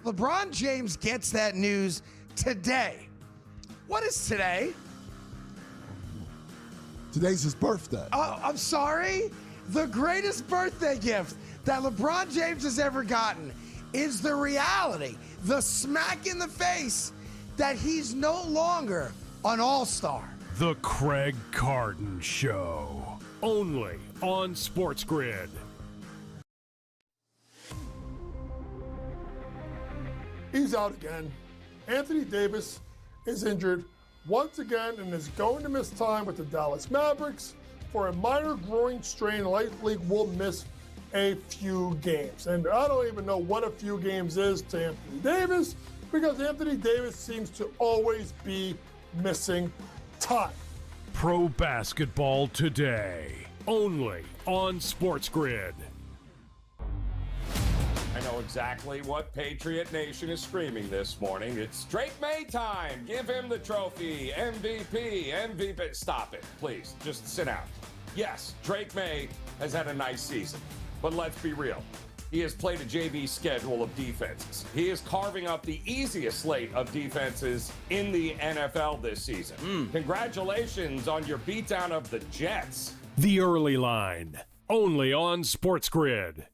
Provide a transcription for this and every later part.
LeBron James gets that news today. What is today? Today's his birthday. Oh, I'm sorry. The greatest birthday gift that LeBron James has ever gotten is the reality, the smack in the face that he's no longer an all-star. The Craig Carton Show, only on SportsGrid. He's out again. Anthony Davis is injured once again and is going to miss time with the Dallas Mavericks for a minor groin strain. Likely will miss a few games. And I don't even know what a few games is to Anthony Davis, because Anthony Davis seems to always be missing time. Pro basketball today, only on SportsGrid. I know exactly what Patriot Nation is screaming this morning. It's Drake May time. Give him the trophy. MVP. Stop it, please. Just sit down. Yes, Drake May has had a nice season. But let's be real. He has played a JV schedule of defenses. He is carving up the easiest slate of defenses in the NFL this season. Congratulations on your beatdown of the Jets. The early line, only on SportsGrid.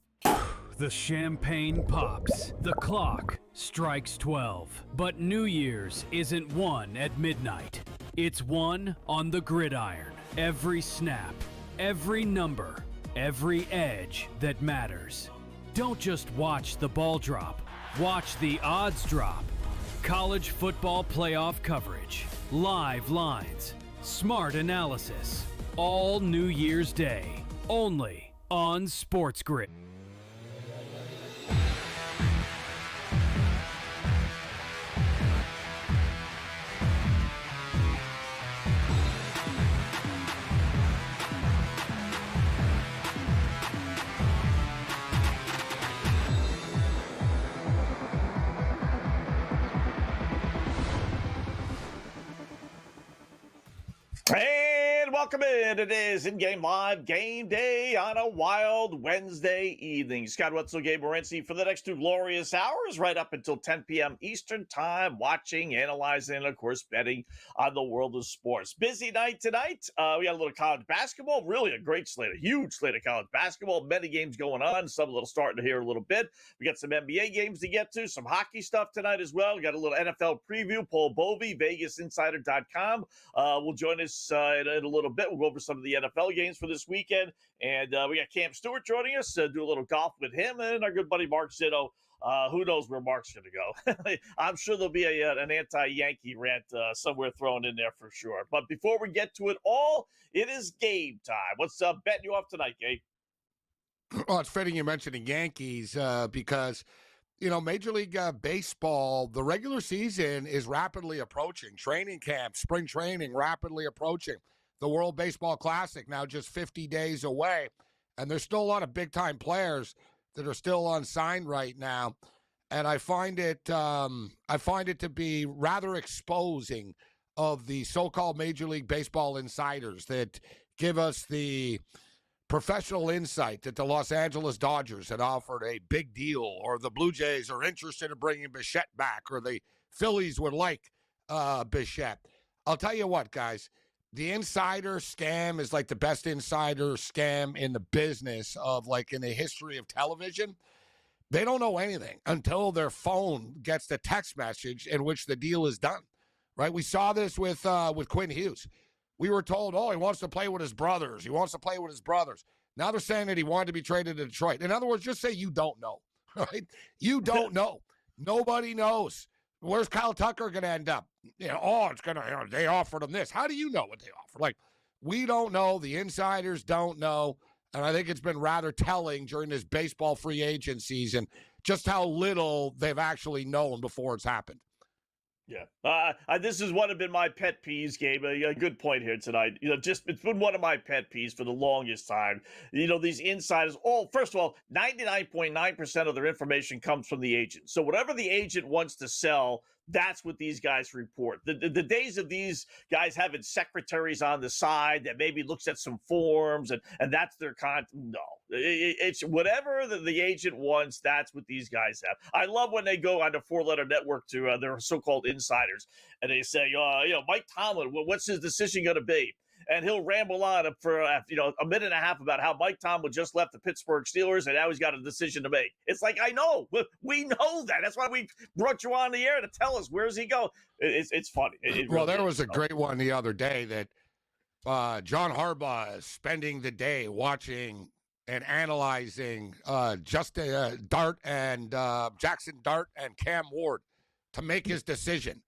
The champagne pops. The clock strikes 12. But New Year's isn't won at midnight. It's won on the gridiron. Every snap, every number, every edge that matters. Don't just watch the ball drop. Watch the odds drop. College football playoff coverage. Live lines. Smart analysis. All New Year's Day. Only on SportsGrid. And welcome in. It is in-game live game day on a wild Wednesday evening. Scott Wetzel, Gabriel Morency for the next 2 glorious hours, right up until 10 p.m. Eastern time, watching, analyzing, and, of course, betting on the world of sports. Busy night tonight. We got a little college basketball, really a great slate, a huge slate of college basketball. Many games going on, some a little starting to hear a little bit. We got some NBA games to get to, some hockey stuff tonight as well. We got a little NFL preview. Paul Bovey, VegasInsider.com, will join us in a little bit. We'll go over some of the NFL games for this weekend. And we got Cam Stewart joining us, do a little golf with him, and our good buddy Mark Zitto. Who knows where Mark's going to go? I'm sure there'll be an anti-Yankee rant somewhere thrown in there for sure. But before we get to it all, it is game time. What's betting you off tonight, Gabe? Well, it's fitting you mentioned the Yankees because, you know, Major League Baseball, the regular season is rapidly approaching. Training camp, spring training, rapidly approaching. The World Baseball Classic now just 50 days away. And there's still a lot of big-time players that are still unsigned right now. And I find it to be rather exposing of the so-called Major League Baseball insiders that give us the professional insight that the Los Angeles Dodgers had offered a big deal, or the Blue Jays are interested in bringing Bichette back, or the Phillies would like Bichette. I'll tell you what, guys, the insider scam is like the best insider scam in the business of, like, in the history of television. They don't know anything until their phone gets the text message in which the deal is done, right? We saw this with Quinn Hughes. We were told, he wants to play with his brothers. He wants to play with his brothers. Now they're saying that he wanted to be traded to Detroit. In other words, just say you don't know, right? You don't know. Nobody knows. Where's Kyle Tucker going to end up? You know, they offered him this. How do you know what they offered? Like, we don't know. The insiders don't know. And I think it's been rather telling during this baseball free agent season just how little they've actually known before it's happened. Yeah. This is one of been my pet peeves, Gabe. A good point here tonight. You know, just it's been one of my pet peeves for the longest time. You know, these insiders, first of all, 99.9% of their information comes from the agent. So whatever the agent wants to sell That's what these guys report. The days of these guys having secretaries on the side that maybe looks at some forms and that's their content. No, it's whatever the agent wants. That's what these guys have. I love when they go on the four-letter network to their so-called insiders and they say, Mike Tomlin, what's his decision going to be? And he'll ramble on for a minute and a half about how Mike Tomlin just left the Pittsburgh Steelers and now he's got a decision to make. It's like, I know. We know that. That's why we brought you on the air to tell us where's he go. It's funny. There was a great one the other day that John Harbaugh is spending the day watching and analyzing Jackson Dart and Cam Ward to make his decision.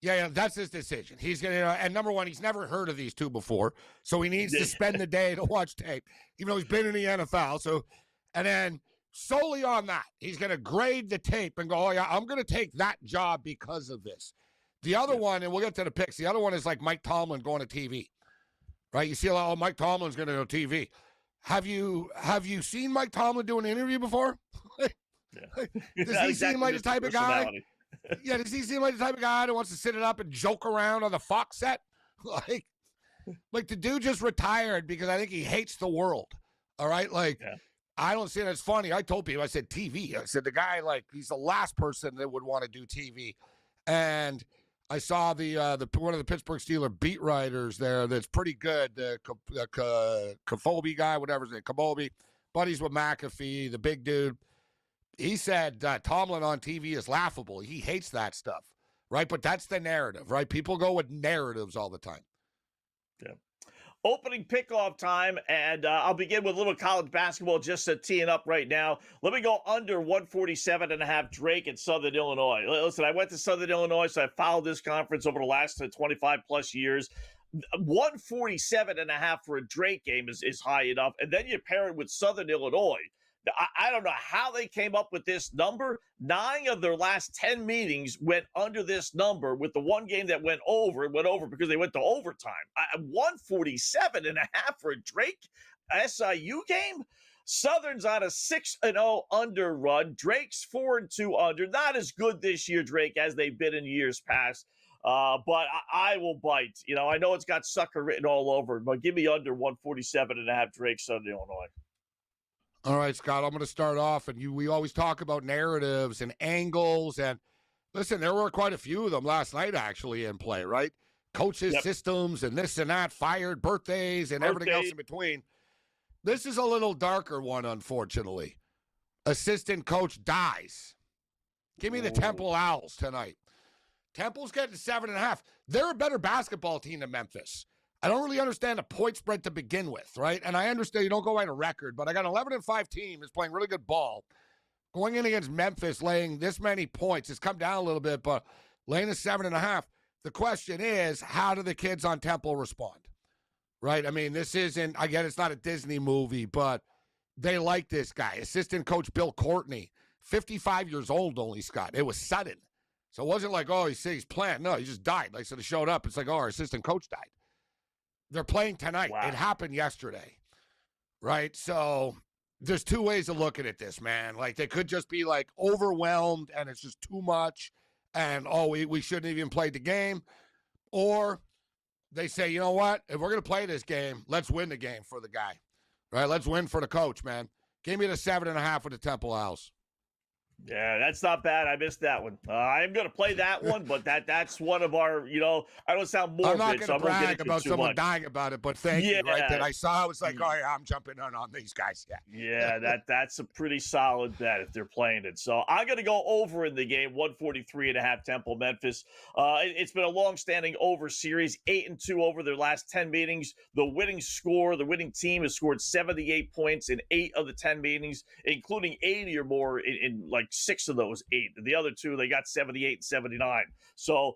Yeah, that's his decision. He's going to, and number one, he's never heard of these two before, so he needs to spend the day to watch tape, even though he's been in the NFL. So, and then solely on that, he's going to grade the tape and go, oh, yeah, I'm going to take that job because of this. The other one, and we'll get to the picks, the other one is like Mike Tomlin going to TV, right? You see, Mike Tomlin's going to go TV. Have you seen Mike Tomlin do an interview before? Does he seem like the type of guy? Yeah, does he seem like the type of guy that wants to sit it up and joke around on the Fox set? Like the dude just retired because I think he hates the world. All right? I don't see it as funny. I told people, I said TV. I said the guy, he's the last person that would want to do TV. And I saw the one of the Pittsburgh Steelers beat writers there that's pretty good, the Kafobi guy, whatever his name, Kabobi, buddies with McAfee, the big dude. He said Tomlin on TV is laughable. He hates that stuff, right? But that's the narrative, right? People go with narratives all the time. Yeah. Opening pickoff time, and I'll begin with a little college basketball just teeing up right now. Let me go under 147.5 Drake in Southern Illinois. Listen, I went to Southern Illinois, so I followed this conference over the last 25-plus years. 147.5 for a Drake game is high enough, and then you pair it with Southern Illinois. I don't know how they came up with this number. 9 of their last 10 meetings went under this number. With the one game that went over, it went over because they went to overtime. 147.5 for a Drake SIU game. Southern's on a 6-0 under run. Drake's 4-2 under. Not as good this year, Drake, as they've been in years past. But I will bite. I know it's got sucker written all over it, but give me under 147.5 Drake, Southern Illinois. All right, Scott, I'm going to start off, and we always talk about narratives and angles, and listen, there were quite a few of them last night actually in play, right? Coaches, systems, and this and that, fired, birthdays, and everything else in between. This is a little darker one, unfortunately. Assistant coach dies. Give me the Temple Owls tonight. Temple's getting 7.5. They're a better basketball team than Memphis. I don't really understand the point spread to begin with, right? And I understand you don't go by a record, but I got an 11-5 team that's playing really good ball. Going in against Memphis, laying this many points, it's come down a little bit, but laying a 7.5. The question is, how do the kids on Temple respond, right? I mean, this isn't, I get it's not a Disney movie, but they like this guy. Assistant coach Bill Courtney, 55 years old only, Scott. It was sudden. So it wasn't like, oh, he's playing. No, he just died. Like, so they showed up. It's like, oh, our assistant coach died. They're playing tonight. Wow. It happened yesterday, right? So there's two ways of looking at this, man. Like, they could just be, overwhelmed, and it's just too much, and, we shouldn't even play the game. Or they say, you know what? If we're going to play this game, let's win the game for the guy, right? Let's win for the coach, man. Give me the 7.5 with the Temple Owls. Yeah, that's not bad. I missed that one. I'm going to play that one, but that's one of our, I don't sound morbid. I'm not going to brag about someone dying about it, but thank you, right? That I saw, I was like, oh, yeah, I'm jumping on these guys. Yeah, that's a pretty solid bet if they're playing it. So I'm going to go over in the game, 143.5 Temple, Memphis. It's been a long-standing over series, 8-2 over their last 10 meetings. The winning team has scored 78 points in 8 of the 10 meetings, including 80 or more in 6 of those 8. The other 2, they got 78 and 79. So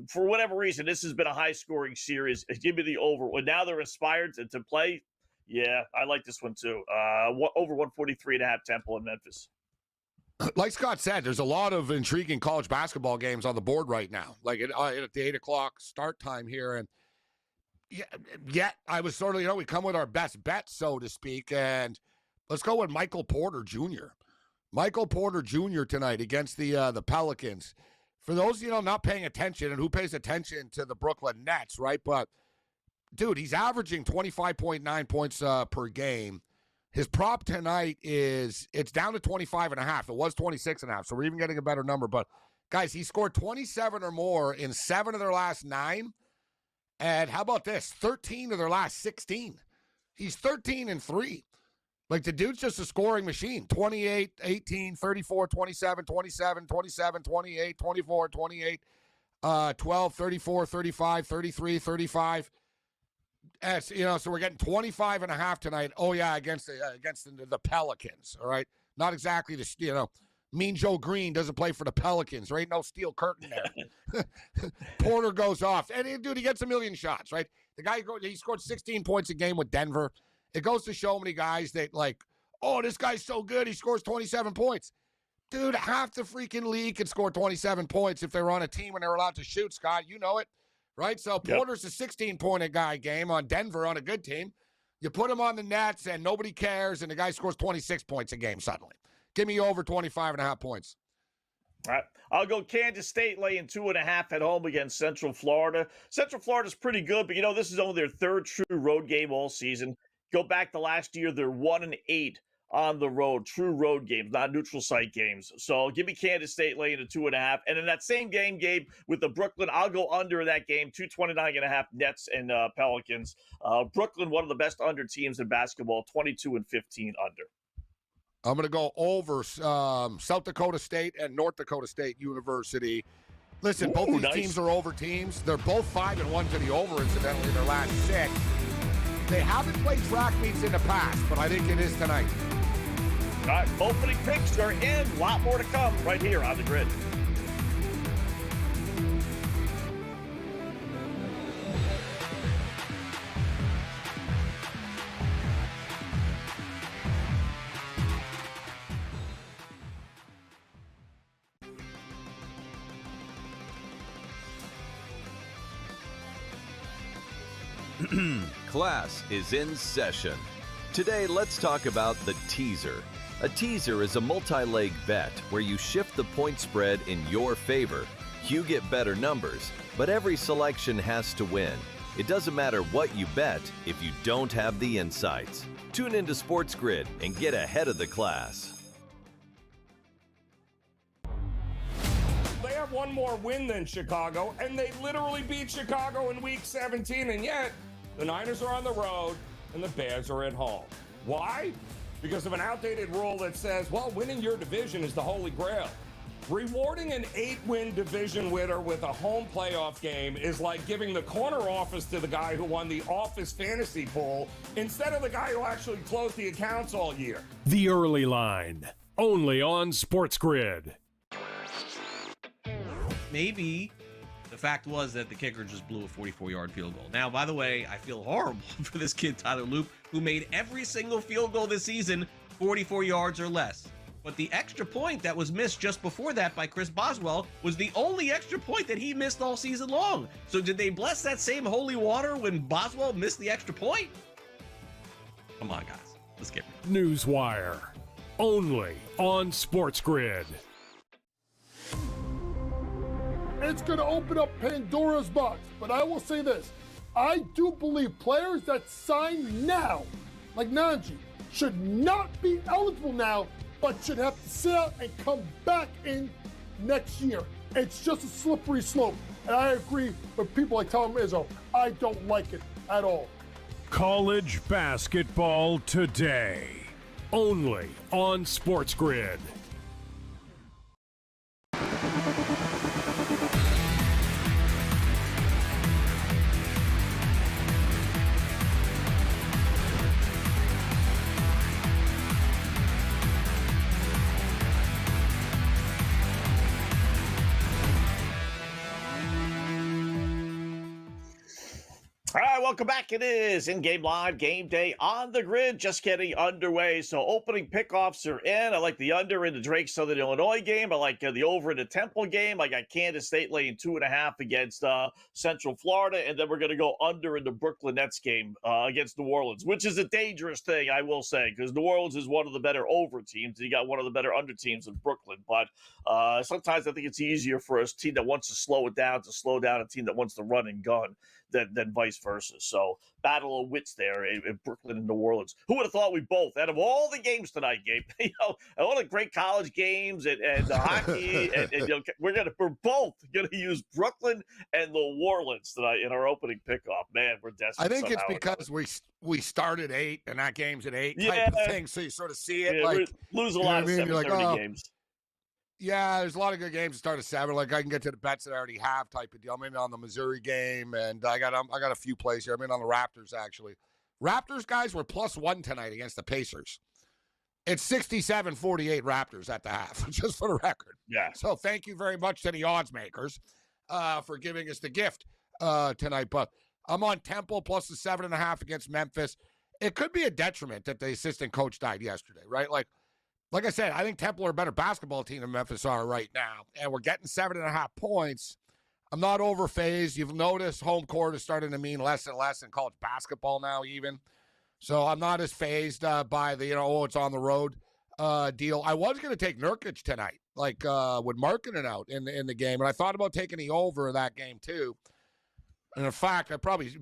for whatever reason, this has been a high-scoring series. Give me the over. Well, now they're inspired to play. Yeah, I like this one too. Over 143.5 Temple in Memphis. Like Scott said, there's a lot of intriguing college basketball games on the board right now. Like at the 8 o'clock start time here. And yet I was sort of, we come with our best bet, so to speak. And let's go with Michael Porter Jr. Michael Porter Jr. tonight against the Pelicans. for those, not paying attention, and who pays attention to the Brooklyn Nets, right? But, dude, he's averaging 25.9 points per game. His prop tonight it's down to 25.5. It was 26.5, so we're even getting a better number. But, guys, he scored 27 or more in 7 of their last 9. And how about this? 13 of their last 16. He's 13-3. Like, the dude's just a scoring machine. 28, 18, 34, 27, 27, 27, 28, 24, 28, 12, 34, 35, 33, 35. So we're getting 25.5 tonight. Oh, yeah, against the Pelicans, all right? Not exactly Mean Joe Green doesn't play for the Pelicans. There ain't no steel curtain there. Porter goes off. And, dude, he gets a million shots, right? The guy, he scored 16 points a game with Denver. It goes to show many guys that, like, oh, this guy's so good, he scores 27 points. Dude, half the freaking league can score 27 points if they're on a team and they're allowed to shoot, Scott. You know it, right? So Porter's a 16-point guy game on Denver on a good team. You put him on the Nets and nobody cares, and the guy scores 26 points a game suddenly. Give me over 25.5 points. All right. I'll go Kansas State laying 2.5 at home against Central Florida. Central Florida's pretty good, but, this is only their third true road game all season. Go back to last year, they're 1-8 on the road, true road games, not neutral site games. So give me Kansas State laying a 2.5. And in that same game, Gabe, with the Brooklyn, I'll go under that game, 229.5 Nets and Pelicans. Brooklyn, one of the best under teams in basketball, 22-15 under. I'm going to go over South Dakota State and North Dakota State University. Listen, both these teams are over teams. They're both 5-1 to the over, incidentally, in their last 6. They haven't played track meets in the past, but I think it is tonight. All right, opening picks are in. A lot more to come right here on the Grid. Class is in session. Today, let's talk about the teaser. A teaser is a multi-leg bet where you shift the point spread in your favor. You get better numbers, but every selection has to win. It doesn't matter what you bet if you don't have the insights. Tune into SportsGrid and get ahead of the class. They have one more win than Chicago, and they literally beat Chicago in Week 17, and yet the Niners are on the road and the Bears are at home. Why? Because of an outdated rule that says, well, winning your division is the holy grail. Rewarding an 8-win division winner with a home playoff game is like giving the corner office to the guy who won the office fantasy pool instead of the guy who actually closed the accounts all year. The Early Line, only on SportsGrid. Maybe the fact was that the kicker just blew a 44-yard field goal. Now, by the way, I feel horrible for this kid, Tyler Loop, who made every single field goal this season 44 yards or less. But the extra point that was missed just before that by Chris Boswell was the only extra point that he missed all season long. So did they bless that same holy water when Boswell missed the extra point? Come on, guys. Let's get it. Newswire, only on SportsGrid. It's going to open up Pandora's box. But I will say this. I do believe players that sign now, like Najee, should not be eligible now, but should have to sit out and come back in next year. It's just a slippery slope. And I agree with people like Tom Izzo. I don't like it at all. College basketball today, only on SportsGrid. All right, welcome back. It is in-game live game day on the grid, just getting underway. So opening pickoffs are in. I like the under in the Drake Southern Illinois game. I like the over in the Temple game. I got Kansas State laying 2.5 against Central Florida, and then we're going to go under in the Brooklyn Nets game against New Orleans, which is a dangerous thing, I will say, because New Orleans is one of the better over teams. You got one of the better under teams in Brooklyn, but sometimes I think it's easier for a team that wants to slow it down to slow down a team that wants to run and gun than vice versa. So battle of wits there in Brooklyn and New Orleans. Who would have thought we both, out of all the games tonight, Gabe, all the great college games and the hockey, and we're both gonna use Brooklyn and New Orleans tonight in our opening pickoff. Man, we're desperate. I think it's because we start at 8 and that game's at 8 type of thing, so you sort of see it. Yeah, like lose a lot of 7:30 games. Yeah, there's a lot of good games that start at 7. Like I can get to the bets that I already have type of deal. I'm in on the Missouri game, and I got a few plays here. I'm in on the Raptors, actually. Raptors, guys, were +1 tonight against the Pacers. It's 67-48 Raptors at the half, just for the record. Yeah. So thank you very much to the odds makers for giving us the gift tonight. But I'm on Temple plus the 7.5 against Memphis. It could be a detriment that the assistant coach died yesterday, right? Like I said, I think Temple are a better basketball team than Memphis are right now. And we're getting 7.5 points. I'm not overphased. You've noticed home court is starting to mean less and less in college basketball now even. So I'm not as phased by the, it's on the road deal. I was going to take Nurkic tonight, with Markkanen out in the game. And I thought about taking the over of that game too. And in fact,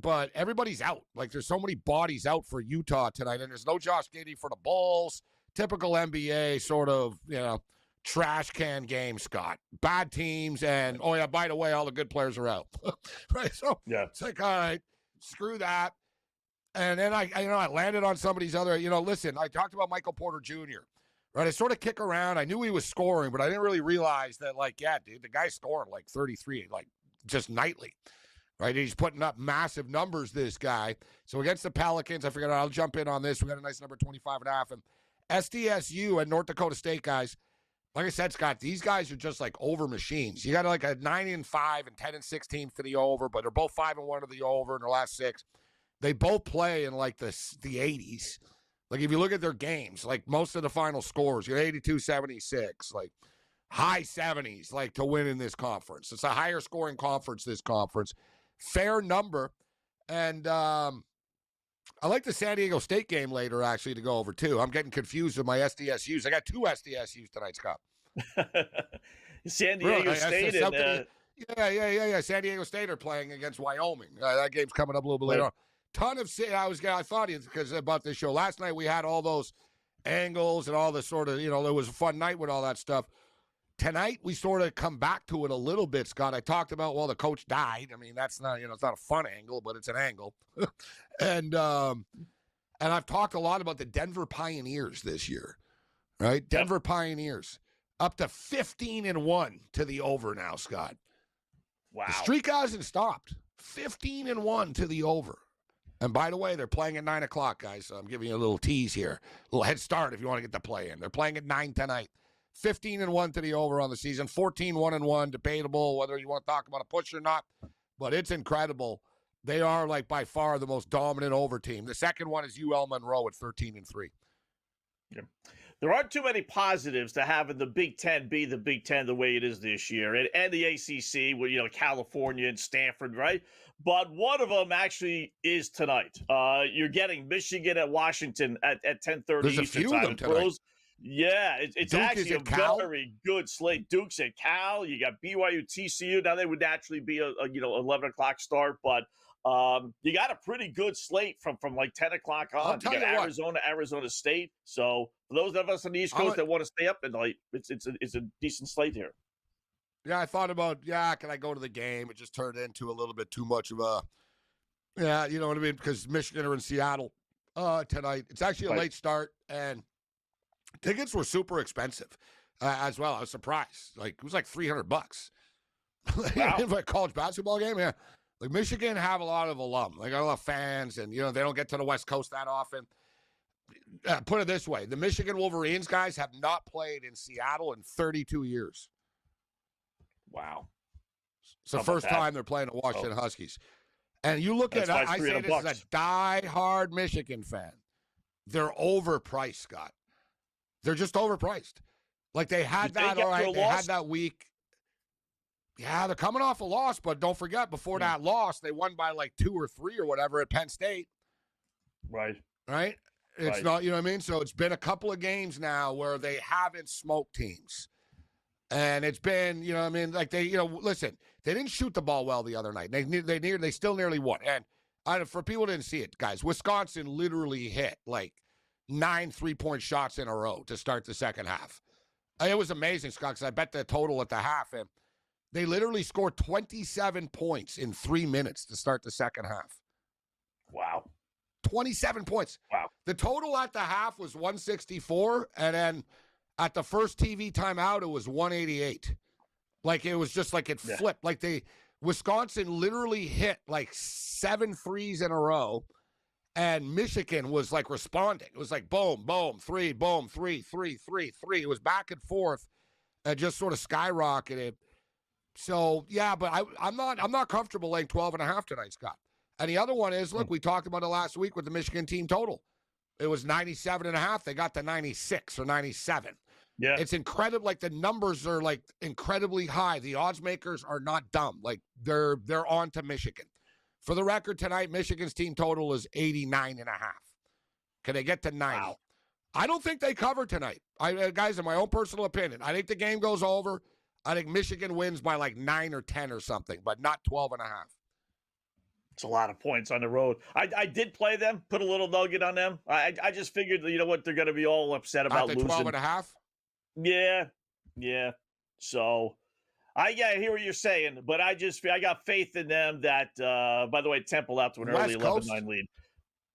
but everybody's out. Like there's so many bodies out for Utah tonight. And there's no Josh Giddey for the Bulls. Typical NBA sort of, trash can game, Scott. Bad teams, and, by the way, all the good players are out. Right? So It's like, all right, screw that. And then I landed on somebody's other, listen, I talked about Michael Porter Jr., right? I sort of kick around. I knew he was scoring, but I didn't really realize that, dude, the guy's scoring 33, just nightly. Right? He's putting up massive numbers, this guy. So against the Pelicans, I figured I'll jump in on this. We got a nice number, 25.5. And SDSU and North Dakota State guys, like I said, Scott, these guys are just over machines. You got a 9-5 and 10-16 for the over, but they're both 5-1 to the over in their last 6. They both play in the 80s. If you look at their games, most of the final scores, you're 82-76, high 70s, to win in this conference. It's a higher scoring conference, this conference. Fair number. And I like the San Diego State game later, actually, to go over, too. I'm getting confused with my SDSUs. I got 2 SDSUs tonight, Scott. San Diego State and... Yeah. San Diego State are playing against Wyoming. That game's coming up a little bit later on. Ton of... I thought because about this show. Last night, we had all those angles and all the sort of... it was a fun night with all that stuff. Tonight, we sort of come back to it a little bit, Scott. I talked about, the coach died. I mean, that's not, it's not a fun angle, but it's an angle. And I've talked a lot about the Denver Pioneers this year, right? Denver Pioneers up to 15-1 to the over now, Scott. Wow. The streak hasn't stopped. 15-1 to the over. And by the way, they're playing at 9 o'clock, guys. So I'm giving you a little tease here, a little head start if you want to get the play in. They're playing at 9 tonight. 15-1 to the over on the season, 14-1-1, debatable whether you want to talk about a push or not, but it's incredible. They are by far the most dominant over team. The second one is UL Monroe at 13-3. Yeah. There aren't too many positives to having the Big Ten be the Big Ten the way it is this year, and the ACC with California and Stanford, right? But one of them actually is tonight. You're getting Michigan at Washington at 10:30 There's Eastern a few time. of them tonight. Yeah, it's Duke actually a Cal? very good slate. Duke's at Cal. You got BYU, TCU. Now they would naturally be a 11 o'clock start, but you got a pretty good slate from 10 o'clock on. You got Arizona State. So for those of us on the East Coast that want to stay up at night, it's a decent slate here. Yeah, I thought about can I go to the game? It just turned into a little bit too much of a you know what I mean? Because Michigan are in Seattle tonight. It's actually a late start and tickets were super expensive as well. I was surprised. It was $300. Wow. For a college basketball game, yeah. Michigan have a lot of alum. They got a lot of fans, and, they don't get to the West Coast that often. Put it this way. The Michigan Wolverines guys have not played in Seattle in 32 years. Wow. It's the first time they're playing the Washington Huskies. And you look That's at, why I it's say this as $300. a die-hard Michigan fan. They're overpriced, Scott. They're just overpriced. Like they had that, all right, they had that week. Yeah, they're coming off a loss, but don't forget, before that loss, they won by like 2 or 3 or whatever at Penn State. Right. Right? It's not, you know what I mean? So it's been a couple of games now where they haven't smoked teams. And it's been, you know what I mean? Like they, listen, they didn't shoot the ball well the other night. They still nearly won. And for people who didn't see it, guys, Wisconsin literally hit like 9 3-point shots in a row to start the second half. It was amazing, Scott, because I bet the total at the half, and they literally scored 27 points in 3 minutes to start the second half. Wow. 27 points. Wow. The total at the half was 164, and then at the first TV timeout, it was 188. Like, it was just like it flipped. Like, Wisconsin literally hit like 7 threes in a row, and Michigan was like responding. It was like boom, boom, 3, boom, 3, 3, 3, 3. It was back and forth and just sort of skyrocketed. So, yeah, but I'm not comfortable laying 12.5 tonight, Scott. And the other one is, look, we talked about it last week with the Michigan team total. It was 97.5. They got to 96 or 97. Yeah. It's incredible. Like, the numbers are, like, incredibly high. The odds makers are not dumb. Like, they're on to Michigan. For the record tonight, Michigan's team total is 89.5. Can they get to 90? Wow. I don't think they cover tonight. Guys, in my own personal opinion, I think the game goes over. I think Michigan wins by like 9 or 10 or something, but not 12.5. It's a lot of points on the road. I did play them, put a little nugget on them. I just figured, you know what, they're going to be all upset about losing. 12.5? Yeah. So, I hear what you're saying, but I got faith in them that, by the way, Temple out to an early 11-9 lead.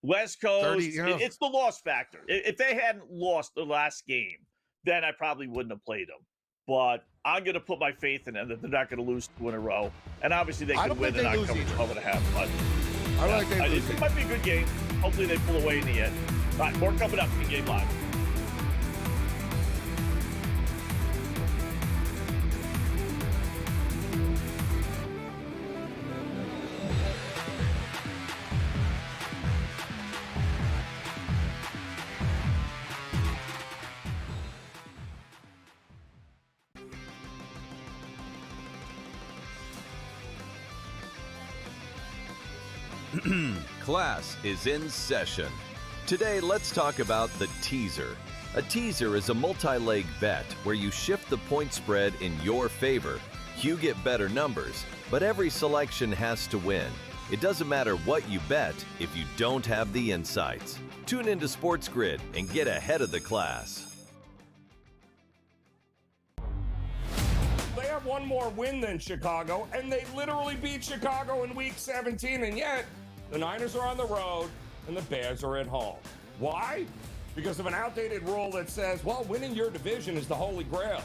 West Coast, 30, it's the loss factor. If they hadn't lost the last game, then I probably wouldn't have played them. But I'm going to put my faith in them that they're not going to lose 2 in a row. And obviously they can win and not cover 12.5. But it might be a good game. Hopefully they pull away in the end. All right, more coming up in Game Live. Class is in session. Today, let's talk about the teaser. A teaser is a multi-leg bet where you shift the point spread in your favor. You get better numbers, but every selection has to win. It doesn't matter what you bet if you don't have the insights. Tune into SportsGrid and get ahead of the class. They have one more win than Chicago, and they literally beat Chicago in Week 17, and yet the Niners are on the road and the Bears are at home. Why? Because of an outdated rule that says, well, winning your division is the holy grail.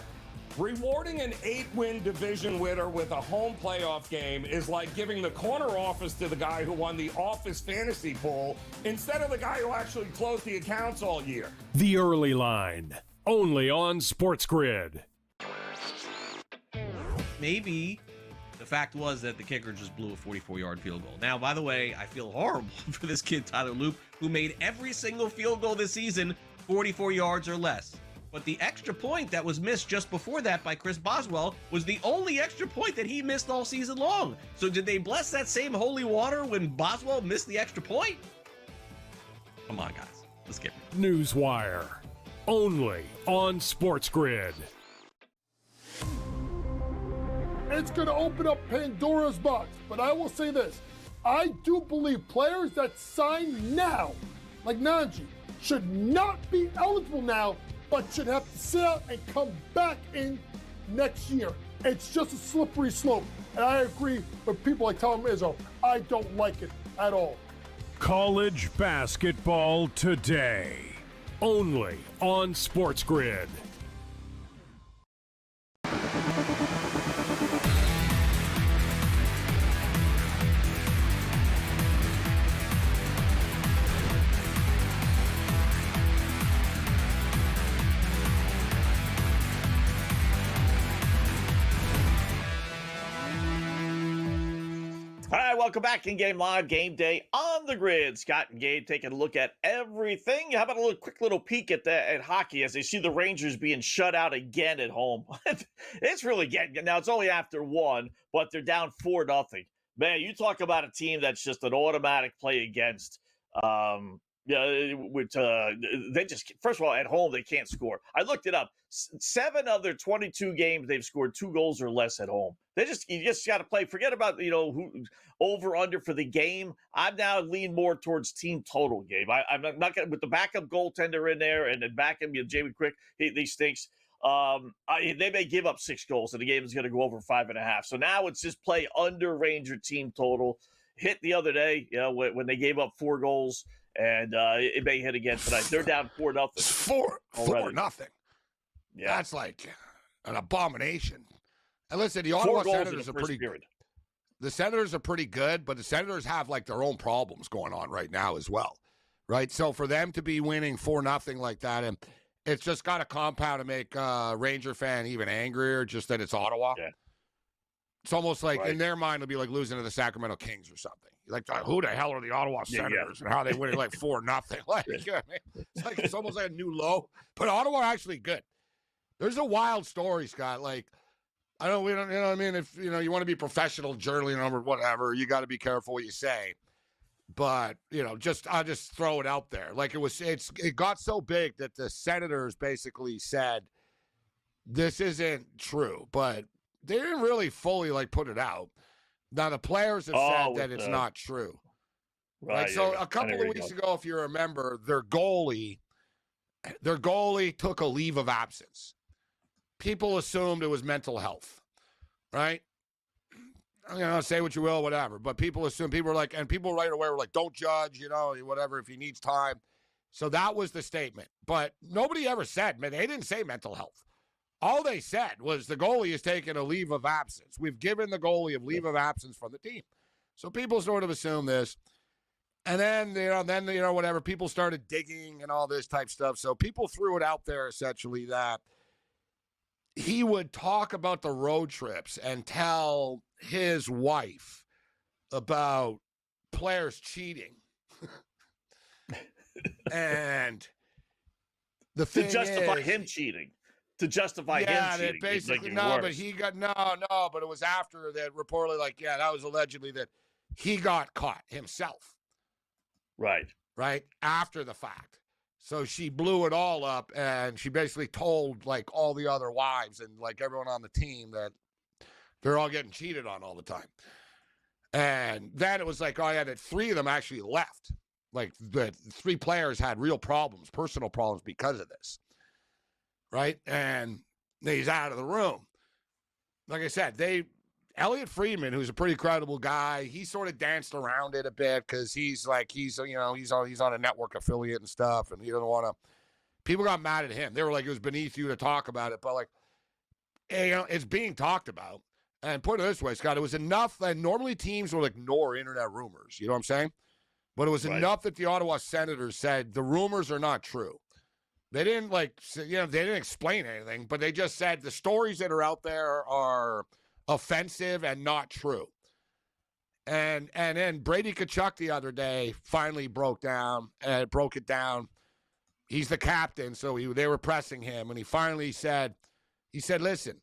Rewarding an 8-win division winner with a home playoff game is like giving the corner office to the guy who won the office fantasy pool instead of the guy who actually closed the accounts all year. The Early Line, only on SportsGrid. Maybe the fact was that the kicker just blew a 44-yard field goal. Now, by the way, I feel horrible for this kid, Tyler Loop, who made every single field goal this season 44 yards or less. But the extra point that was missed just before that by Chris Boswell was the only extra point that he missed all season long. So did they bless that same holy water when Boswell missed the extra point? Come on, guys. Let's get it. Newswire, only on SportsGrid. It's going to open up Pandora's box. But I will say this. I do believe players that sign now, like Najee, should not be eligible now, but should have to sit out and come back in next year. It's just a slippery slope. And I agree with people like Tom Izzo. I don't like it at all. College basketball today, only on SportsGrid. right, welcome back in Game Live, Game Day on the Grid. Scott and Gabe taking a look at everything. How about a quick little peek at hockey as they see the Rangers being shut out again at home? It's really getting now. It's only after 1, but they're down 4-0. Man, you talk about a team that's just an automatic play against. They just, first of all, at home they can't score. I looked it up. 7 of their 22 games they've scored 2 goals or less at home. You just got to play. Forget about who over under for the game. I'm now lean more towards team total game. I'm not gonna, with the backup goaltender in there and then backup Jamie Quick. He stinks. They may give up 6 goals and the game is going to go over 5.5. So now it's just play under Ranger team total. Hit the other day, when they gave up 4 goals, and it may hit again tonight. They're down 4-0. 4-0. Yeah, that's like an abomination. And listen, the Ottawa Senators are pretty good. The Senators are pretty good, but the Senators have like their own problems going on right now as well, right? So for them to be winning 4-0 like that, and it's just got a compound to make Ranger fan even angrier. Just that it's Ottawa. Yeah. It's almost like in their mind it'll be like losing to the Sacramento Kings or something. Like, who the hell are the Ottawa Senators and how they win like 4-0? Like, it's almost like a new low. But Ottawa are actually good. There's a wild story, Scott. Like, we don't, you know what I mean? If, you want to be professional journaling or whatever, you got to be careful what you say. But, I'll just throw it out there. Like it got so big that the Senators basically said, this isn't true, but they didn't really fully put it out. Now the players have said that it's not true. Right. So a couple of weeks ago, if you remember, their goalie took a leave of absence. People assumed it was mental health, right? Say what you will, whatever. But people assume, people were like, and people right away were like, don't judge, whatever, if he needs time. So that was the statement. But nobody ever said, man, they didn't say mental health. All they said was the goalie is taking a leave of absence. We've given the goalie a leave of absence from the team. So people sort of assume this. And then, whatever, people started digging and all this type stuff. So people threw it out there essentially that he would talk about the road trips and tell his wife about players cheating. And the thing justify him cheating. To justify him cheating. Yeah, basically, but but it was after that reportedly, that was allegedly that he got caught himself. Right. After the fact. So she blew it all up, and she basically told, all the other wives and, everyone on the team that they're all getting cheated on all the time. And then it was that 3 of them actually left. The 3 players had real problems, personal problems because of this. Right? And he's out of the room. Like I said, Elliot Friedman, who's a pretty credible guy, he sort of danced around it a bit because he's on a network affiliate and stuff, and he doesn't want to. People got mad at him. They were like, it was beneath you to talk about it, but it's being talked about. And put it this way, Scott, it was enough that normally teams will ignore internet rumors. You know what I'm saying? But it was enough that the Ottawa Senators said the rumors are not true. They didn't they didn't explain anything, but they just said the stories that are out there are offensive and not true. And then Brady Tkachuk the other day finally broke it down. He's the captain, so they were pressing him, and he finally said, listen,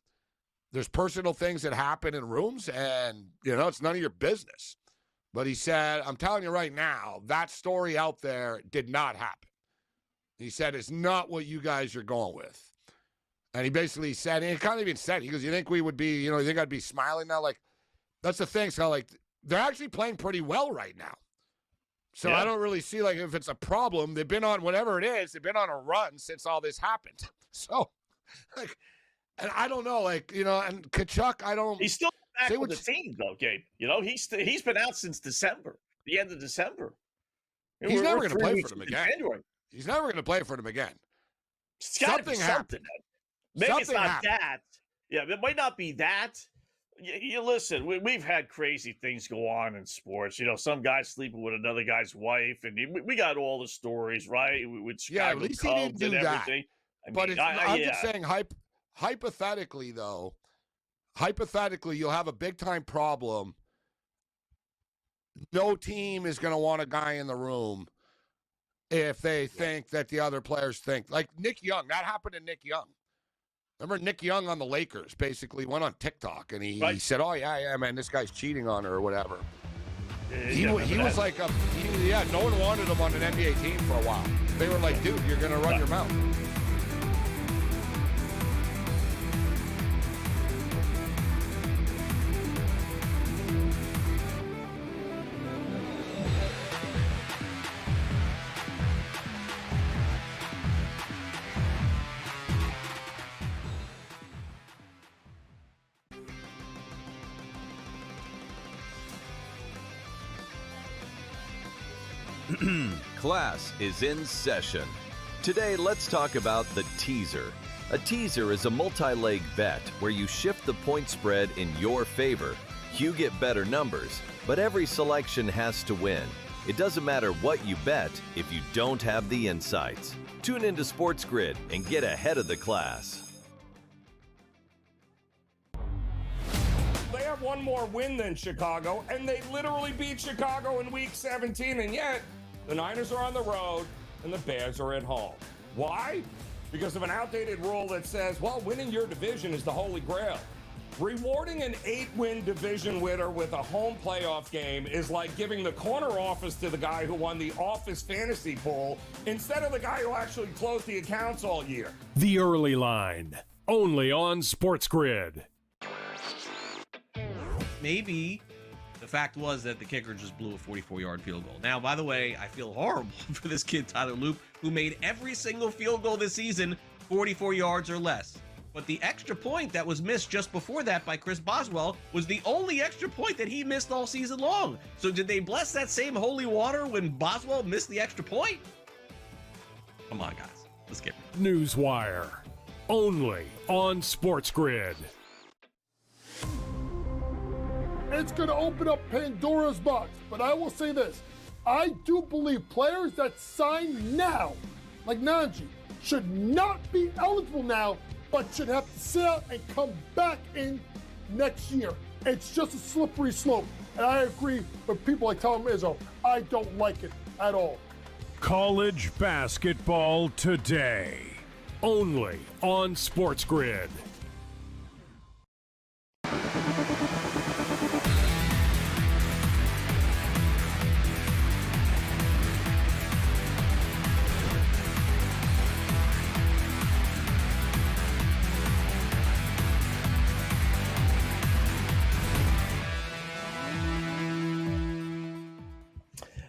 there's personal things that happen in rooms, and, it's none of your business. But he said, I'm telling you right now, that story out there did not happen. He said, it's not what you guys are going with. And he basically said, and he kind of even said, he goes, you think we would be, you think I'd be smiling now? That's the thing. So, they're actually playing pretty well right now. So I don't really see, if it's a problem. They've been on, whatever it is, they've been on a run since all this happened. So, and I don't know, and Tkachuk, I don't. He's still back with the team, though, Gabe. He's been out since December, the end of December. He's never going to play for them again. He's never going to play for them again. Something happened. Maybe it's not that. Yeah, it might not be that. You listen, we've had crazy things go on in sports. Some guy sleeping with another guy's wife, and we got all the stories, right? With Chicago at least Cubs he didn't do and everything. But I'm just saying, hypothetically, though, you'll have a big-time problem no team is going to want a guy in the room if they think that the other players think. Like Nick Young, that happened to Nick Young. Remember Nick Young on the Lakers basically went on TikTok and he said, oh, yeah, man, this guy's cheating on her or whatever. He was like, no one wanted him on an NBA team for a while. They were like, dude, you're going to run your mouth. Class is in session. Today, let's talk about the teaser. A teaser is a multi-leg bet where you shift the point spread in your favor. You get better numbers, but every selection has to win. It doesn't matter what you bet if you don't have the insights. Tune into SportsGrid and get ahead of the class. They have one more win than Chicago, and they literally beat Chicago in Week 17, and yet the Niners are on the road and the Bears are at home. Why? Because of an outdated rule that says, well, winning your division is the holy grail. Rewarding an 8-win division winner with a home playoff game is like giving the corner office to the guy who won the office fantasy pool instead of the guy who actually closed the accounts all year. The early line, only on SportsGrid. Maybe the fact was that the kicker just blew a 44-yard field goal. Now, by the way, I feel horrible for this kid, Tyler Loop, who made every single field goal this season 44 yards or less. But the extra point that was missed just before that by Chris Boswell was the only extra point that he missed all season long. So did they bless that same holy water when Boswell missed the extra point? Come on, guys. Let's get it. Newswire, only on SportsGrid. It's going to open up Pandora's box. But I will say this. I do believe players that sign now, like Najee, should not be eligible now, but should have to sit out and come back in next year. It's just a slippery slope. And I agree with people like Tom Izzo. I don't like it at all. College basketball today, only on SportsGrid.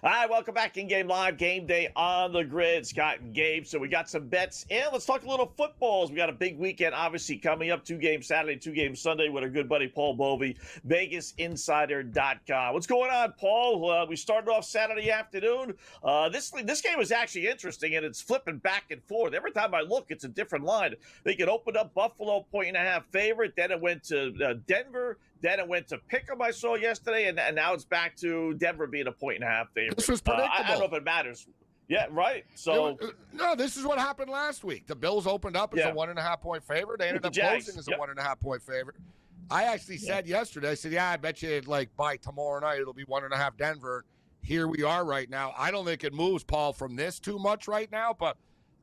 All right, welcome back in Game Live, Game Day on the Grid. Scott and Gabe. So we got some bets in. Let's talk a little footballs. We got a big weekend, obviously, coming up. 2 games Saturday, 2 games Sunday with our good buddy Paul Bovey, VegasInsider.com. What's going on, Paul? We started off Saturday afternoon. This game was actually interesting, and it's flipping back and forth. Every time I look, it's a different line. They could open up Buffalo 1.5 favorite. Then it went to Denver. Then it went to Pick'em, I saw yesterday, and now it's back to Denver being a 1.5 favorite. This was predictable. I don't know if it matters. Yeah, right. So no, this is what happened last week. The Bills opened up as a 1.5 point favorite. They ended up closing as a 1.5 point favorite. I actually said yesterday, I said, I bet you like by tomorrow night it'll be 1.5 Denver. Here we are right now. I don't think it moves, Paul, from this too much right now, but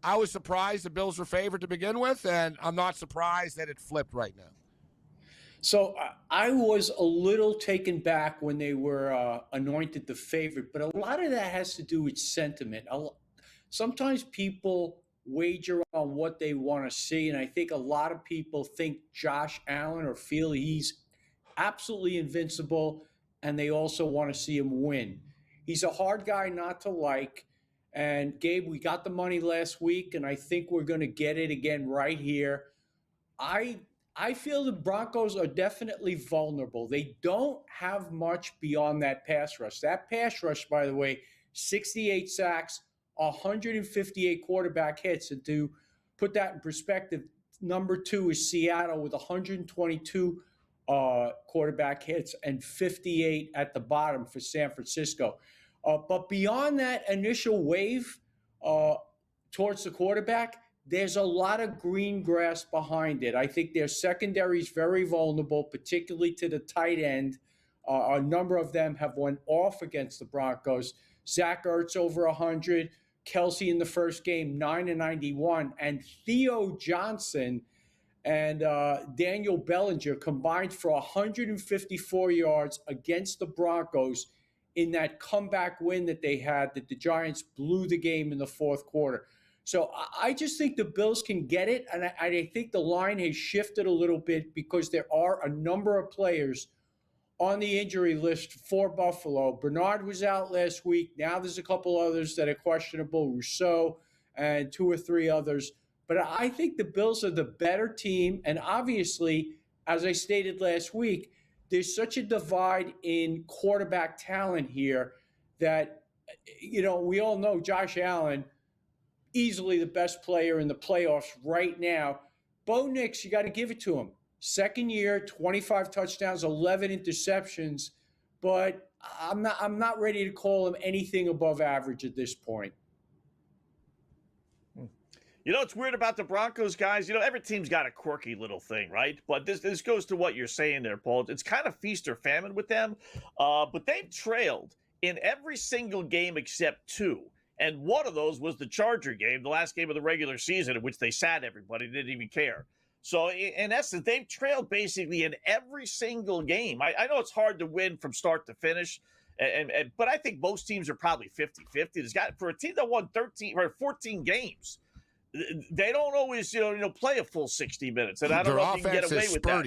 I was surprised the Bills were favored to begin with, and I'm not surprised that it flipped right now. So I was a little taken back when they were anointed the favorite, but a lot of that has to do with sentiment. Sometimes people wager on what they want to see, and I think a lot of people think Josh Allen or feel he's absolutely invincible, and they also want to see him win. He's a hard guy not to like, and Gabe, we got the money last week, and I think we're going to get it again right here. I feel the Broncos are definitely vulnerable. They don't have much beyond that pass rush. That pass rush, by the way, 68 sacks, 158 quarterback hits. And to put that in perspective, number 2 is Seattle with 122 quarterback hits and 58 at the bottom for San Francisco. But beyond that initial wave towards the quarterback, there's a lot of green grass behind it. I think their secondary is very vulnerable, particularly to the tight end. A number of them have went off against the Broncos. Zach Ertz over 100. Kelsey in the first game, 9-91. And Theo Johnson and Daniel Bellinger combined for 154 yards against the Broncos in that comeback win that they had, that the Giants blew the game in the fourth quarter. So I just think the Bills can get it, and I think the line has shifted a little bit because there are a number of players on the injury list for Buffalo. Bernard was out last week. Now there's a couple others that are questionable, Rousseau and 2 or 3 others. But I think the Bills are the better team, and obviously, as I stated last week, there's such a divide in quarterback talent here that, we all know Josh Allen, easily the best player in the playoffs right now. Bo Nix, you got to give it to him. Second year, 25 touchdowns, 11 interceptions, but I'm not ready to call him anything above average at this point. It's weird about the Broncos, guys. Every team's got a quirky little thing, right? But this goes to what you're saying there, Paul. It's kind of feast or famine with them. But they've trailed in every single game except 2. And one of those was the Charger game, the last game of the regular season, in which they sat everybody, didn't even care. So, in essence, they've trailed basically in every single game. I know it's hard to win from start to finish, but I think most teams are probably 50-50. For a team that won 13 or 14 games, they don't always, play a full 60 minutes, and I don't know if you can get away with that.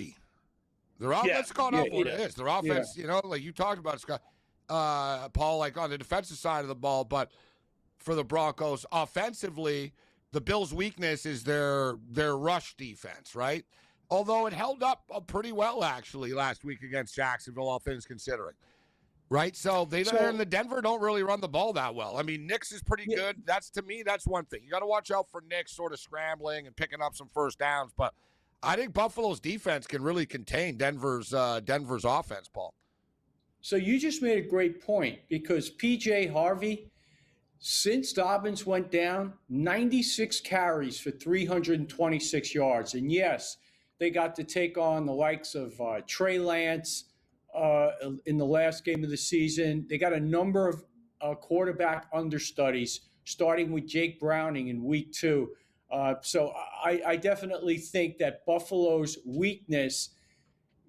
Their offense caught up what it is. Their offense, like you talked about, Scott, Paul, like on the defensive side of the ball, but for the Broncos, offensively, the Bills' weakness is their rush defense, right? Although it held up pretty well, actually, last week against Jacksonville, all things considering. Right? So and the Denver don't really run the ball that well. I mean, Nix is pretty good. To me, that's one thing. You got to watch out for Nix sort of scrambling and picking up some first downs. But I think Buffalo's defense can really contain Denver's offense, Paul. So you just made a great point, because P.J. Harvey, since Dobbins went down, 96 carries for 326 yards. And yes, they got to take on the likes of Trey Lance in the last game of the season. They got a number of quarterback understudies, starting with Jake Browning in week 2. So I definitely think that Buffalo's weakness,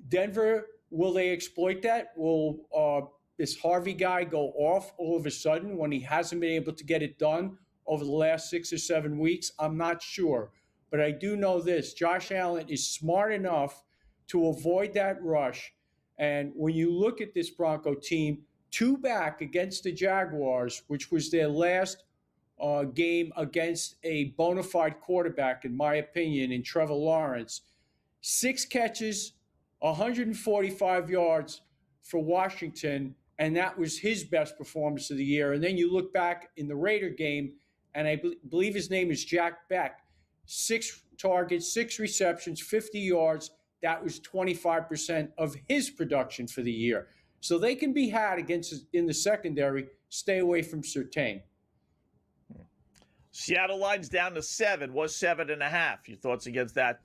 Denver, will they exploit that? Will this Harvey guy go off all of a sudden when he hasn't been able to get it done over the last 6 or 7 weeks? I'm not sure. But I do know this. Josh Allen is smart enough to avoid that rush. And when you look at this Bronco team, 2 back against the Jaguars, which was their last game against a bona fide quarterback, in my opinion, in Trevor Lawrence, 6 catches, 145 yards for Washington, and that was his best performance of the year. And then you look back in the Raider game, and I believe his name is Jack Beck, 6 targets, 6 receptions, 50 yards. That was 25% of his production for the year. So they can be had against in the secondary. Stay away from Surtain. Seattle line's down to 7, was 7.5. Your thoughts against that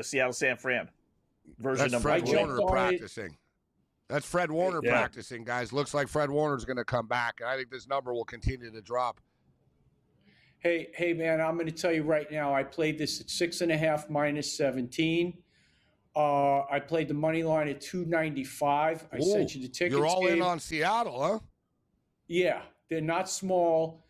Seattle San Fran version That's number Fred 4? Warner practicing. That's Fred Warner practicing, guys. Looks like Fred Warner's going to come back, and I think this number will continue to drop. Hey, man, I'm going to tell you right now, I played this at 6.5 minus 17. I played the money line at 295. I sent you the tickets. You're all in on Seattle, huh? Yeah, they're not small.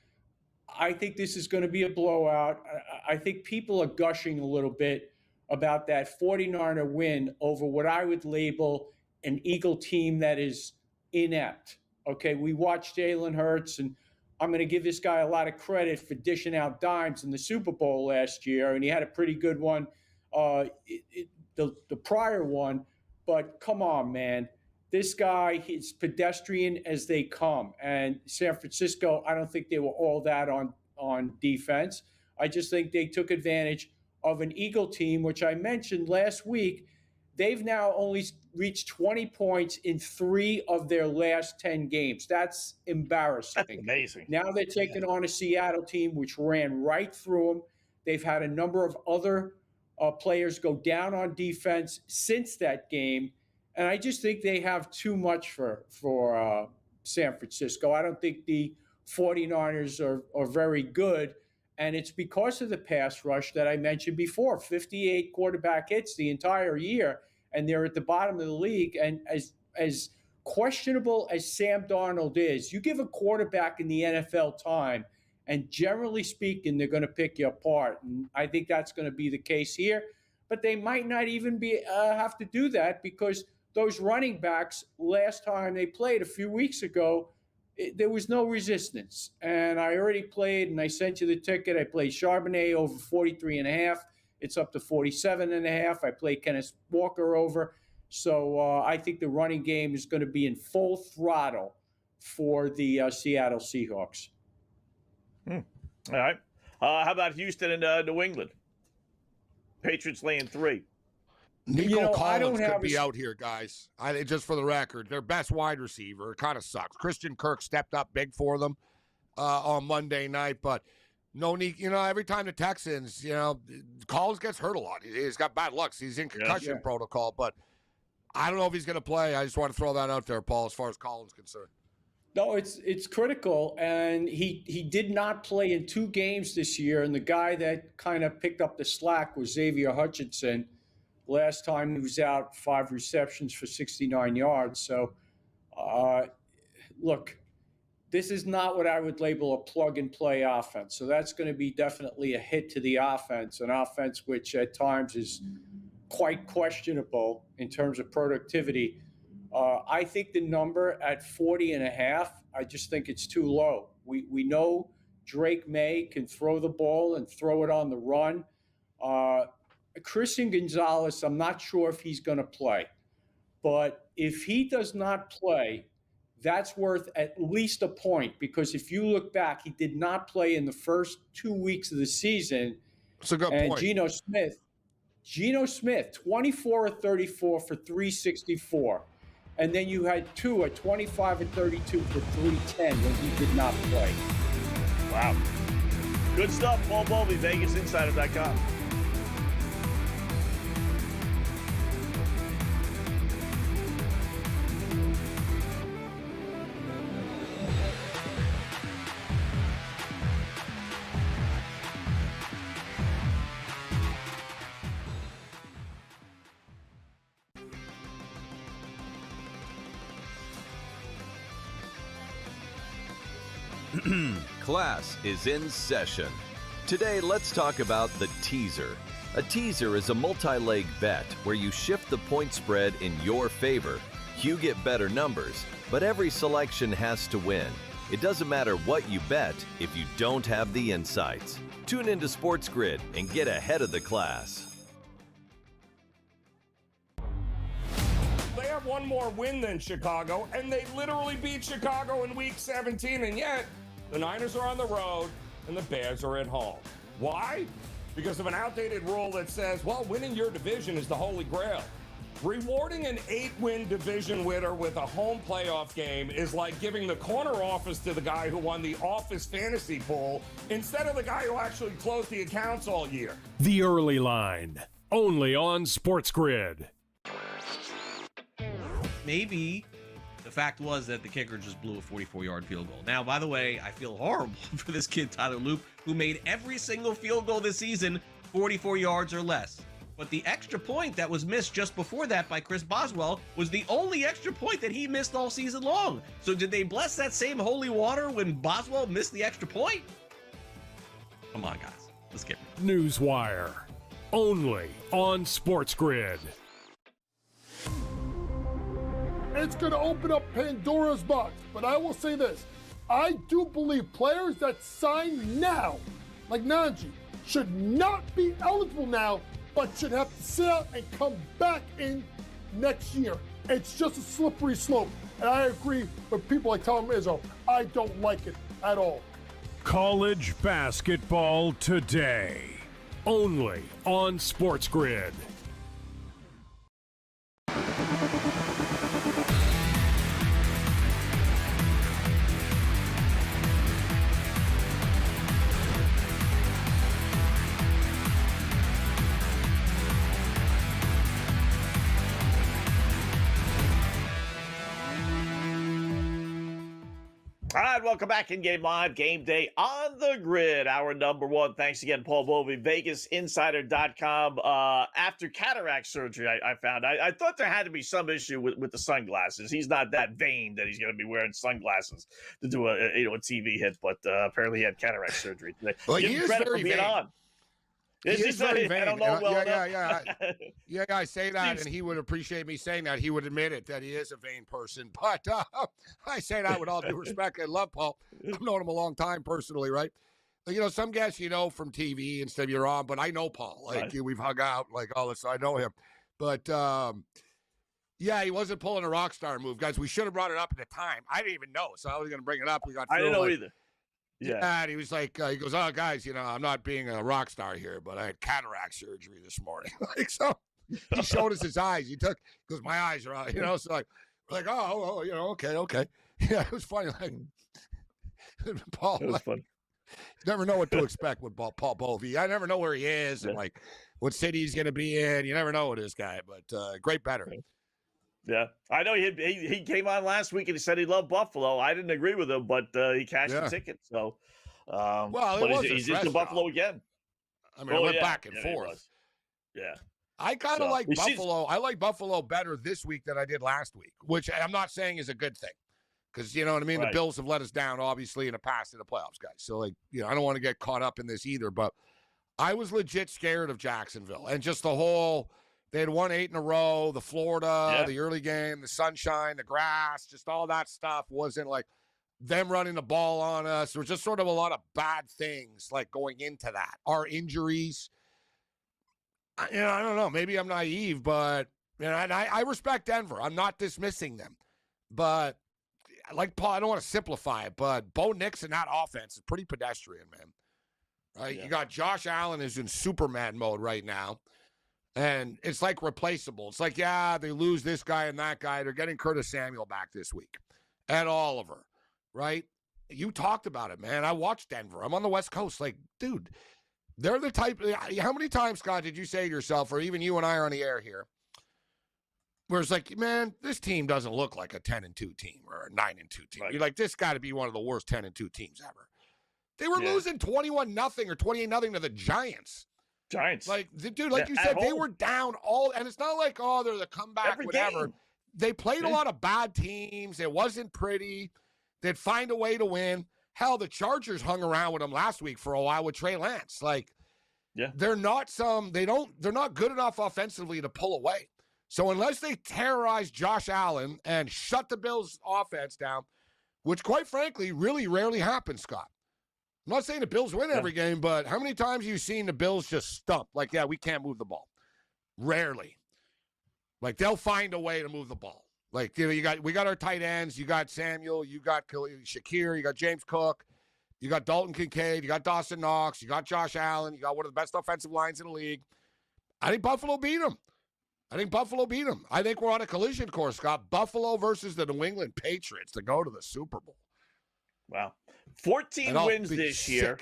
I think this is going to be a blowout. I think people are gushing a little bit about that 49er win over what I would label an Eagle team that is inept. Okay, we watched Jalen Hurts, and I'm going to give this guy a lot of credit for dishing out dimes in the Super Bowl last year, and he had a pretty good one, the prior one. But come on, man. This guy is pedestrian as they come. And San Francisco, I don't think they were all that on defense. I just think they took advantage of an Eagle team, which I mentioned last week. They've now only reached 20 points in 3 of their last 10 games. That's embarrassing. That's amazing. Now they're taking on a Seattle team which ran right through them. They've had a number of other players go down on defense since that game. And I just think they have too much for San Francisco. I don't think the 49ers are very good. And it's because of the pass rush that I mentioned before, 58 quarterback hits the entire year, and they're at the bottom of the league. And as questionable as Sam Darnold is, you give a quarterback in the NFL time, and generally speaking, they're going to pick you apart. And I think that's going to be the case here. But they might not even have to do that, because those running backs, last time they played a few weeks ago, there was no resistance. And I already played, and I sent you the ticket. I played Charbonnet over 43.5. It's up to 47.5. I played Kenneth Walker over. So I think the running game is going to be in full throttle for the Seattle Seahawks. All right. How about Houston and New England? Patriots laying 3. Nico Collins could be out here, guys. Just for the record, their best wide receiver. It kind of sucks. Christian Kirk stepped up big for them on Monday night, but no need. Every time the Texans, Collins gets hurt a lot. He's got bad luck. He's in concussion protocol, but I don't know if he's going to play. I just want to throw that out there, Paul, as far as Collins is concerned. No, it's critical, and he did not play in 2 games this year, and the guy that kind of picked up the slack was Xavier Hutchinson. Last time he was out, 5 receptions for 69 yards. So, look, this is not what I would label a plug-and-play offense. So that's going to be definitely a hit to the offense, an offense which at times is quite questionable in terms of productivity. I think the number at 40.5, I just think it's too low. We know Drake May can throw the ball and throw it on the run. Christian Gonzalez, I'm not sure if he's going to play. But if he does not play, that's worth at least a point, because if you look back, he did not play in the first 2 weeks of the season. That's a good point. Geno Smith, 24 of 34 for 364. And then you had Tua, 25 of 32 for 310 when he did not play. Wow. Good stuff, Paul Bowlby, VegasInsider.com. Class is in session. Today, let's talk about the teaser. A teaser is a multi-leg bet where you shift the point spread in your favor. You get better numbers, but every selection has to win. It doesn't matter what you bet if you don't have the insights. Tune into SportsGrid and get ahead of the class. They have one more win than Chicago, and they literally beat Chicago in Week 17, and yet the Niners are on the road and the Bears are at home. Why? Because of an outdated rule that says, well, winning your division is the holy grail. Rewarding an 8-win division winner with a home playoff game is like giving the corner office to the guy who won the office fantasy pool instead of the guy who actually closed the accounts all year. The Early Line, only on SportsGrid. Maybe the fact was that the kicker just blew a 44-yard field goal. Now, by the way, I feel horrible for this kid, Tyler Loop, who made every single field goal this season 44 yards or less. But the extra point that was missed just before that by Chris Boswell was the only extra point that he missed all season long. So did they bless that same holy water when Boswell missed the extra point? Come on, guys. Let's get it. Newswire, only on SportsGrid. It's going to open up Pandora's box. But I will say this. I do believe players that sign now, like Najee, should not be eligible now, but should have to sit out and come back in next year. It's just a slippery slope. And I agree with people like Tom Izzo. I don't like it at all. College basketball today, only on SportsGrid. right, welcome back in Game Live, Game Day on the Grid, hour number one. Thanks again, Paul Bovey, VegasInsider.com. After cataract surgery, I found I thought there had to be some issue with the sunglasses. He's not that vain that he's going to be wearing sunglasses to do a TV hit, but apparently he had cataract surgery today. Well, Give he him is credit very for being vain. on. He is very vain. I don't know well Yeah, I say that, and he would appreciate me saying that. He would admit it, that he is a vain person. But I say that with all due respect. I love Paul. I've known him a long time personally, right? But, some guests from TV and stuff you're on, but I know Paul. Like, we've hung out, like all this. I know him. But, he wasn't pulling a rock star move. Guys, we should have brought it up at the time. I didn't even know, so I was going to bring it up. I didn't know either. Yeah, and he was like, he goes, "Oh, guys, I'm not being a rock star here, but I had cataract surgery this morning." So he showed us his eyes. He goes, "My eyes are out," So we're like, okay. Yeah, it was funny. Like Paul, it was fun. You never know what to expect with Paul Bovey. I never know where he is and like what city he's going to be in. You never know with this guy, but great better. Yeah, I know he came on last week and he said he loved Buffalo. I didn't agree with him, but he cashed the ticket. So, he's just in Buffalo again. I mean, I went back and forth. Yeah, I kind of like Buffalo. I like Buffalo better this week than I did last week, which I'm not saying is a good thing, because you know what I mean. Right. The Bills have let us down, obviously, in the past in the playoffs, guys. So, I don't want to get caught up in this either. But I was legit scared of Jacksonville and just the whole. They had won 8 in a row, the Florida, the early game, the sunshine, the grass, just all that stuff wasn't like them running the ball on us. There was just sort of a lot of bad things like going into that. Our injuries, I don't know. Maybe I'm naive, but and I respect Denver. I'm not dismissing them. But like Paul, I don't want to simplify it, but Bo Nix in that offense is pretty pedestrian, man. Right? Yeah. You got Josh Allen who's in Superman mode right now. And it's like replaceable. It's like, they lose this guy and that guy. They're getting Curtis Samuel back this week. Ed Oliver, right? You talked about it, man. I watched Denver. I'm on the West Coast. Like, dude, they're the type. How many times, Scott, did you say to yourself, or even you and I are on the air here, where it's like, man, this team doesn't look like a 10-2 team or a 9-2 team. Right. You're like, this got to be one of the worst 10-2 teams ever. They were losing 21-0 or 28-0 to the Giants. Like, dude, like you said, they were down and it's not like, they're the comeback, whatever. Game. They played a lot of bad teams. It wasn't pretty. They'd find a way to win. Hell, the Chargers hung around with them last week for a while with Trey Lance. Like, they're not good enough offensively to pull away. So unless they terrorize Josh Allen and shut the Bills' offense down, which quite frankly really rarely happens, Scott. I'm not saying the Bills win every game, but how many times have you seen the Bills just stump? Like, we can't move the ball. Rarely. Like, they'll find a way to move the ball. Like, we got our tight ends. You got Samuel. You got Shakir. You got James Cook. You got Dalton Kincaid. You got Dawson Knox. You got Josh Allen. You got one of the best offensive lines in the league. I think Buffalo beat them. I think we're on a collision course, Scott. Buffalo versus the New England Patriots to go to the Super Bowl. Wow. 14 wins this year.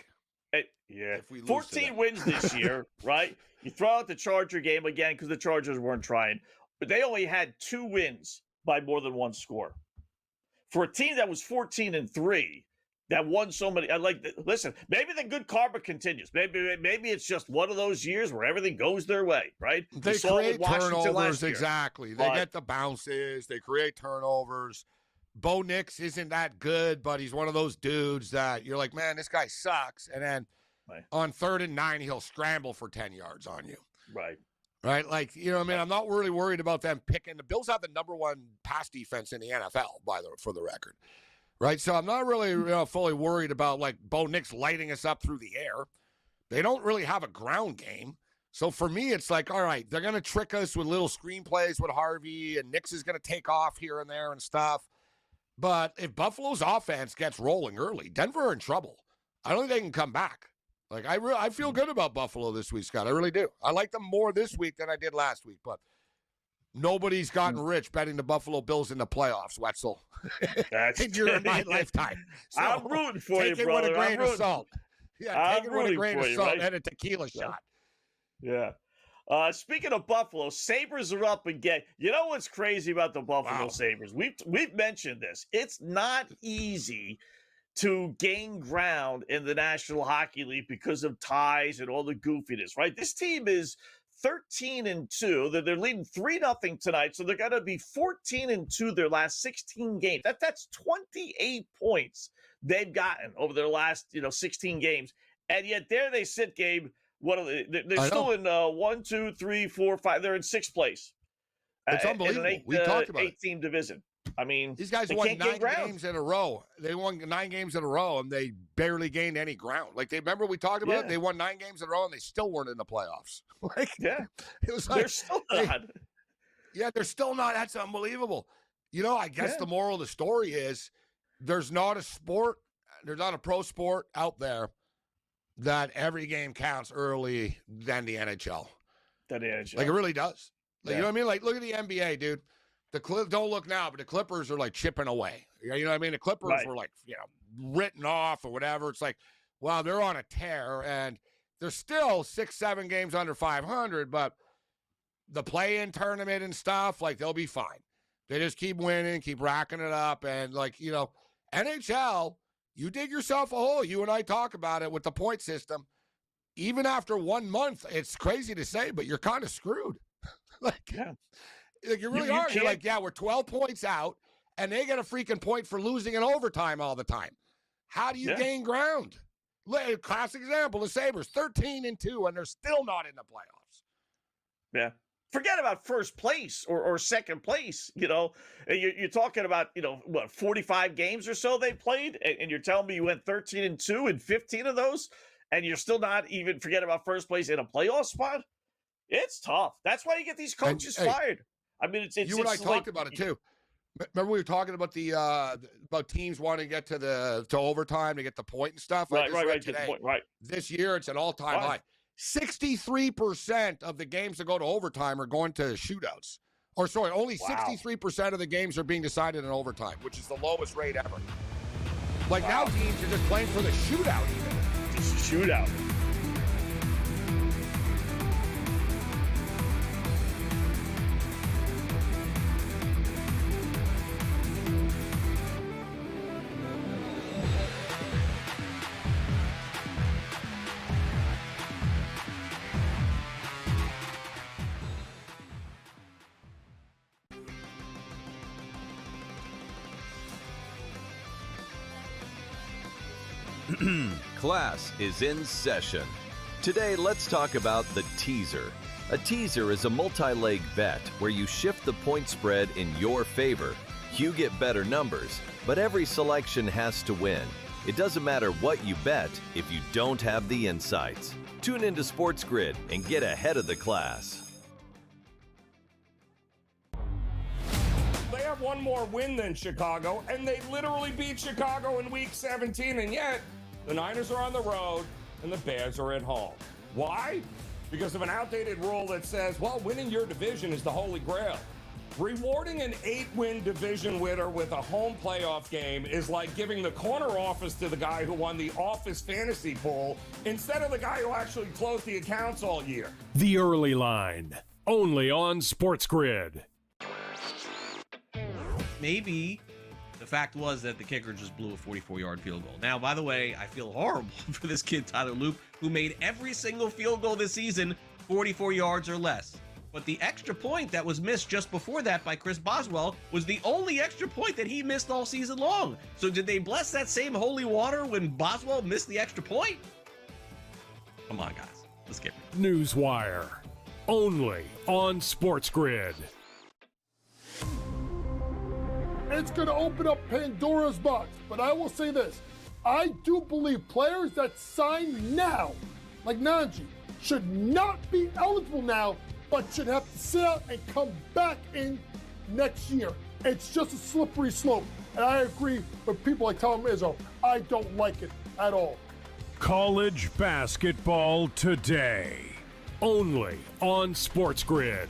14 wins this year, right? You throw out the Charger game again because the Chargers weren't trying, but they only had 2 wins by more than one score. For a team that was 14-3, that won so many, listen, maybe the good karma continues. Maybe it's just one of those years where everything goes their way, right? They create turnovers, exactly. They get the bounces. They create turnovers. Bo Nix isn't that good, but he's one of those dudes that you're like, man, this guy sucks. And then on 3rd and 9, he'll scramble for 10 yards on you. Right? Like, I'm not really worried about them picking. The Bills have the number 1 pass defense in the NFL, for the record. Right? So I'm not really fully worried about, like, Bo Nix lighting us up through the air. They don't really have a ground game. So for me, it's like, all right, they're going to trick us with little screenplays with Harvey, and Nix is going to take off here and there and stuff. But if Buffalo's offense gets rolling early, Denver are in trouble. I don't think they can come back. Like, I feel good about Buffalo this week, Scott. I really do. I like them more this week than I did last week. But nobody's gotten rich betting the Buffalo Bills in the playoffs, Wetzel. In my lifetime. So I'm rooting for you, brother. Take it with a grain of salt. Yeah, take it with a grain of salt and a tequila shot. Yeah. Speaking of Buffalo, Sabres are up again. You know what's crazy about the Buffalo Sabres? We've mentioned this. It's not easy to gain ground in the National Hockey League because of ties and all the goofiness, right? This team is 13-2. They're leading 3-0 tonight, so they're going to be 14-2 their last 16 games. That's 28 points they've gotten over their last 16 games, and yet there they sit, Gabe. They're still in 1, 2, 3, 4, 5. They're in sixth place. It's unbelievable. We talked about it. 8-team division. I mean, these guys won 9 games in a row. They won 9 games in a row, and they barely gained any ground. Like, they remember we talked about it? They won 9 games in a row, and they still weren't in the playoffs. It was like they're still not. They're still not. That's unbelievable. I guess the moral of the story is there's not a pro sport out there that every game counts early than the NHL. Like, it really does. Like, you know what I mean? Like, look at the NBA, dude. Don't look now, but the Clippers are like chipping away. You know what I mean? The Clippers were like, written off or whatever. It's like, wow, they're on a tear, and they're still 6-7 games under 500, but the play-in tournament and stuff, like, they'll be fine. They just keep winning, keep racking it up, and NHL, you dig yourself a hole. You and I talk about it with the point system. Even after 1 month, it's crazy to say, but you're kind of screwed. You really are. You're like, we're 12 points out, and they get a freaking point for losing in overtime all the time. How do you gain ground? Classic example, the Sabres, 13-2, and they're still not in the playoffs. Yeah. Forget about first place or second place, You're talking about, 45 games or so they played, and you're telling me you went 13-2 in 15 of those, and you're still not even forget about first place in a playoff spot? It's tough. That's why you get these coaches fired. I mean, it's you and I talked about it too. Remember we were talking about the about teams wanting to get to overtime to get the point and stuff. Right. Today, right. This year it's an all-time high. 63% of the games that go to overtime are going to shootouts. Or sorry, only 63% of the games are being decided in overtime, which is the lowest rate ever. Like now teams are just playing for the shootout even. Just a shootout. Class is in session. Today, let's talk about the teaser. A teaser is a multi-leg bet where you shift the point spread in your favor. You get better numbers, but every selection has to win. It doesn't matter what you bet if you don't have the insights. Tune into SportsGrid and get ahead of the class. They have one more win than Chicago, and they literally beat Chicago in Week 17, and yet the Niners are on the road and the Bears are at home. Why? Because of an outdated rule that says, winning your division is the holy grail. Rewarding an 8-win division winner with a home playoff game is like giving the corner office to the guy who won the office fantasy pool instead of the guy who actually closed the accounts all year. The Early Line, only on SportsGrid. Maybe the fact was that the kicker just blew a 44-yard field goal. Now, by the way, I feel horrible for this kid, Tyler Loop, who made every single field goal this season 44 yards or less. But the extra point that was missed just before that by Chris Boswell was the only extra point that he missed all season long. So did they bless that same holy water when Boswell missed the extra point? Come on, guys. Let's get it. Newswire, only on SportsGrid. It's going to open up Pandora's box, but I will say this. I do believe players that sign now, like Najee, should not be eligible now, but should have to sit out and come back in next year. It's just a slippery slope, and I agree with people like Tom Izzo. I don't like it at all. College basketball today, only on SportsGrid.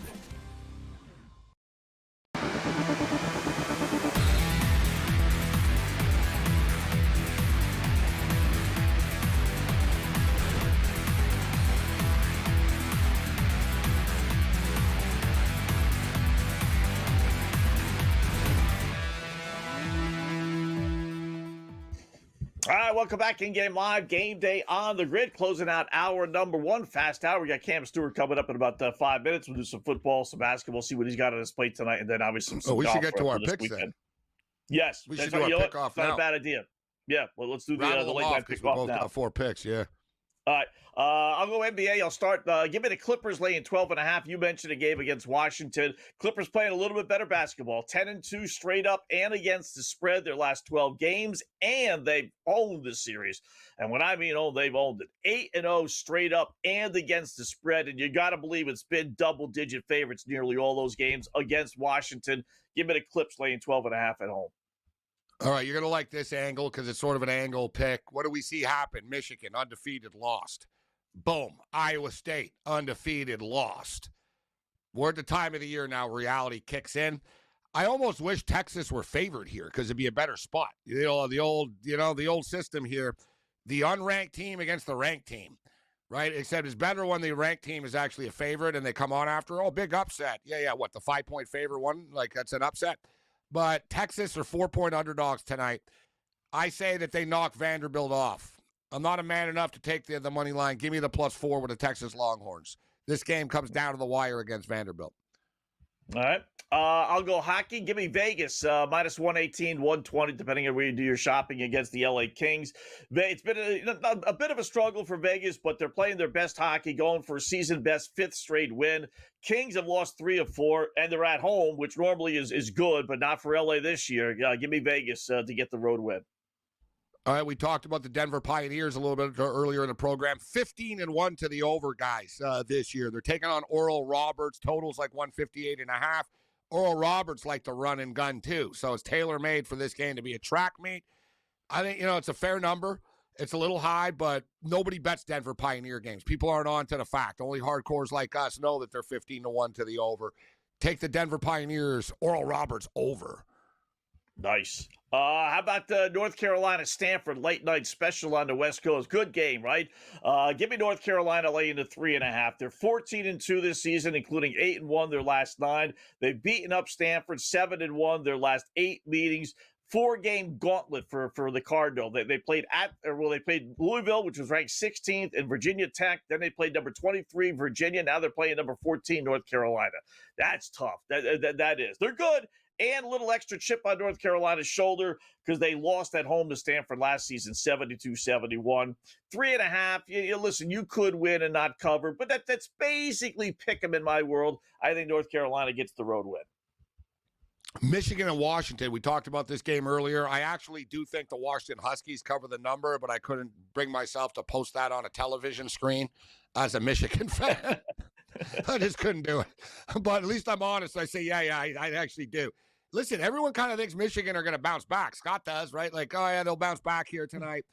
right, welcome back in Game Live. Game Day on the Grid, closing out hour number one. Fast hour. We got Cam Stewart coming up in about 5 minutes. We'll do some football, some basketball, see what he's got on his plate tonight, and then obviously some we golf should get to our this picks weekend. then. Yes. We should do our pick-off now. Not a bad idea. Yeah, well, let's do the late night pick-off now. We both got 4 picks, yeah. All right. I'll go NBA. I'll start. Give me the Clippers laying 12.5. You mentioned a game against Washington. Clippers playing a little bit better basketball. 10-2 straight up and against the spread their last 12 games, and they've owned the series. And when I mean owned, they've owned it. 8-0 straight up and against the spread, and you got to believe it's been double-digit favorites nearly all those games against Washington. Give me the Clips laying 12.5 at home. All right, you're going to like this angle because it's sort of an angle pick. What do we see happen? Michigan, undefeated, lost. Boom. Iowa State, undefeated, lost. We're at the time of the year now. Reality kicks in. I almost wish Texas were favored here because it'd be a better spot. The old system here. The unranked team against the ranked team, right? Except it's better when the ranked team is actually a favorite and they come on after. Oh, big upset. Yeah. What, the 5-point favorite one? Like, that's an upset. But Texas are 4-point underdogs tonight. I say that they knock Vanderbilt off. I'm not a man enough to take the money line. Give me the +4 with the Texas Longhorns. This game comes down to the wire against Vanderbilt. All right. I'll go hockey. Give me Vegas, -118, 120, depending on where you do your shopping against the LA Kings. It's been a bit of a struggle for Vegas, but they're playing their best hockey, going for a season-best 5th straight win. Kings have lost 3 of 4, and they're at home, which normally is good, but not for LA this year. Give me Vegas to get the road win. All right, we talked about the Denver Pioneers a little bit earlier in the program. 15-1 to the over, guys, this year. They're taking on Oral Roberts. Totals like 158.5. Oral Roberts like to run and gun, too. So it's tailor-made for this game to be a track meet. I think, it's a fair number. It's a little high, but nobody bets Denver Pioneer games. People aren't on to the fact. Only hardcores like us know that they're 15-1 to the over. Take the Denver Pioneers, Oral Roberts, over. Nice. How about North Carolina, Stanford, late night special on the West Coast? Good game, right? Give me North Carolina laying the 3.5. They're 14-2 this season, including 8-1 their last 9. They've beaten up Stanford 7-1 their last 8 meetings. 4-game gauntlet for the Cardinal. They played they played Louisville, which was ranked 16th, and Virginia Tech. Then they played number 23, Virginia. Now they're playing number 14, North Carolina. That's tough. That is. They're good. And a little extra chip on North Carolina's shoulder because they lost at home to Stanford last season, 72-71. 3.5, listen, you could win and not cover, but that's basically pick 'em in my world. I think North Carolina gets the road win. Michigan and Washington, we talked about this game earlier. I actually do think the Washington Huskies cover the number, but I couldn't bring myself to post that on a television screen as a Michigan fan. I just couldn't do it. But at least I'm honest. I say, I actually do. Listen, everyone kind of thinks Michigan are going to bounce back. Scott does, right? Like, oh, yeah, they'll bounce back here tonight.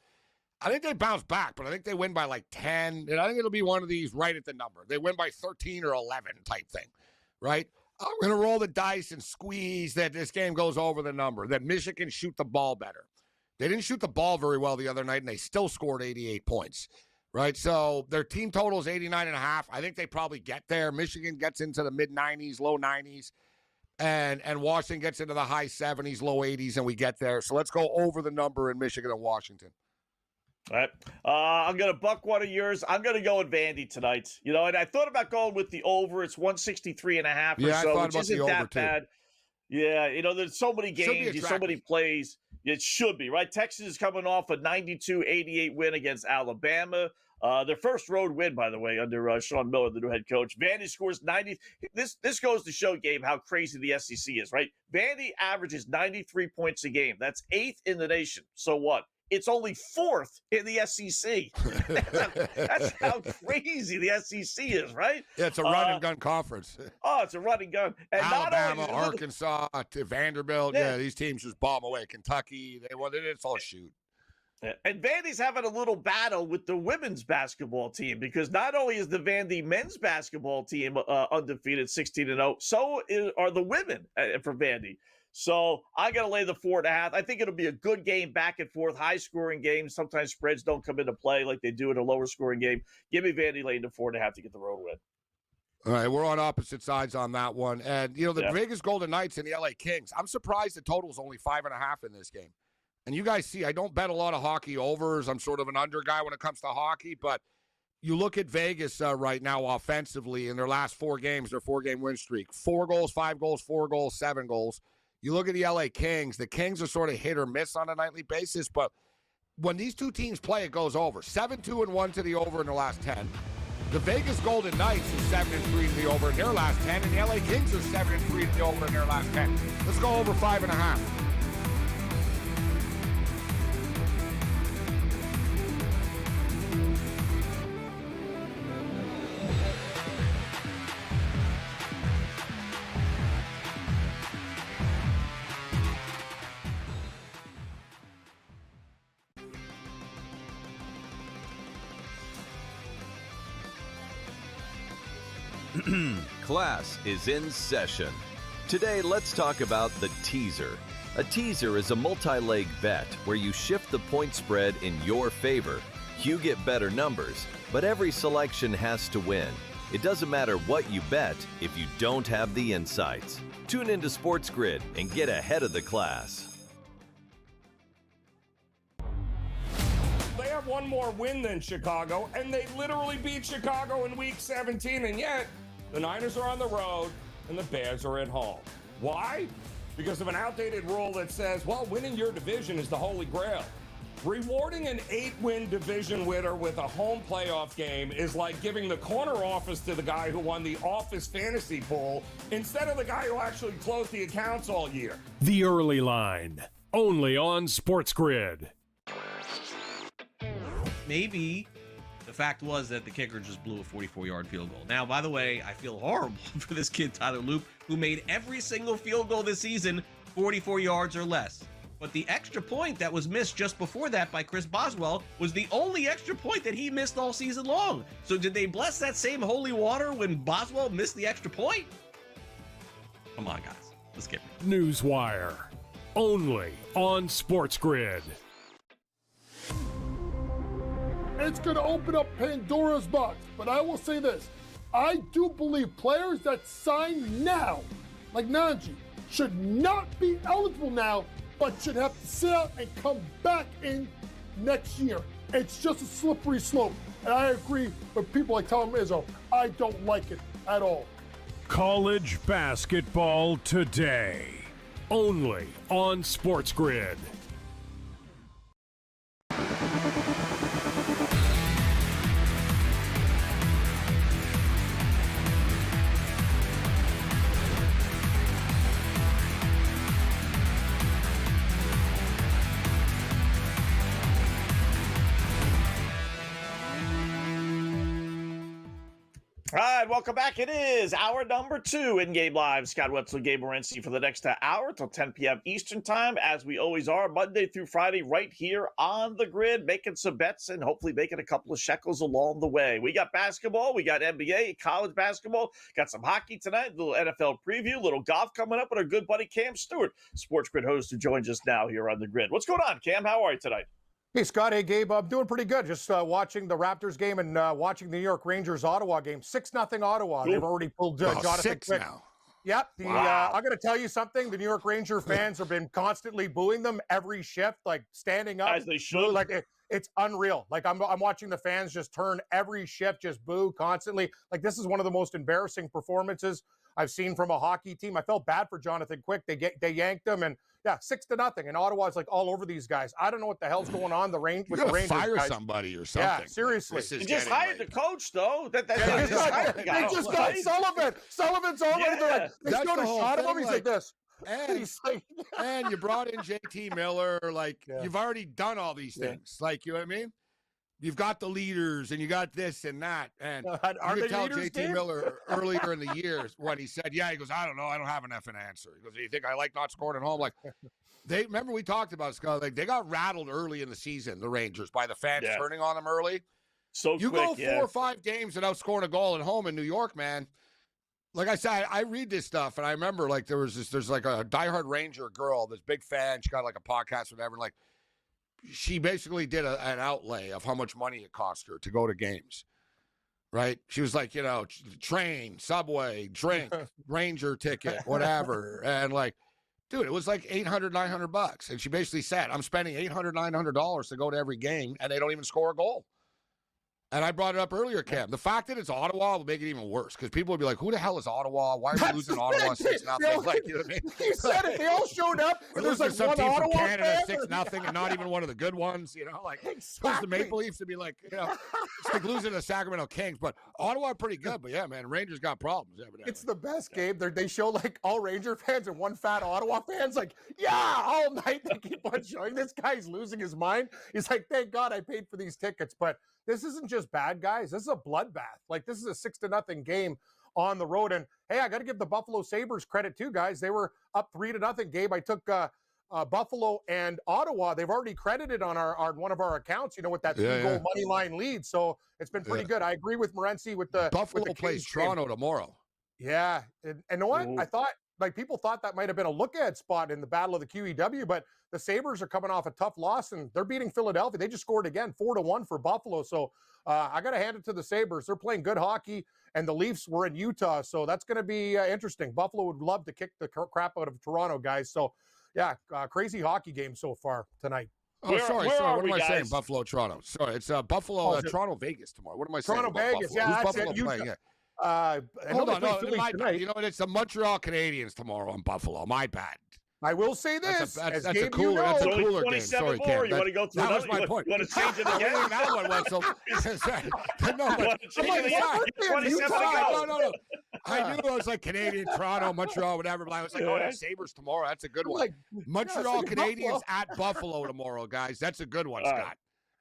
I think they bounce back, but I think they win by like 10. And I think it'll be one of these right at the number. They win by 13 or 11 type thing, right? I'm going to roll the dice and squeeze that this game goes over the number, that Michigan shoot the ball better. They didn't shoot the ball very well the other night, and they still scored 88 points, right? So their team total is 89.5. I think they probably get there. Michigan gets into the mid-90s, low 90s, and Washington gets into the high 70s, low 80s, and we get there. So let's go over the number in Michigan and Washington. All right. I'm going to buck one of yours. I'm going to go with Vandy tonight. And I thought about going with the over. It's 163.5 or so, which isn't that bad. Yeah, there's so many games, so many plays. It should be, right? Texas is coming off a 92-88 win against Alabama. Their first road win, by the way, under Sean Miller, the new head coach. Vandy scores 90. This goes to show, Gabe, how crazy the SEC is, right? Vandy averages 93 points a game. That's 8th in the nation. So what? It's only 4th in the SEC. That's how crazy the SEC is, right? Yeah, it's a run-and-gun conference. Oh, it's a run-and-gun. And Alabama, Arkansas, to Vanderbilt. Yeah, these teams just bomb away. Kentucky, it's all shoot. And Vandy's having a little battle with the women's basketball team because not only is the Vandy men's basketball team undefeated 16-0, so are the women for Vandy. So I'm going to lay the 4.5. I think it'll be a good game, back and forth, high-scoring game. Sometimes spreads don't come into play like they do in a lower-scoring game. Give me Vandy laying the 4.5 to get the road win. All right, we're on opposite sides on that one. And, the Vegas Golden Knights and the LA Kings, I'm surprised the total is only 5.5 in this game. And you guys see, I don't bet a lot of hockey overs. I'm sort of an under guy when it comes to hockey. But you look at Vegas right now offensively in their last 4 games, their 4-game win streak. 4 goals, 5 goals, 4 goals, 7 goals. You look at the LA Kings. The Kings are sort of hit or miss on a nightly basis. But when these two teams play, it goes over. 7-2-1 to the over in the last 10. The Vegas Golden Knights are 7-3 to the over in their last 10. And the LA Kings are 7-3 to the over in their last 10. Let's go over 5.5. Class is in session. Today, let's talk about the teaser. A teaser is a multi-leg bet where you shift the point spread in your favor. You get better numbers, but every selection has to win. It doesn't matter what you bet if you don't have the insights. Tune into SportsGrid and get ahead of the class. They have one more win than Chicago, and they literally beat Chicago in Week 17, and yet the Niners are on the road and the Bears are at home. Why? Because of an outdated rule that says, well, winning your division is the holy grail. Rewarding an 8-win division winner with a home playoff game is like giving the corner office to the guy who won the office fantasy pool instead of the guy who actually closed the accounts all year. The early line, only on SportsGrid. Maybe the fact was that the kicker just blew a 44-yard field goal. Now, by the way, I feel horrible for this kid, Tyler Loop, who made every single field goal this season 44 yards or less. But the extra point that was missed just before that by Chris Boswell was the only extra point that he missed all season long. So did they bless that same holy water when Boswell missed the extra point? Come on, guys. Let's get it. Newswire, only on SportsGrid. It's going to open up Pandora's box. But I will say this. I do believe players that sign now, like Najee, should not be eligible now, but should have to sit out and come back in next year. It's just a slippery slope. And I agree with people like Tom Izzo. I don't like it at all. College basketball today, only on SportsGrid. All right, welcome back. It is hour number 2 in Game Live. Scott Wetzel and Gabriel Morency for the next hour till 10 p.m. Eastern Time, as we always are, Monday through Friday, right here on the grid, making some bets and hopefully making a couple of shekels along the way. We got basketball, we got NBA, college basketball, got some hockey tonight, a little NFL preview, a little golf coming up with our good buddy Cam Stewart, SportsGrid host who joins us now here on the grid. What's going on, Cam? How are you tonight? Hey, Scott. Hey, Gabe. I'm doing pretty good. Just watching the Raptors game and watching the New York Rangers Ottawa game. 6-0 Ottawa. They've already pulled Jonathan 6 Quick. now. Yep. Wow. I'm going to tell you something. The New York Ranger fans have been constantly booing them every shift, like standing up. As they should. Like it's unreal. Like I'm watching the fans just turn every shift, just boo constantly. Like this is one of the most embarrassing performances I've seen from a hockey team. I felt bad for Jonathan Quick. They yanked him, and yeah, 6-0. And Ottawa's like all over these guys. I don't know what the hell's going on. The Rangers Fire guys. somebody or something. Yeah, seriously. You just hired the coach, though. They They just got Sullivan. Sullivan's over. Yeah. They're like, let's That's go to the whole shot him. thing, He's like- like this. And, He's like, and you brought in JT Miller. Like, Yeah. you've already done all these Yeah. things. Like, you know what I mean? You've got the leaders and you got this and that. And Are you they could tell leaders, JT Dave? Miller earlier in the year when he said, yeah, he goes, I don't know. I don't have an effing answer. He goes, do you think I like not scoring at home? Like, remember we talked about, Scott, like they got rattled early in the season, the Rangers, by the fans Yeah. turning on them early. So You quick, go 4 or 5 games without scoring a goal at home in New York, man. Like I said, I read this stuff, and I remember like there's like a diehard Ranger girl, this big fan. She got like a podcast or whatever. Like she basically did an outlay of how much money it cost her to go to games. Right? She was like, train, subway, drink, Ranger ticket, whatever, and like Dude, it was like $800, $900. And she basically said, I'm spending $800, $900 to go to every game, and they don't even score a goal. And I brought it up earlier, Cam. The fact that it's Ottawa will make it even worse because people will be like, who the hell is Ottawa? Why are we losing Ottawa 6-0? Like, you know what I mean? He said it. They all showed up. We're And there's losing like some one team from Ottawa Canada fan. 6-0 and not even one of the good ones, you know? Like, supposed the Maple Leafs to be like, you know, it's like losing to Sacramento Kings. But Ottawa are pretty good. But yeah, man, Rangers got problems. Evidently. It's the best game. They show like all Ranger fans and one fat Ottawa fans, like, yeah, all night they keep on showing this guy's losing his mind. He's like, thank God I paid for these tickets. But this isn't just bad, guys. This is a bloodbath. Like, this is a 6-0 game on the road. And hey, I got to give the Buffalo Sabres credit too, guys. They were up 3-0. Gabe, I took Buffalo and Ottawa. They've already credited on our one of our accounts, you know, with that 3-goal money line lead. So it's been pretty good. I agree with Morency with the Buffalo plays Toronto tomorrow. Yeah. And you know what? I thought, like, people thought that might have been a look-ahead spot in the Battle of the QEW, but the Sabres are coming off a tough loss, and they're beating Philadelphia. They just scored again, 4-1 for Buffalo. So I got to hand it to the Sabres. They're playing good hockey, and the Leafs were in Utah, so that's going to be interesting. Buffalo would love to kick the crap out of Toronto, guys. So, yeah, crazy hockey game so far tonight. Oh, sorry. What am I saying? Buffalo, Toronto. Sorry, it's Buffalo, Toronto, Vegas tomorrow. What am I saying? Toronto, Vegas. Buffalo? Yeah, Who's that's Buffalo it. playing? Yeah. Hold on. No, you know what? It's the Montreal Canadiens tomorrow on Buffalo. My bad. I will say this. That's a cooler game. Sorry, Cam. You want to go through that was my point. You want to change it again? That one, Wetzel. No, no. I knew I was like Canadian, Toronto, Montreal, whatever, but I was like, oh, that's Sabres tomorrow. That's a good one. Like, Montreal Canadiens at Buffalo tomorrow, guys. That's a good one, Scott.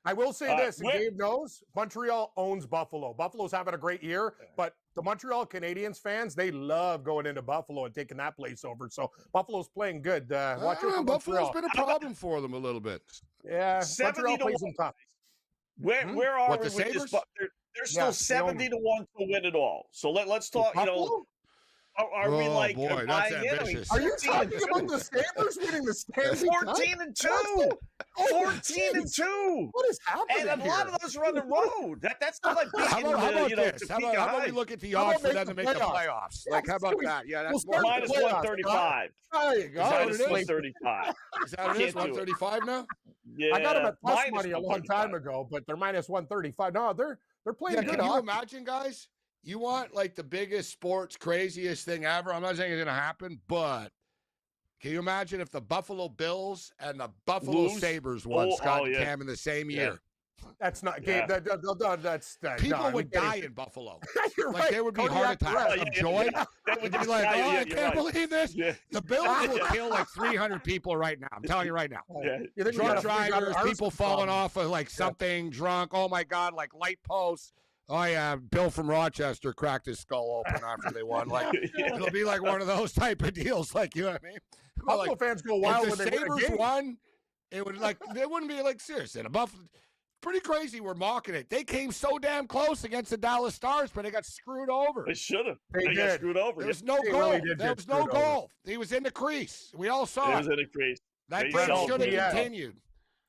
I will say this, and Gabe knows, Montreal owns Buffalo. Buffalo's having a great year, but the Montreal Canadiens fans, they love going into Buffalo and taking that place over. So Buffalo's playing good. Watch out for Buffalo's been a problem for them a little bit. Yeah, Montreal plays them tough. Where are we with Sabres? this? They're still 70 to 1 to win it all. So let's talk, you know. Are we like boy, that's ambitious. Are you talking about the Sabres winning the Stanley Cup? 14-2. 14-2. What is happening? And a lot of those are on the road. That's not like How about this? How about we high. look at the odds for them to make the playoffs? Like, how about that? Yeah, that's minus 135. There you go. Minus 135. Is that what it is? 135 now? Yeah. I got them at plus minus money a long time ago, but they're minus 135. No, they're playing good. Can you imagine, guys? You want like the biggest sports craziest thing ever? I'm not saying it's going to happen, but can you imagine if the Buffalo Bills and the Buffalo Sabres won, Scott and Cam, in the same year? That's not Gabe. That's people would die in Buffalo. You're like right. there would be heart attacks of joy. They'd be like, "Oh, I can't believe this." Yeah. The Bills will kill like 300 people right now. I'm telling you right now. Yeah. Drunk drivers, people falling off of like something drunk. Oh my God, like light posts. Oh yeah, Bill from Rochester cracked his skull open after they won. Like it'll be like one of those type of deals. Like, you know what I mean? Buffalo fans go wild if when the they win a Sabres game. won. It would like they wouldn't be like serious. And Buffalo, pretty crazy. We're mocking it. They came so damn close against the Dallas Stars, but they got screwed over. They should have. They got did. screwed over. There was no goal. There was no goal. He was in the crease. We all saw It it. was in the crease. That They game sold should have me out. continued.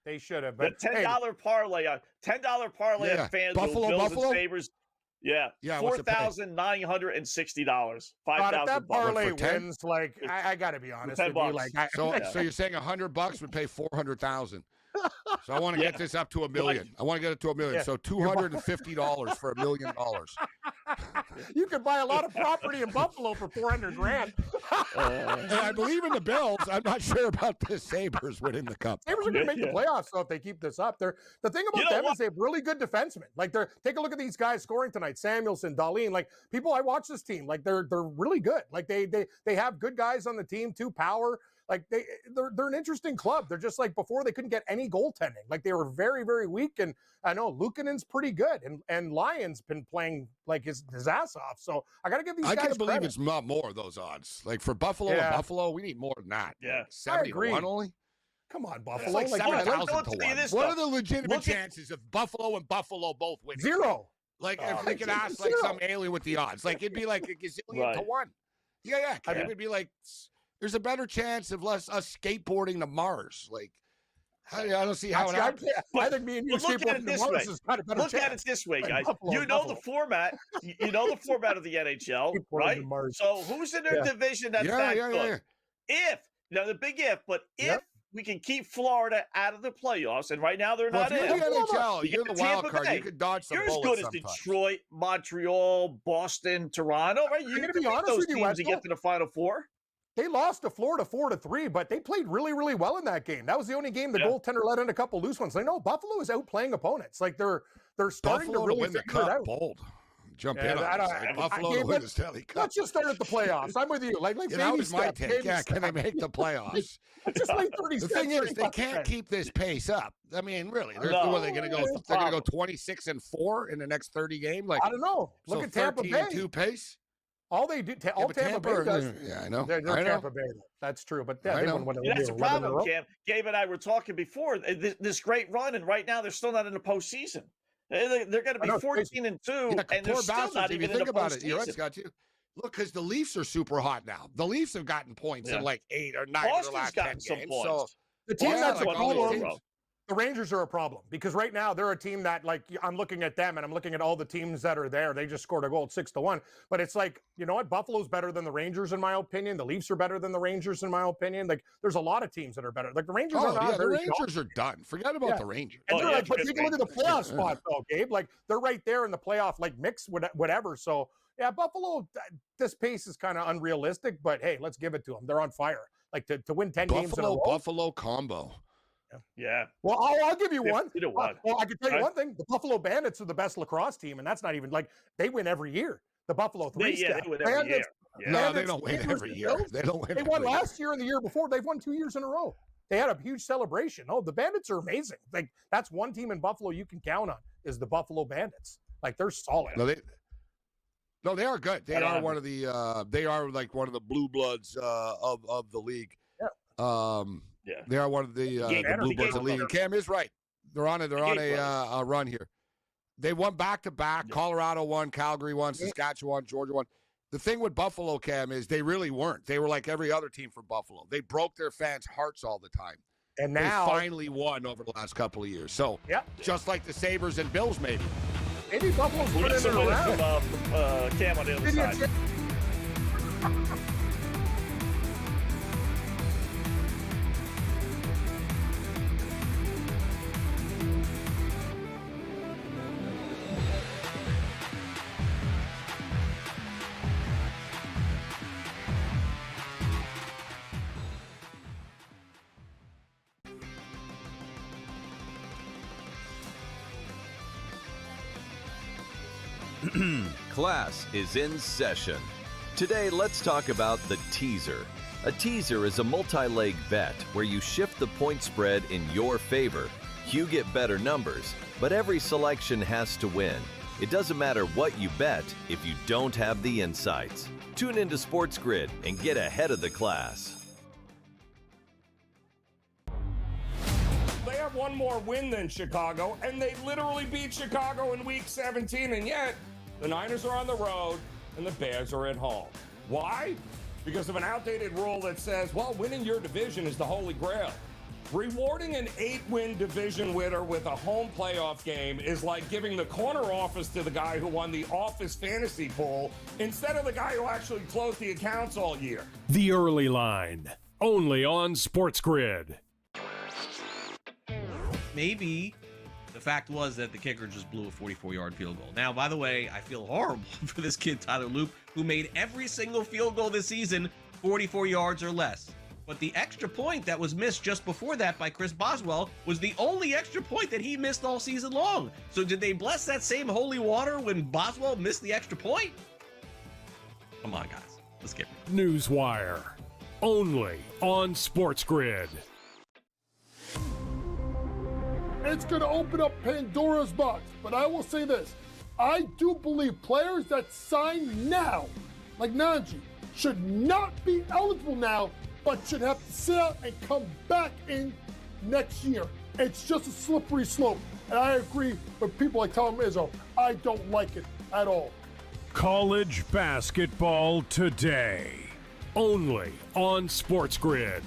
They should have. The But $10 parlay, $10 parlay Yeah. at FanDuel, Buffalo, Bills Buffalo? and Sabres. Yeah, what's it pay? $4,960. God, if 5,000 that parlay for 10? wins, like I got to be honest 10 with you, bucks. like So you're saying $100 would pay 400,000. So I want to get this up to $1 million. I want to get it to $1 million. Yeah. So $250 for $1 million. you could buy a lot of property in Buffalo for $400,000. And I believe in the Bills. I'm not sure about the Sabres winning the cup. Sabres are going to make the playoffs, though, if they keep this up. The thing about them is they have really good defensemen. Like, take a look at these guys scoring tonight: Samuelson, Dahlin. Like, people, I watch this team. Like, they're really good. Like, they have good guys on the team too. Power. Like, they're an interesting club. They're just like before they couldn't get any goaltending. Like, they were very, very weak. And I know Luukkonen's pretty good, and Lyon's been playing like his ass off. So I got to give these guys I can't believe credit. it's not more of those odds. Like for Buffalo and Buffalo, we need more than that. Yeah. Like 70 to 1 only. Come on, It's Buffalo. like Like, 7,000 to let's 1. do this, What though. are the legitimate Look at- chances of Buffalo and Buffalo both winning? zero. Like if we could ask like some alien with the odds, like it'd be like a gazillion to 1. Yeah. It would be like there's a better chance of us skateboarding to Mars. Like I don't see how it happens. I think me and you But look at it skateboarding this to Mars way. is kind of better Look chance. at it this way, Like guys. Buffalo You and know Buffalo. the format. You know the format of the NHL, Skateboarding right? to Mars. So who's in their division that's that good? Yeah. If Now, the big if, but if Yep. we can keep Florida out of the playoffs, and right now they're Well, not if in. you're the NHL, You you're get the wild Tampa card. Bay. You could dodge some You're as bullets good as sometimes. Detroit, Montreal, Boston, Toronto, right? You gonna can be beat honest those with you, teams to Wetzel. get to the Final Four. They lost to Florida 4-3, but they played really, really well in that game. That was the only game the Yeah. goaltender let in a couple loose ones. Like, no, Buffalo is outplaying opponents. Like they're starting Buffalo to really win the figure it cup, out. bold. Jump Yeah, in on I this. don't- Like, I- Buffalo Gabe, to win the Stanley Cup. Let's just start at the playoffs. I'm with you. Like Yeah, that baby was my steps, take. baby Yeah, can they steps. make the playoffs? Just like 30 The steps, thing is, they 35 can't steps. keep this pace up. I mean, really, No, what are they going to go? that's the They're going to go problem. 26-4 in the next 30 games. Like, I don't know. Look so at Tampa Bay. 13-2 pace. All they do, all but Tampa Bay does. Yeah, I know. They're I know. Tampa Bay. That's true. But yeah, I they know. won one. Yeah, that's the 11 in a problem, row. Cam. Gabe and I were talking before this great run, and right now they're still not in the postseason. They're going to I know, be it's crazy. 14-2, Yeah, and they're poor still bastards. not If you even in think the about it, you're right, postseason. Scott. Too. Look, because the Leafs are super hot now. The Leafs have gotten points Yeah. in like 8 or 9 of Boston's the last gotten 10 some games. points. So The team Yeah, that's like a all these problem. teams. The Rangers are a problem because right now they're a team that, like, I'm looking at them and I'm looking at all the teams that are there. They just scored a goal at 6-1. But it's like, you know what? Buffalo's better than the Rangers, in my opinion. The Leafs are better than the Rangers, in my opinion. Like, there's a lot of teams that are better. Like, the Rangers are Oh, not yeah, the very Rangers are done. Forget about Yeah. the Rangers. And Oh, they're yeah, like, but Chris take a look at the Rangers. playoff spot, though, Gabe. Like, they're right there in the playoff, like, mix, whatever. So, yeah, Buffalo, this pace is kind of unrealistic, but hey, let's give it to them. They're on fire. Like, to win 10 games in a row. Buffalo combo. Yeah. Well, I'll give you one. 50-1. Well, I can tell you Right. one thing. The Buffalo Bandits are the best lacrosse team, and that's not even, like, they win every year. The Buffalo They three-step. win every year. Yeah. No, they Bandits, don't win Sabres, every and year. Bills, They don't win. They won every year. last year and the year before. They've won 2 years in a row. They had a huge celebration. Oh, the Bandits are amazing. Like, that's one team in Buffalo you can count on is the Buffalo Bandits. Like, they're solid. No, they are good. They I don't are have one of the. They are like one of the blue bloods of the league. Yeah. Yeah. They are one of the blue bloods of the league. And Cam is right. They're on a run here. They won back-to-back. Yeah. Colorado won, Calgary won, Saskatchewan, Georgia won. The thing with Buffalo, Cam, is they really weren't. They were like every other team from Buffalo. They broke their fans' hearts all the time. And They now, finally won over the last couple of years. So, yeah, just like the Sabres and Bills, maybe. maybe Buffalo's We'll winning get it some wins around. from Cam on the other Maybe side. it's- Class is in session. Today, let's talk about the teaser. A teaser is a multi-leg bet where you shift the point spread in your favor. You get better numbers, but every selection has to win. It doesn't matter what you bet if you don't have the insights. Tune into SportsGrid and get ahead of the class. They have one more win than Chicago, and they literally beat Chicago in Week 17, and yet the Niners are on the road and the Bears are at home. Why? Because of an outdated rule that says, well, winning your division is the holy grail. Rewarding an 8-win division winner with a home playoff game is like giving the corner office to the guy who won the office fantasy pool instead of the guy who actually closed the accounts all year. The Early Line, only on SportsGrid. Maybe the fact was that the kicker just blew a 44-yard field goal. Now, by the way, I feel horrible for this kid, Tyler Loop, who made every single field goal this season 44 yards or less. But the extra point that was missed just before that by Chris Boswell was the only extra point that he missed all season long. So did they bless that same holy water when Boswell missed the extra point? Come on, guys. Let's get it. Newswire, only on SportsGrid. It's going to open up Pandora's box. But I will say this. I do believe players that sign now, like Najee, should not be eligible now, but should have to sit out and come back in next year. It's just a slippery slope. And I agree with people like Tom Izzo. I don't like it at all. College basketball today, only on SportsGrid.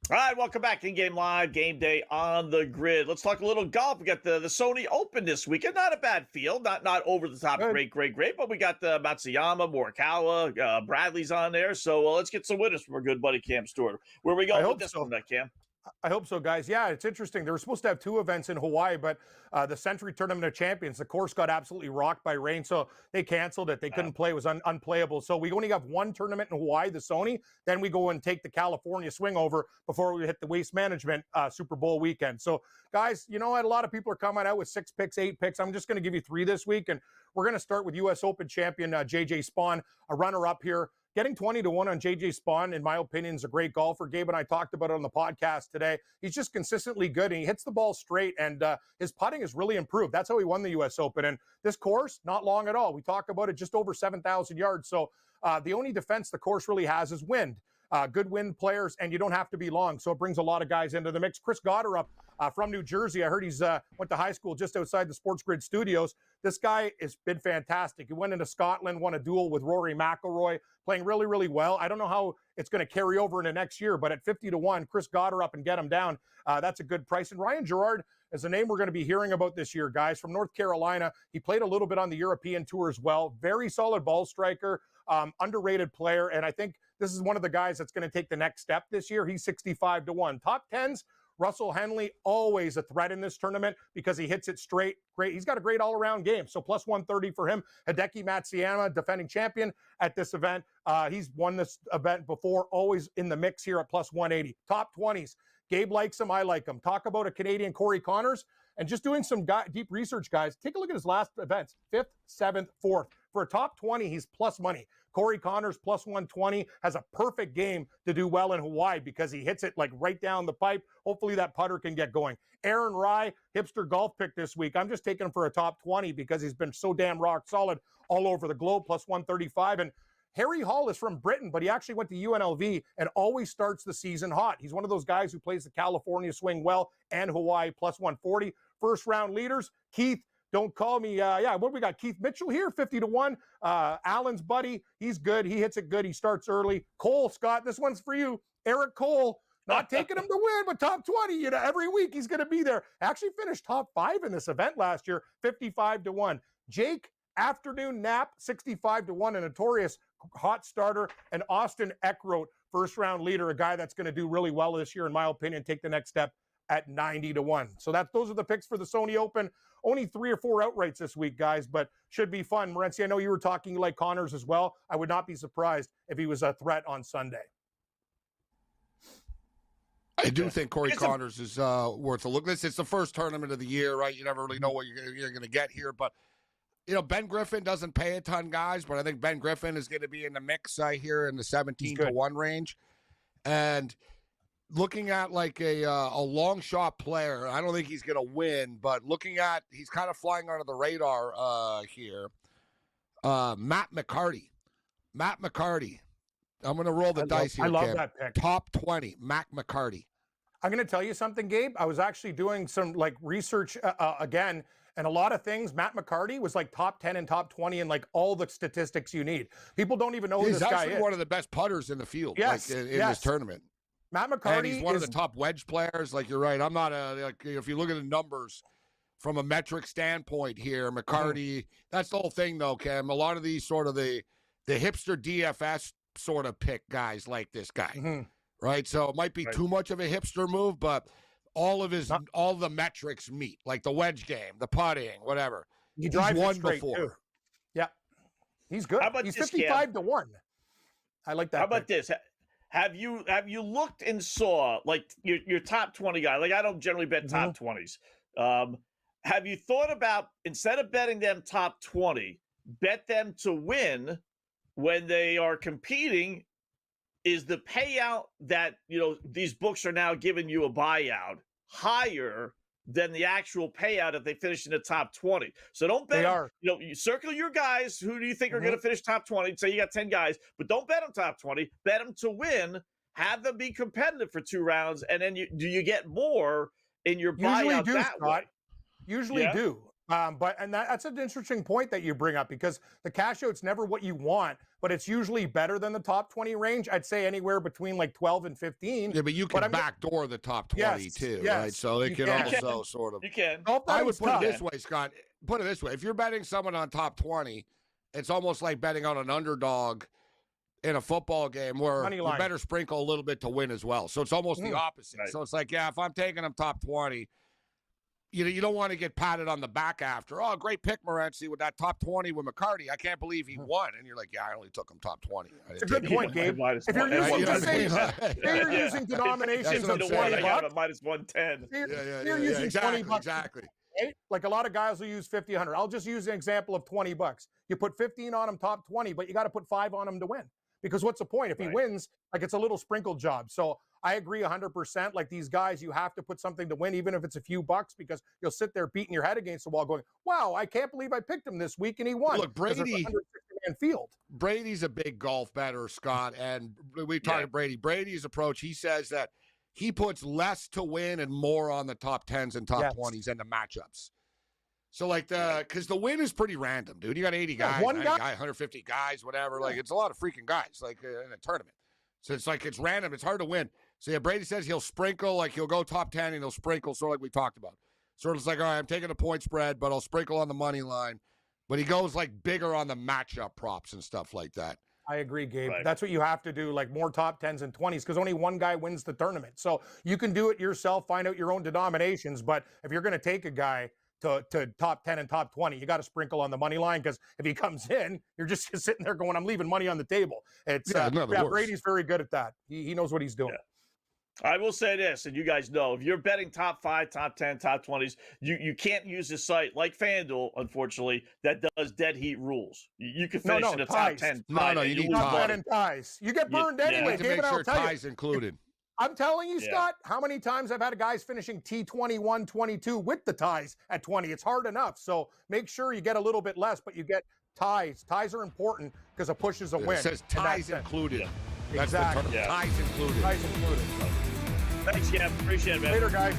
All right, welcome back. In-game live, game day on the grid. Let's talk a little golf. We got the Sony Open this weekend. Not a bad field. Not over the top, great. But we got the Matsuyama, Morikawa, Bradley's on there. So let's get some winners from our good buddy Cam Stewart. Where we go with this one, Cam? I hope so, guys. Yeah, it's interesting. They were supposed to have 2 events in Hawaii, but the Century Tournament of Champions, the course got absolutely rocked by rain, so they canceled it. They couldn't play. It was unplayable. So we only have 1 tournament in Hawaii, the Sony. Then we go and take the California swing over before we hit the Waste Management Super Bowl weekend. So, guys, you know what? A lot of people are coming out with 6 picks, 8 picks. I'm just going to give you 3 this week, and we're going to start with U.S. Open champion J.J. Spaun, a runner-up here. Getting 20-1 on J.J. Spaun, in my opinion, is a great golfer. Gabe and I talked about it on the podcast today. He's just consistently good, and he hits the ball straight, and his putting has really improved. That's how he won the U.S. Open. And this course, not long at all. We talk about it, just over 7,000 yards. So the only defense the course really has is wind. Good wind players, and you don't have to be long. So it brings a lot of guys into the mix. Chris Gotterup from New Jersey. I heard he's went to high school just outside the SportsGrid studios. This guy has been fantastic. He went into Scotland, won a duel with Rory McIlroy, playing really, really well. I don't know how it's going to carry over into next year, but at 50-1, Chris Gotterup and get him down. That's a good price. And Ryan Gerard is a name we're going to be hearing about this year, guys, from North Carolina. He played a little bit on the European Tour as well. Very solid ball striker, underrated player. And I think this is one of the guys that's going to take the next step this year. He's 65-1. Top 10s, Russell Henley, always a threat in this tournament because he hits it straight. Great. He's got a great all-around game. So plus 130 for him. Hideki Matsuyama, defending champion at this event. He's won this event before, always in the mix here at plus 180. Top 20s. Gabe likes him. I like him. Talk about a Canadian Corey Connors. And just doing some deep research, guys, take a look at his last events. 5th, 7th, 4th. For a top 20, he's plus money. Corey Connors, plus 120, has a perfect game to do well in Hawaii because he hits it like right down the pipe. Hopefully that putter can get going. Aaron Rye, hipster golf pick this week. I'm just taking him for a top 20 because he's been so damn rock solid all over the globe, plus 135. And Harry Hall is from Britain, but he actually went to UNLV and always starts the season hot. He's one of those guys who plays the California swing well and Hawaii, plus 140. First round leaders, Keith, don't call me. What we got? Keith Mitchell here, 50-1. Allen's buddy, he's good. He hits it good. He starts early. Cole, Scott, this one's for you. Eric Cole, not taking him to win, but top 20. You know, every week he's going to be there. Actually finished top 5 in this event last year, 55-1. Jake Afternoon Nap, 65-1, a notorious hot starter. And Austin Eckroat, first round leader, a guy that's going to do really well this year, in my opinion, take the next step at 90-1. So those are the picks for the Sony Open. Only 3 or 4 outrights this week, guys, but should be fun. Morency, I know you were talking, you like Connors as well. I would not be surprised if he was a threat on Sunday. I do think Corey Connors is worth a look. It's the first tournament of the year, right? You never really know what you're going to get here. But, you know, Ben Griffin doesn't pay a ton, guys, but I think Ben Griffin is going to be in the mix here in the 17-1 range. And looking at like a long shot player, I don't think he's going to win, but looking at, he's kind of flying under the radar here. Matt McCarty. I'm going to roll the dice here. I love that pick. Top 20, Matt McCarty. I'm going to tell you something, Gabe. I was actually doing some like research again, and a lot of things. Matt McCarty was like top 10 and top 20 and like all the statistics you need. People don't even know who this guy is. He's actually one of the best putters in the field. Yes, in this tournament. Matt McCarty, and he's one of the top wedge players. Like, you're right. I'm not if you look at the numbers from a metric standpoint here, McCarty, that's the whole thing though, Cam. A lot of these sort of the hipster DFS sort of pick guys like this guy, right? So it might be too much of a hipster move, but all the metrics meet, like the wedge game, the putting, whatever. He drives one before. Too. Yeah, he's good. How about he's this, 55-1. I like that. How about this? Have you looked and saw like your top 20 guy? Like, I don't generally bet top 20s. Have you thought about, instead of betting them top 20, bet them to win when they are competing? Is the payout that, you know, these books are now giving you a buyout higher than the actual payout if they finish in the top 20? So don't bet them, you know, you circle your guys. Who do you think are going to finish top 20? Say you got 10 guys, but don't bet them top 20. Bet them to win. Have them be competitive for 2 rounds, and then do you get more in your buyout that way? Usually do. That's an interesting point that you bring up, because the cash out's never what you want, but it's usually better than the top 20 range. I'd say anywhere between like 12 and 15. Yeah, but you can backdoor the top 20 too, right? So it can also sort of. You can. I would put it this way, Scott. Put it this way: if you're betting someone on top 20, it's almost like betting on an underdog in a football game where you better sprinkle a little bit to win as well. So it's almost the opposite. Right. So it's like, yeah, if I'm taking them top 20. You don't want to get patted on the back after. Oh, great pick, Morency, with that top 20 with McCarty. I can't believe he won. And you're like, yeah, I only took him top 20. It's a good point, Gabe. If you're using denominations of $20, minus 110. You're using $20. Exactly. Right? Like a lot of guys will use 50, 100. I'll just use an example of $20. You put 15 on him top 20, but you got to put 5 on him to win. Because what's the point? If he wins, like, it's a little sprinkle job. So I agree 100%. Like, these guys, you have to put something to win, even if it's a few bucks, because you'll sit there beating your head against the wall going, wow, I can't believe I picked him this week and he won. Look, Brady's a big golf bettor, Scott. And we talked to Brady. Brady's approach, he says that he puts less to win and more on the top 10s and top 20s and the matchups. So, like, because the win is pretty random, dude. You got 80 guys, 90 guys, 150 guys, whatever. Like, it's a lot of freaking guys, like, in a tournament. So it's like, it's random. It's hard to win. So, yeah, Brady says he'll sprinkle, like, he'll go top 10 and he'll sprinkle, sort of like we talked about. Sort of it's like, all right, I'm taking a point spread, but I'll sprinkle on the money line. But he goes, like, bigger on the matchup props and stuff like that. I agree, Gabe. Right. That's what you have to do, like more top 10s and 20s, because only one guy wins the tournament. So you can do it yourself, find out your own denominations. But if you're going to take a guy to top 10 and top 20, you got to sprinkle on the money line, because if he comes in, you're just sitting there going, I'm leaving money on the table. It's Brady's very good at that. He knows what he's doing. Yeah. I will say this, and you guys know, if you're betting top 5, top 10, top 20s, you can't use a site like FanDuel, unfortunately, that does dead heat rules. You can finish in the top 10. No, you need ties. You get burned anyway. To make sure ties included. I'm telling you, Scott, how many times I've had guys finishing T21, 22 with the ties at 20. It's hard enough. So make sure you get a little bit less, but you get ties. Ties are important because a push is a win. It says ties included. Yeah. That's exactly. The term. Ties included. Ties included. Thanks, Jeff. Appreciate it, man. Later, guys.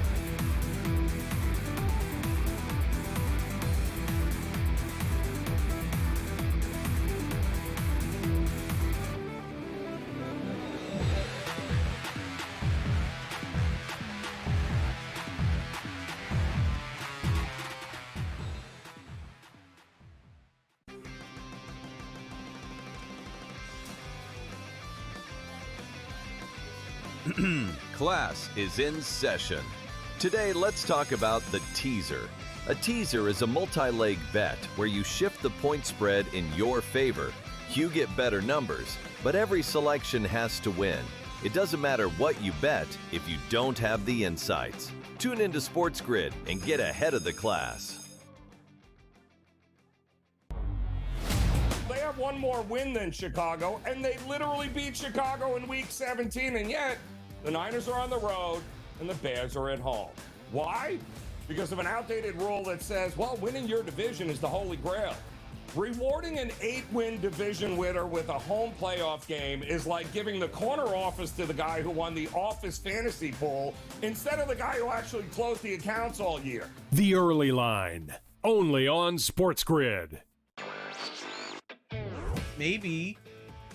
Class is in session. Today, let's talk about the teaser. A teaser is a multi-leg bet where you shift the point spread in your favor. You get better numbers, but every selection has to win. It doesn't matter what you bet if you don't have the insights. Tune into SportsGrid and get ahead of the class. They have one more win than Chicago, and they literally beat Chicago in Week 17, and yet the Niners are on the road and the Bears are at home. Why? Because of an outdated rule that says, well, winning your division is the holy grail. Rewarding an 8-win division winner with a home playoff game is like giving the corner office to the guy who won the office fantasy pool instead of the guy who actually closed the accounts all year. The Early Line, only on SportsGrid. Maybe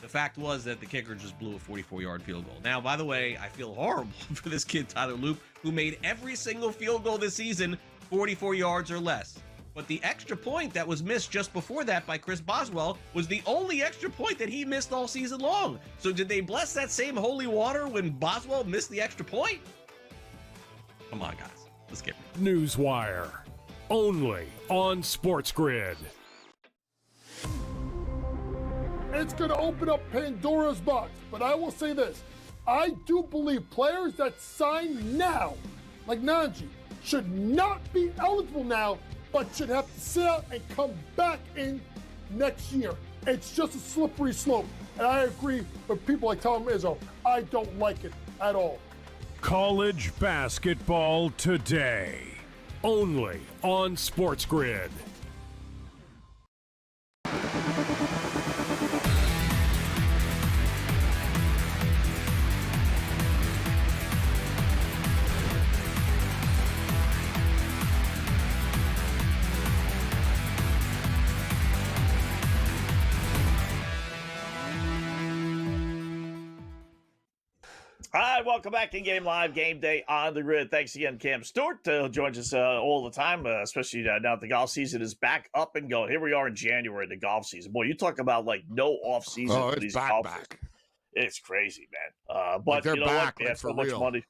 the fact was that the kicker just blew a 44-yard field goal. Now, by the way, I feel horrible for this kid, Tyler Loop, who made every single field goal this season 44 yards or less. But the extra point that was missed just before that by Chris Boswell was the only extra point that he missed all season long. So did they bless that same holy water when Boswell missed the extra point? Come on, guys. Let's get it. Newswire, only on SportsGrid. It's going to open up Pandora's box. But I will say this. I do believe players that sign now, like Najee, should not be eligible now, but should have to sit out and come back in next year. It's just a slippery slope. And I agree with people like Tom Izzo. I don't like it at all. College basketball today, only on SportsGrid. All right, welcome back in Game Live, Game Day on the Grid. Thanks again, Cam Stewart, who joins us all the time, especially now that the golf season is back up and going. Here we are in January, the golf season. Boy, you talk about like no off season for these golfers. It's crazy, man. But like they're you know back, what? They like have so for much real. money.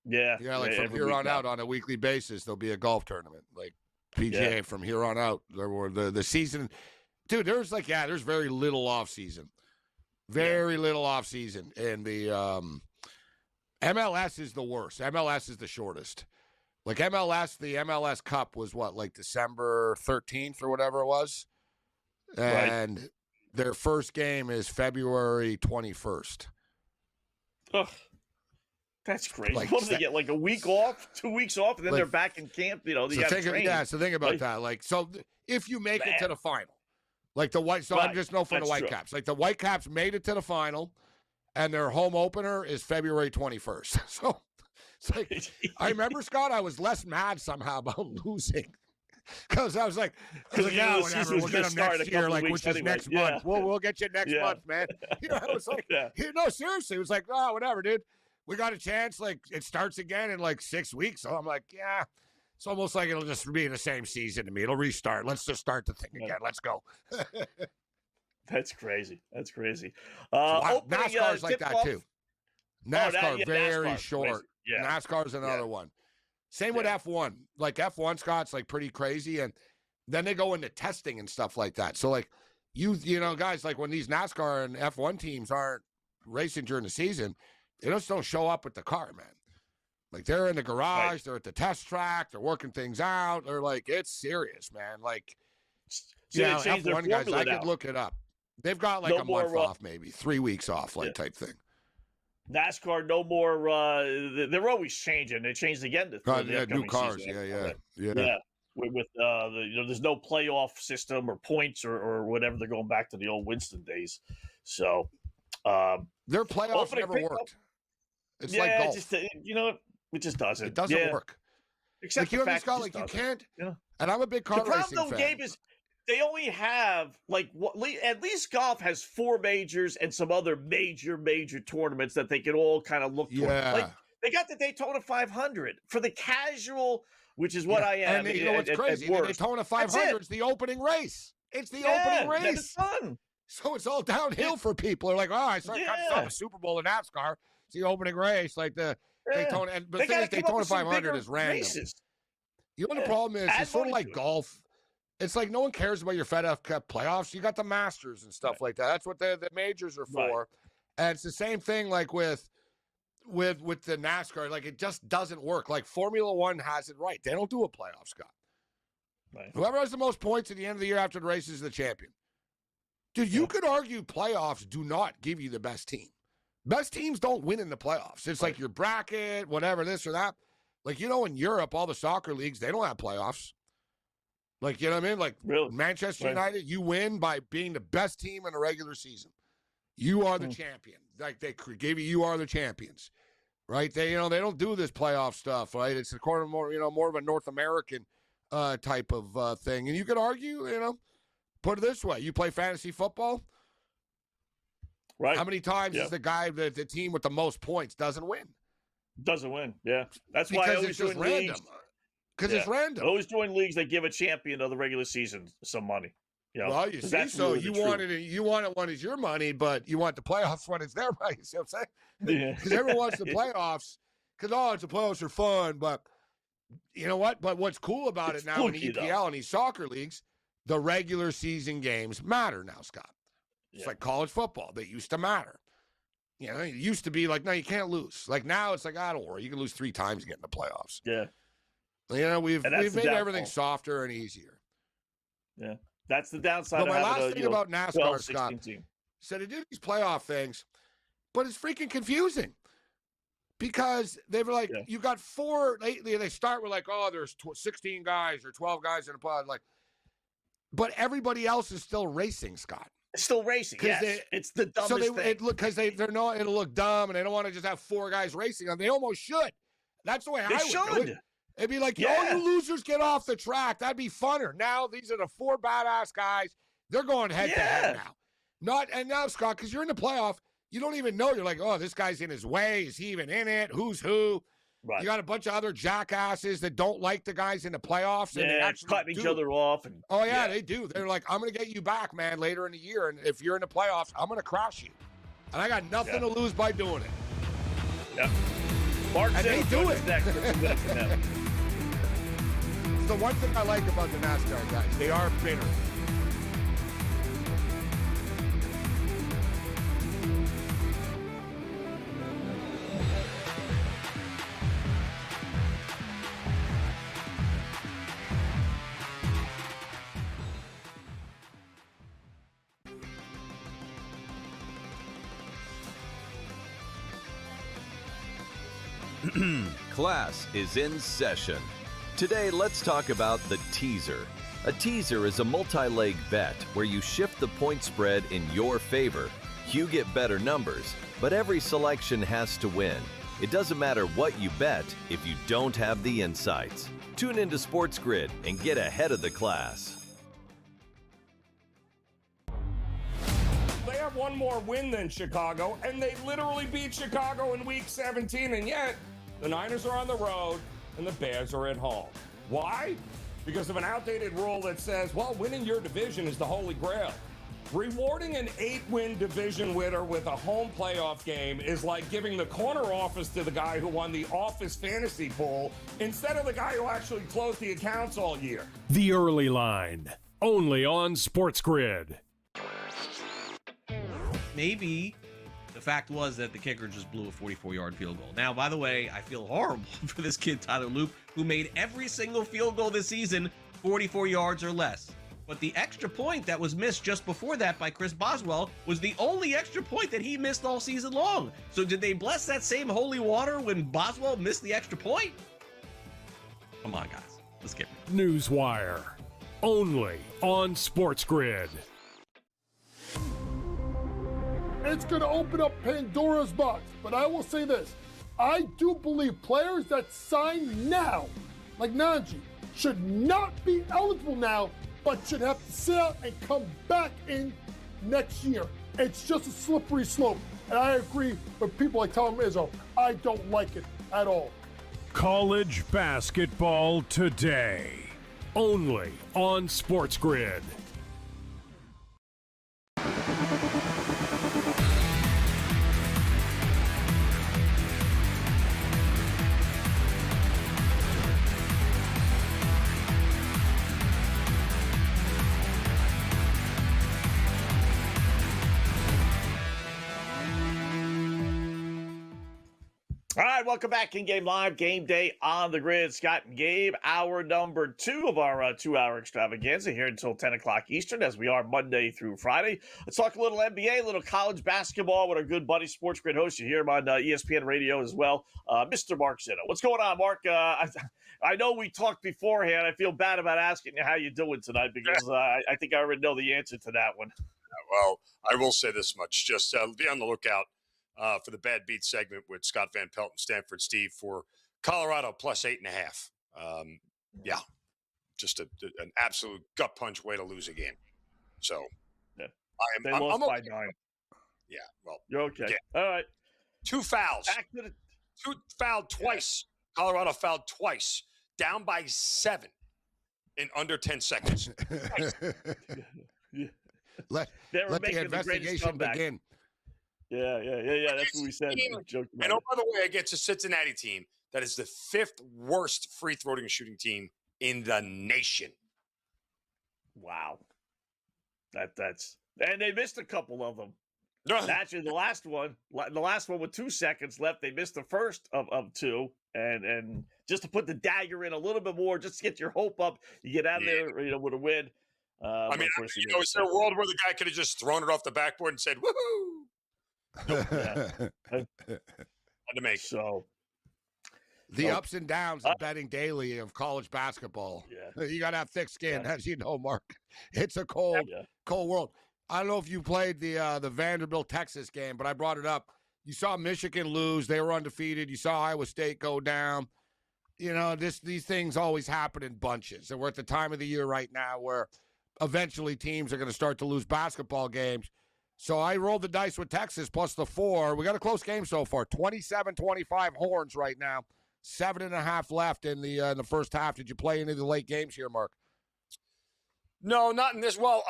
Yeah, like from here on out, on a weekly basis, there'll be a golf tournament. Like PGA from here on out. There were the season, dude. There's very little off season, very little off season, and the MLS is the worst. MLS is the shortest. Like MLS, the MLS Cup was what, like December 13th or whatever it was, and their first game is February 21st. Ugh. That's crazy. Like, what do they get? Like a week off, 2 weeks off, and then like, they're back in camp. You know, so think about that. Like, so if you make it to the final, like the White, I'm just for the Whitecaps. Like the Whitecaps made it to the final, and their home opener is February 21st. So it's like, I remember, Scott, I was less mad somehow about losing. Because I was like, whatever, we'll get them next year, like, which is next month. We'll get you next month, man. You know, I was like, no, seriously. It was like, oh, whatever, dude. We got a chance. Like, it starts again in like 6 weeks. So I'm like, yeah. It's almost like it'll just be the same season to me. It'll restart. Let's just start the thing again. Let's go. That's crazy. That's crazy. NASCAR's like that, too. NASCAR, very NASCAR's short. Yeah. NASCAR's another one. Same with F1. Like F1, Scott's like pretty crazy, and then they go into testing and stuff like that. So like you know, guys, like when these NASCAR and F1 teams aren't racing during the season, they just don't show up with the car, man. Like they're in the garage, they're at the test track, they're working things out. They're like, it's serious, man. Like, F1 guys, I could look it up. They've got like a month off, maybe 3 weeks off, like type thing. NASCAR, no more. They're always changing. They changed again. New cars. Season. Yeah. With there's no playoff system or points or whatever. They're going back to the old Winston days. So their playoffs never worked. It's like golf. It just doesn't. It doesn't work. Except like, the fact Scott, like you can't. Yeah. And I'm a big car racing fan. The problem, though, Gabe, is they only have at least golf has 4 majors and some other major tournaments that they can all kind of look toward. Like they got the Daytona 500 for the casual, which is what I am. And you know what's crazy? The Daytona 500 is the opening race. It's the opening race. It's fun. So it's all downhill for people. They're like, oh, I saw a Super Bowl in NASCAR. It's the opening race, like the Daytona. And the thing is, Daytona 500 is random. Races. You know what the problem is? It's sort of like golf. It's like no one cares about your FedEx Cup playoffs. You got the Masters and stuff like that. That's what the majors are for. Right. And it's the same thing like with the NASCAR. Like it just doesn't work. Like Formula One has it right. They don't do a playoff, Scott. Right. Whoever has the most points at the end of the year after the race is the champion. Dude, you could argue playoffs do not give you the best team. Best teams don't win in the playoffs. It's like your bracket, whatever, this or that. Like, in Europe, all the soccer leagues, they don't have playoffs. Like, you know what I mean? Like, Manchester United, you win by being the best team in the regular season. You are the champion. Like, they gave you are the champions, right? They, they don't do this playoff stuff, right? It's more of a North American type of thing. And you could argue, put it this way. You play fantasy football. Right. How many times is the team with the most points doesn't win? Doesn't win, yeah. That's why I always join leagues. Because it's random. I always join leagues that give a champion of the regular season some money. Well, you see, so you want it when it's your money, but you want the playoffs when it's their money. You see what I'm saying? Yeah. Because everyone wants the playoffs. Because, it's the playoffs are fun. But you know what? But what's cool about it now in the EPL and these soccer leagues, the regular season games matter now, Scott. It's like college football. They used to matter. It used to be like, no, you can't lose. Like now it's like, don't worry. You can lose 3 times and get in the playoffs. Yeah. We've made everything softer and easier. Yeah. That's the downside. But my last thing about NASCAR, 12, Scott, so they do these playoff things, but it's freaking confusing because they were like, you got 4. They start with like, there's 16 guys or 12 guys in a pod, like, but everybody else is still racing, Scott. It's still racing. Yes. It's the dumbest thing. Because it'll look dumb, and they don't want to just have 4 guys racing. They almost should. That's the way I would do it. It'd be like, you losers get off the track. That'd be funner. Now these are the 4 badass guys. They're going head to head now. Now, Scott, because you're in the playoff, you don't even know. You're like, oh, this guy's in his way. Is he even in it? Who's who? Right. You got a bunch of other jackasses that don't like the guys in the playoffs. And they actually cutting each other off. And, oh, yeah, they do. They're like, I'm going to get you back, man, later in the year. And if you're in the playoffs, I'm going to crush you. And I got nothing to lose by doing it. Yep. Mark and they do it. Next. It's the one thing I like about the NASCAR guys. They are bitter. Class is in session. Today, let's talk about the teaser. A teaser is a multi-leg bet where you shift the point spread in your favor. You get better numbers, but every selection has to win. It doesn't matter what you bet if you don't have the insights. Tune into SportsGrid and get ahead of the class. They have one more win than Chicago, and they literally beat Chicago in Week 17, and yet the Niners are on the road and the Bears are at home. Why? Because of an outdated rule that says, well, winning your division is the holy grail. Rewarding an 8-win division winner with a home playoff game is like giving the corner office to the guy who won the office fantasy pool instead of the guy who actually closed the accounts all year. The early line, only on SportsGrid. Maybe the fact was that the kicker just blew a 44-yard field goal. Now, by the way, I feel horrible for this kid, Tyler Loop, who made every single field goal this season 44 yards or less. But the extra point that was missed just before that by Chris Boswell was the only extra point that he missed all season long. So did they bless that same holy water when Boswell missed the extra point? Come on, guys. Let's get it. Newswire, only on SportsGrid. It's going to open up Pandora's box. But I will say this. I do believe players that sign now, like Najee, should not be eligible now, but should have to sit out and come back in next year. It's just a slippery slope. And I agree with people like Tom Izzo. I don't like it at all. College basketball today, only on SportsGrid. All right, welcome back in Game Live, Game Day on the Grid. Scott and Gabe, hour number 2 of our 2-hour extravaganza here until 10 o'clock Eastern, as we are Monday through Friday. Let's talk a little NBA, a little college basketball with our good buddy SportsGrid host. You hear him on ESPN Radio as well, Mr. Mark Zitto. What's going on, Mark? I know we talked beforehand. I feel bad about asking you how you're doing tonight because I think I already know the answer to that one. Well, I will say this much. Just be on the lookout for the Bad Beat segment with Scott Van Pelt and Stanford Steve for Colorado plus 8.5. Yeah, just an absolute gut punch way to lose a game. So yeah. I'm by okay. 9. Yeah, well, you're okay. Again, all right. 2 fouls. Two fouled twice. Yeah. Colorado fouled twice. Down by 7 in under 10 seconds. Let the investigation begin. Yeah. That's what we said. And oh, by the way, against a Cincinnati team that is the 5th worst free throwing and shooting team in the nation. Wow. That's and they missed a couple of them. Actually, the last one with 2 seconds left, they missed the first of 2, and just to put the dagger in a little bit more, just to get your hope up, you get out of there, with a win. I mean, is there a world where the guy could have just thrown it off the backboard and said, "Woohoo"? Nope. Had to make so. The ups and downs of betting daily of college basketball. Yeah. You got to have thick skin, as you know, Mark. It's a cold world. I don't know if you played the Vanderbilt-Texas game, but I brought it up. You saw Michigan lose. They were undefeated. You saw Iowa State go down. You know, these things always happen in bunches. And we're at the time of the year right now where eventually teams are going to start to lose basketball games. So I rolled the dice with Texas plus the 4. We got a close game so far. 27-25 Horns right now. 7.5 left in the first half. Did you play any of the late games here, Mark? No, not in this. Well,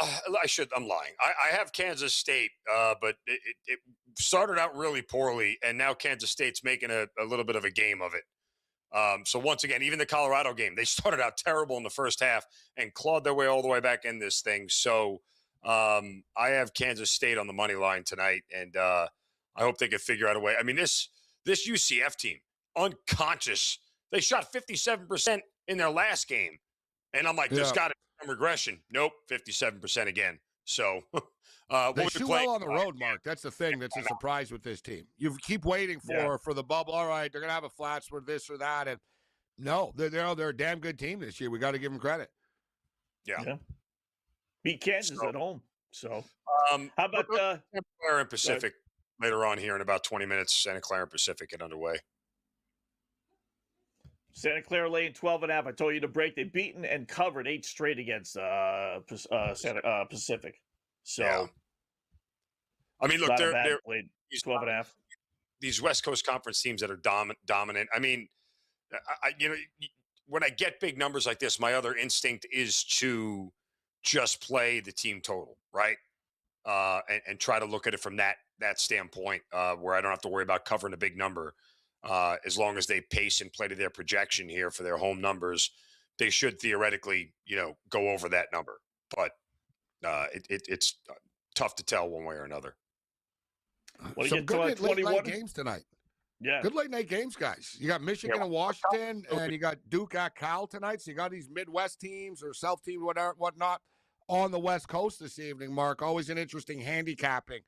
I'm lying. I have Kansas State, but it started out really poorly, and now Kansas State's making a little bit of a game of it. So once again, even the Colorado game, they started out terrible in the first half and clawed their way all the way back in this thing. So I have Kansas State on the money line tonight, and I hope they can figure out a way. I mean, this UCF team, unconscious. They shot 57% in their last game, and I'm like, there's got to be some regression. Nope, 57% again. So they shoot well on the road, Mark. That's the thing that's a surprise with this team. You keep waiting for the bubble. All right, they're gonna have a flat for this or that, and no, they're a damn good team this year. We got to give them credit. Yeah. Beat Kansas at home. So how about Santa Clara and Pacific later on here in about 20 minutes? Santa Clara and Pacific get underway. Santa Clara laying 12.5. I told you to break. They've beaten and covered 8 straight against Pacific. So, I mean, look, they're played 12.5. These West Coast Conference teams that are dominant. I mean, when I get big numbers like this, my other instinct is to just play the team total, right? And try to look at it from that standpoint, where I don't have to worry about covering a big number. As long as they pace and play to their projection here for their home numbers, they should theoretically, go over that number. But it's tough to tell one way or another. Some good late night games tonight. Yeah, good late night games, guys. You got Michigan and Washington, and you got Duke at Cal tonight. So you got these Midwest teams or South teams, whatnot, on the West Coast this evening. Mark, always an interesting handicapping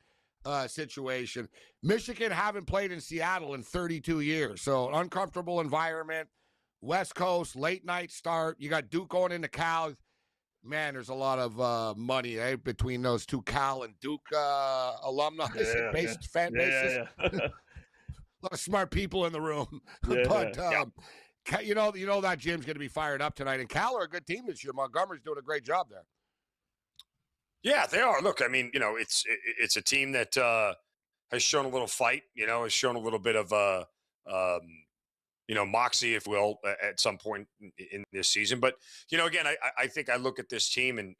situation. Michigan haven't played in Seattle in 32 years, so an uncomfortable environment. West Coast, late night start. You got Duke going into Cal. Man, there's a lot of money between those two Cal and Duke alumni fan bases. A lot of smart people in the room. But you know that gym's going to be fired up tonight. And Cal are a good team this year. Montgomery's doing a great job there. Yeah, they are. Look, I mean, it's a team that has shown a little fight. Has shown a little bit of moxie, if you will, at some point in this season. But again, I think I look at this team and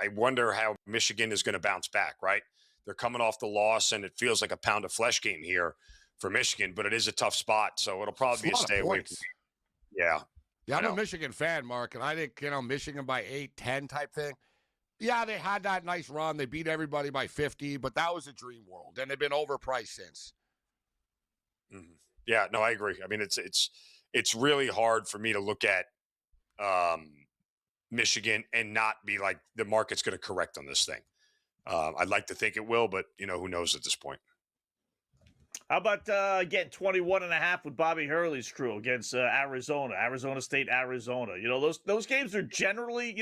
I wonder how Michigan is going to bounce back. Right, they're coming off the loss, and it feels like a pound of flesh game here for Michigan. But it is a tough spot, so it'll probably be a stay away. Yeah, I'm a Michigan fan, Mark, and I think Michigan by 8-10 type thing. Yeah, they had that nice run. They beat everybody by 50, but that was a dream world, and they've been overpriced since. Mm-hmm. Yeah, no, I agree. I mean, it's really hard for me to look at Michigan and not be like the market's going to correct on this thing. I'd like to think it will, but who knows at this point. How about getting 21.5 with Bobby Hurley's crew against Arizona State, Arizona? Those games are generally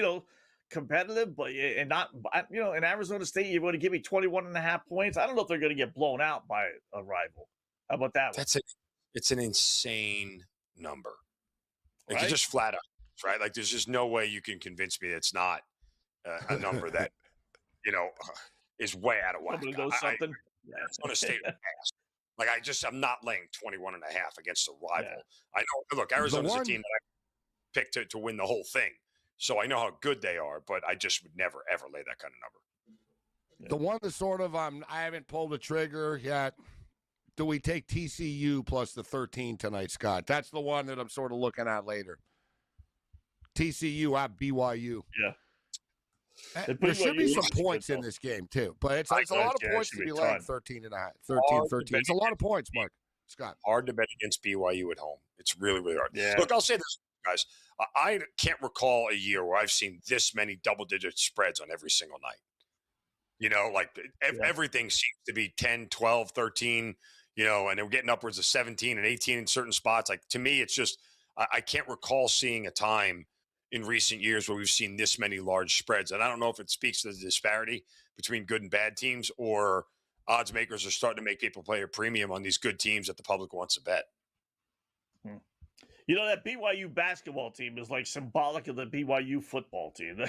competitive, but and not in Arizona State, you're going to give me 21.5 points. I don't know if they're going to get blown out by a rival. How about that one? It's an insane number. Like, Right? It's just flat out, right? Like, there's just no way you can convince me it's not a number that is way out of whack. Somebody knows something. Arizona State will pass. Like, I'm not laying 21.5 against a rival. Yeah. I know. Look, Arizona's a team that I picked to win the whole thing. So I know how good they are, but I just would never, ever lay that kind of number. The one that sort of I haven't pulled the trigger yet. Do we take TCU plus the 13 tonight, Scott? That's the one that I'm sort of looking at later. TCU at BYU. Yeah. There should be some points in this game, too. But it's a lot of points to be laying 13. It's a lot of points, Mark. Scott. Hard to bet against BYU at home. It's really, really hard. Yeah. Look, I'll say this, guys. I can't recall a year where I've seen this many double-digit spreads on every single night. Everything seems to be 10, 12, 13, and they're getting upwards of 17 and 18 in certain spots. Like, to me, it's just I can't recall seeing a time in recent years where we've seen this many large spreads. And I don't know if it speaks to the disparity between good and bad teams, or odds makers are starting to make people pay a premium on these good teams that the public wants to bet. That BYU basketball team is like symbolic of the BYU football team.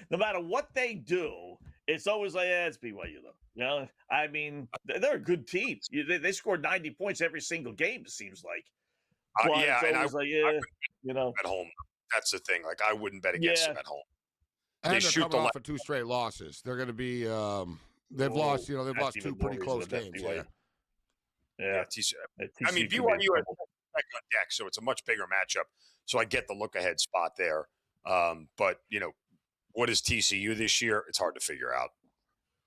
No matter what they do, It's always like, yeah, it's BYU though. You know, I mean, they're a good team. They scored 90 points every single game. It seems like. But Yeah, it's and always like, yeah, you know, at home. That's the thing. Like I wouldn't bet against them at home. And They they're shoot coming the off of 2 straight losses. They're going to be. They've lost. You know, they've that's lost 2 even pretty more close reason games. to bet Yeah. BYU. Yeah. I mean, TCU could be in BYU has trouble. back on deck, so it's a much bigger matchup. So I get the look ahead spot there. But you know, what is TCU this year? It's hard to figure out.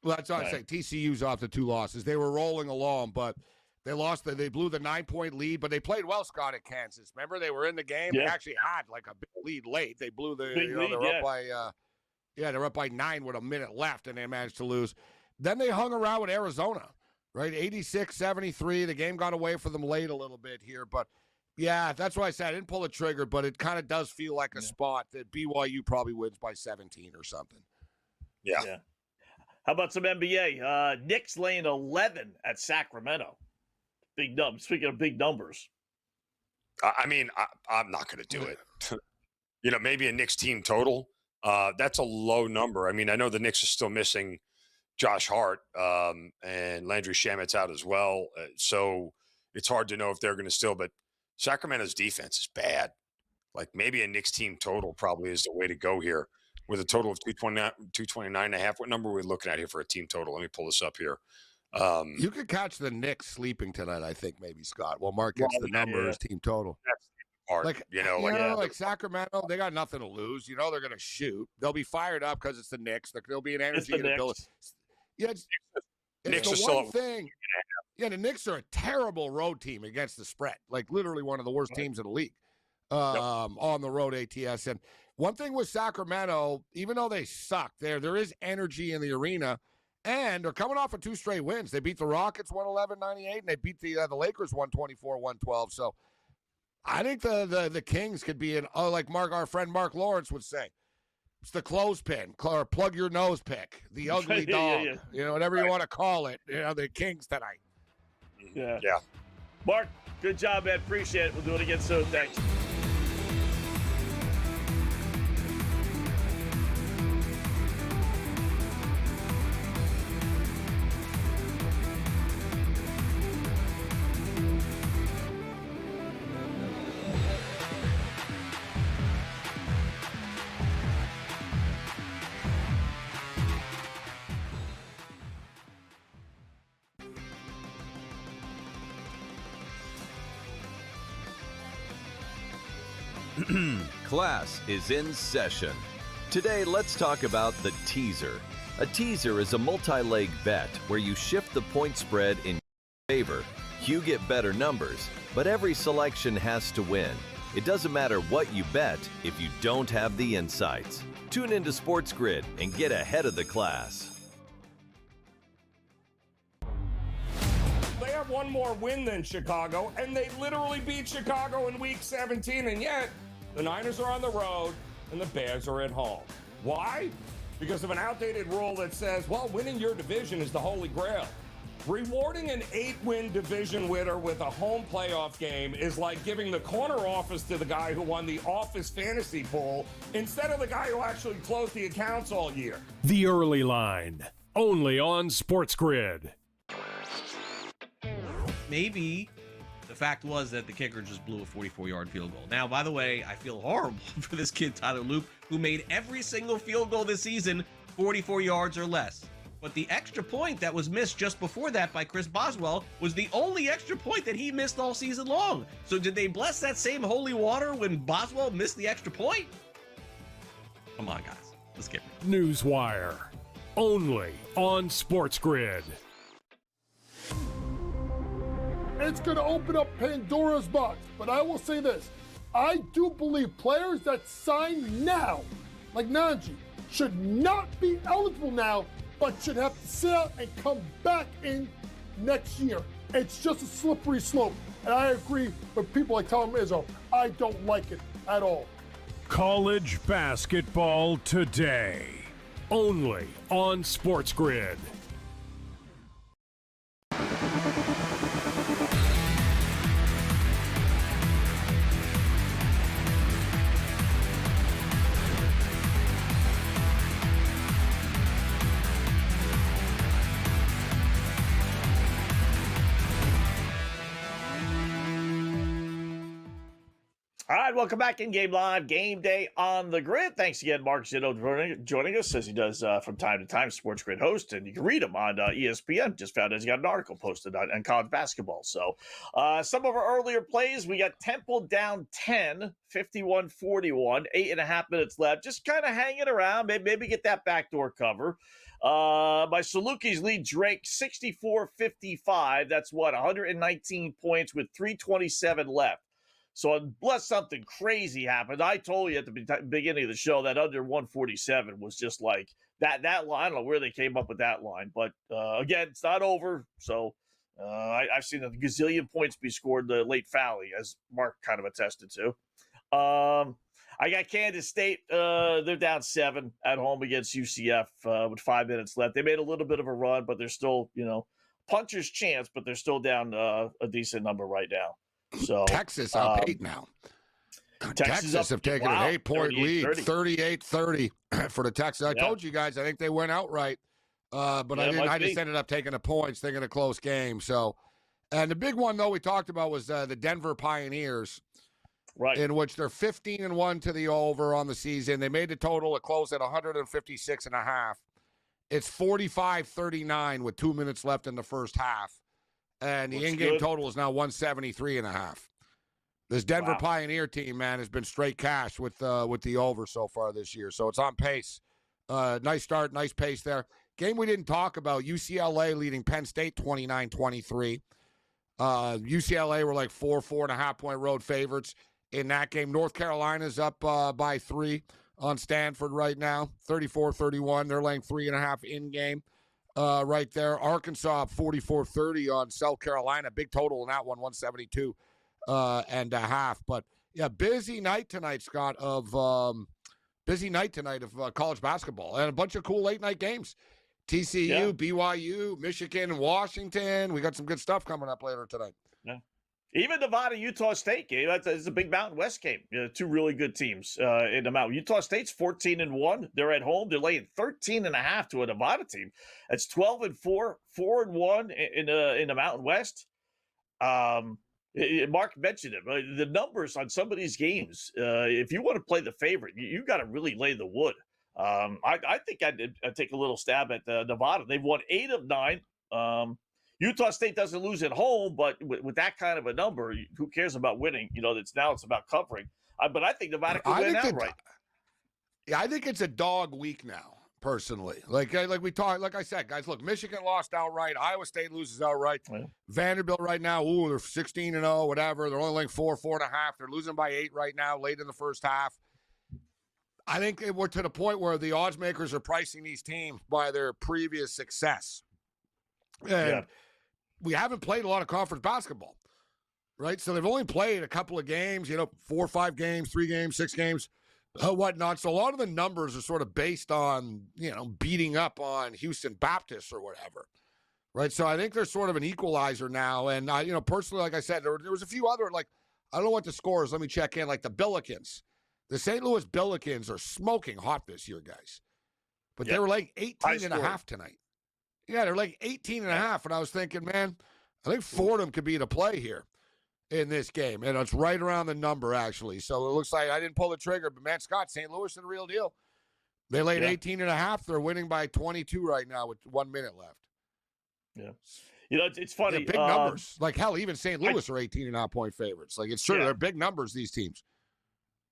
Well, that's what I say. TCU's off the 2 losses. They were rolling along, but they lost. They blew the 9-point lead, but they played well, Scott, at Kansas. Remember, they were in the game. Yeah. They actually had like a big lead late. They blew the. Big lead, they were up by. They're up by 9 with a minute left, and they managed to lose. Then they hung around with Arizona, right? 86-73. The game got away for them late a little bit here, but yeah, that's why I said I didn't pull the trigger, but it kind of does feel like a spot that BYU probably wins by 17 or something. Yeah. How about some NBA? Knicks laying 11 at Sacramento. Big numbers. Speaking of big numbers. I mean, I'm not going to do it. You know, maybe a Knicks team total. That's a low number. I mean, I know the Knicks are still missing Josh Hart and Landry Shamet's out as well. So it's hard to know if they're going to still, but Sacramento's defense is bad. Like maybe a Knicks team total probably is the way to go here with a total of 229.5. What number are we looking at here for a team total? Let me pull this up here. You could catch the Knicks sleeping tonight, I think, maybe, Scott. Well, Mark gets the number as team total. That's the part, like Sacramento, they got nothing to lose. You know they're going to shoot. They'll be fired up because it's the Knicks. There'll be an energy and ability. Yeah, it's Knicks the are one still thing. Yeah, the Knicks are a terrible road team against the spread. Like literally one of the worst teams in the league on the road ATS. And one thing with Sacramento, even though they suck, there is energy in the arena. And they're coming off of 2 straight wins. They beat the Rockets 111-98, and they beat the Lakers 124-112. So I think the Kings could be like our friend Mark Lawrence would say, it's the clothespin or plug your nose pick, the ugly dog, you know, whatever you want to call it. You know, the Kings tonight. Yeah. Mark, good job, man. Appreciate it. We'll do it again soon. Thanks. Class is in session. Today, let's talk about the teaser. A teaser is a multi-leg bet where you shift the point spread in your favor. You get better numbers, but every selection has to win. It doesn't matter what you bet if you don't have the insights. Tune into SportsGrid and get ahead of the class. They have one more win than Chicago, and they literally beat Chicago in Week 17, and yet the Niners are on the road and the Bears are at home. Why? Because of an outdated rule that says, well, winning your division is the holy grail. Rewarding an 8-win division winner with a home playoff game is like giving the corner office to the guy who won the office fantasy pool instead of the guy who actually closed the accounts all year. The Early Line, only on SportsGrid. Maybe the fact was that the kicker just blew a 44-yard field goal. Now, by the way, I feel horrible for this kid, Tyler Loop, who made every single field goal this season 44 yards or less. But the extra point that was missed just before that by Chris Boswell was the only extra point that he missed all season long. So did they bless that same holy water when Boswell missed the extra point? Come on, guys. Let's get it. Newswire, only on SportsGrid. It's going to open up Pandora's box. But I will say this. I do believe players that sign now, like Najee, should not be eligible now, but should have to sit out and come back in next year. It's just a slippery slope. And I agree with people like Tom Izzo. I don't like it at all. College basketball today, only on SportsGrid. All right, welcome back in Game Live, Game Day on the Grid. Thanks again, Mark Zito, joining us as he does from time to time, SportsGrid host, and you can read him on ESPN. Just found out he's got an article posted on college basketball. So some of our earlier plays, we got Temple down 10, 51-41, 8.5 minutes left. Just kind of hanging around, maybe get that backdoor cover. My Salukis lead Drake 64-55. That's 119 points with 3:27 left. So unless something crazy happened, I told you at the beginning of the show that under 147 was just like that line. I don't know where they came up with that line, but again, it's not over. So I've seen a gazillion points be scored the late Valley, as Mark kind of attested to. I got Kansas State. They're down 7 at home against UCF with 5 minutes left. They made a little bit of a run, but they're still, puncher's chance, but they're still down a decent number right now. So Texas up 8 now. Texas have taken an 8-point lead, 38-30 for the Texans. I told you guys, I think they went outright, but I didn't. I just ended up taking the points, thinking a close game. So, and the big one though we talked about was the Denver Pioneers, right? In which they're 15-1 to the over on the season. They made the total. It closed at 156.5. It's 45-39 with 2 minutes left in the first half. And the in-game total is now 173.5. This Denver Pioneer team, man, has been straight cash with the over so far this year. So it's on pace. Nice start, nice pace there. Game we didn't talk about, UCLA leading Penn State 29-23. UCLA were like 4.5 point road favorites in that game. North Carolina's up by 3 on Stanford right now, 34-31. They're laying 3.5 in-game. Right there. Arkansas 44-30 on South Carolina. Big total in that one, 172 and a half. But yeah, busy night tonight, Scott, of college basketball and a bunch of cool late night games. TCU, BYU, Michigan, Washington. We got some good stuff coming up later tonight. Yeah. Even Nevada, Utah State game. It's a big Mountain West game. Two really good teams in the Mountain. Utah State's 14-1. They're at home. They're laying 13.5 to a Nevada team. That's 12-4, 4-1 in the Mountain West. Mark mentioned it. The numbers on some of these games. If you want to play the favorite, you got to really lay the wood. I think I'd take a little stab at Nevada. They've won 8 of 9. Utah State doesn't lose at home, but with that kind of a number, who cares about winning? It's about covering. But I think Nevada could win outright. Yeah, I think it's a dog week now, personally. Like we talked, like I said, guys, look, Michigan lost outright. Iowa State loses outright. Yeah. Vanderbilt right now, they're 16-0, whatever. They're only laying 4.5. They're losing by 8 right now, late in the first half. I think we're to the point where the odds makers are pricing these teams by their previous success. And we haven't played a lot of conference basketball, right? So they've only played a couple of games, 4 or 5 games, 3 games, 6 games, whatnot. So a lot of the numbers are sort of based on, beating up on Houston Baptist or whatever, right? So I think there's sort of an equalizer now. And, personally, like I said, there was a few other, I don't know what the score is. Let me check in, like the Billikens. The St. Louis Billikens are smoking hot this year, guys. But they were like 18.5 tonight. Yeah, they're like 18.5, and I was thinking, man, I think Fordham could be the play here in this game, and it's right around the number, actually. So it looks like I didn't pull the trigger, but, man, Scott, St. Louis is the real deal. They laid 18.5. They're winning by 22 right now with 1 minute left. Yeah. It's funny. Big numbers. Like, hell, even St. Louis are 18.5 point favorites. Like, it's true. They're big numbers, these teams.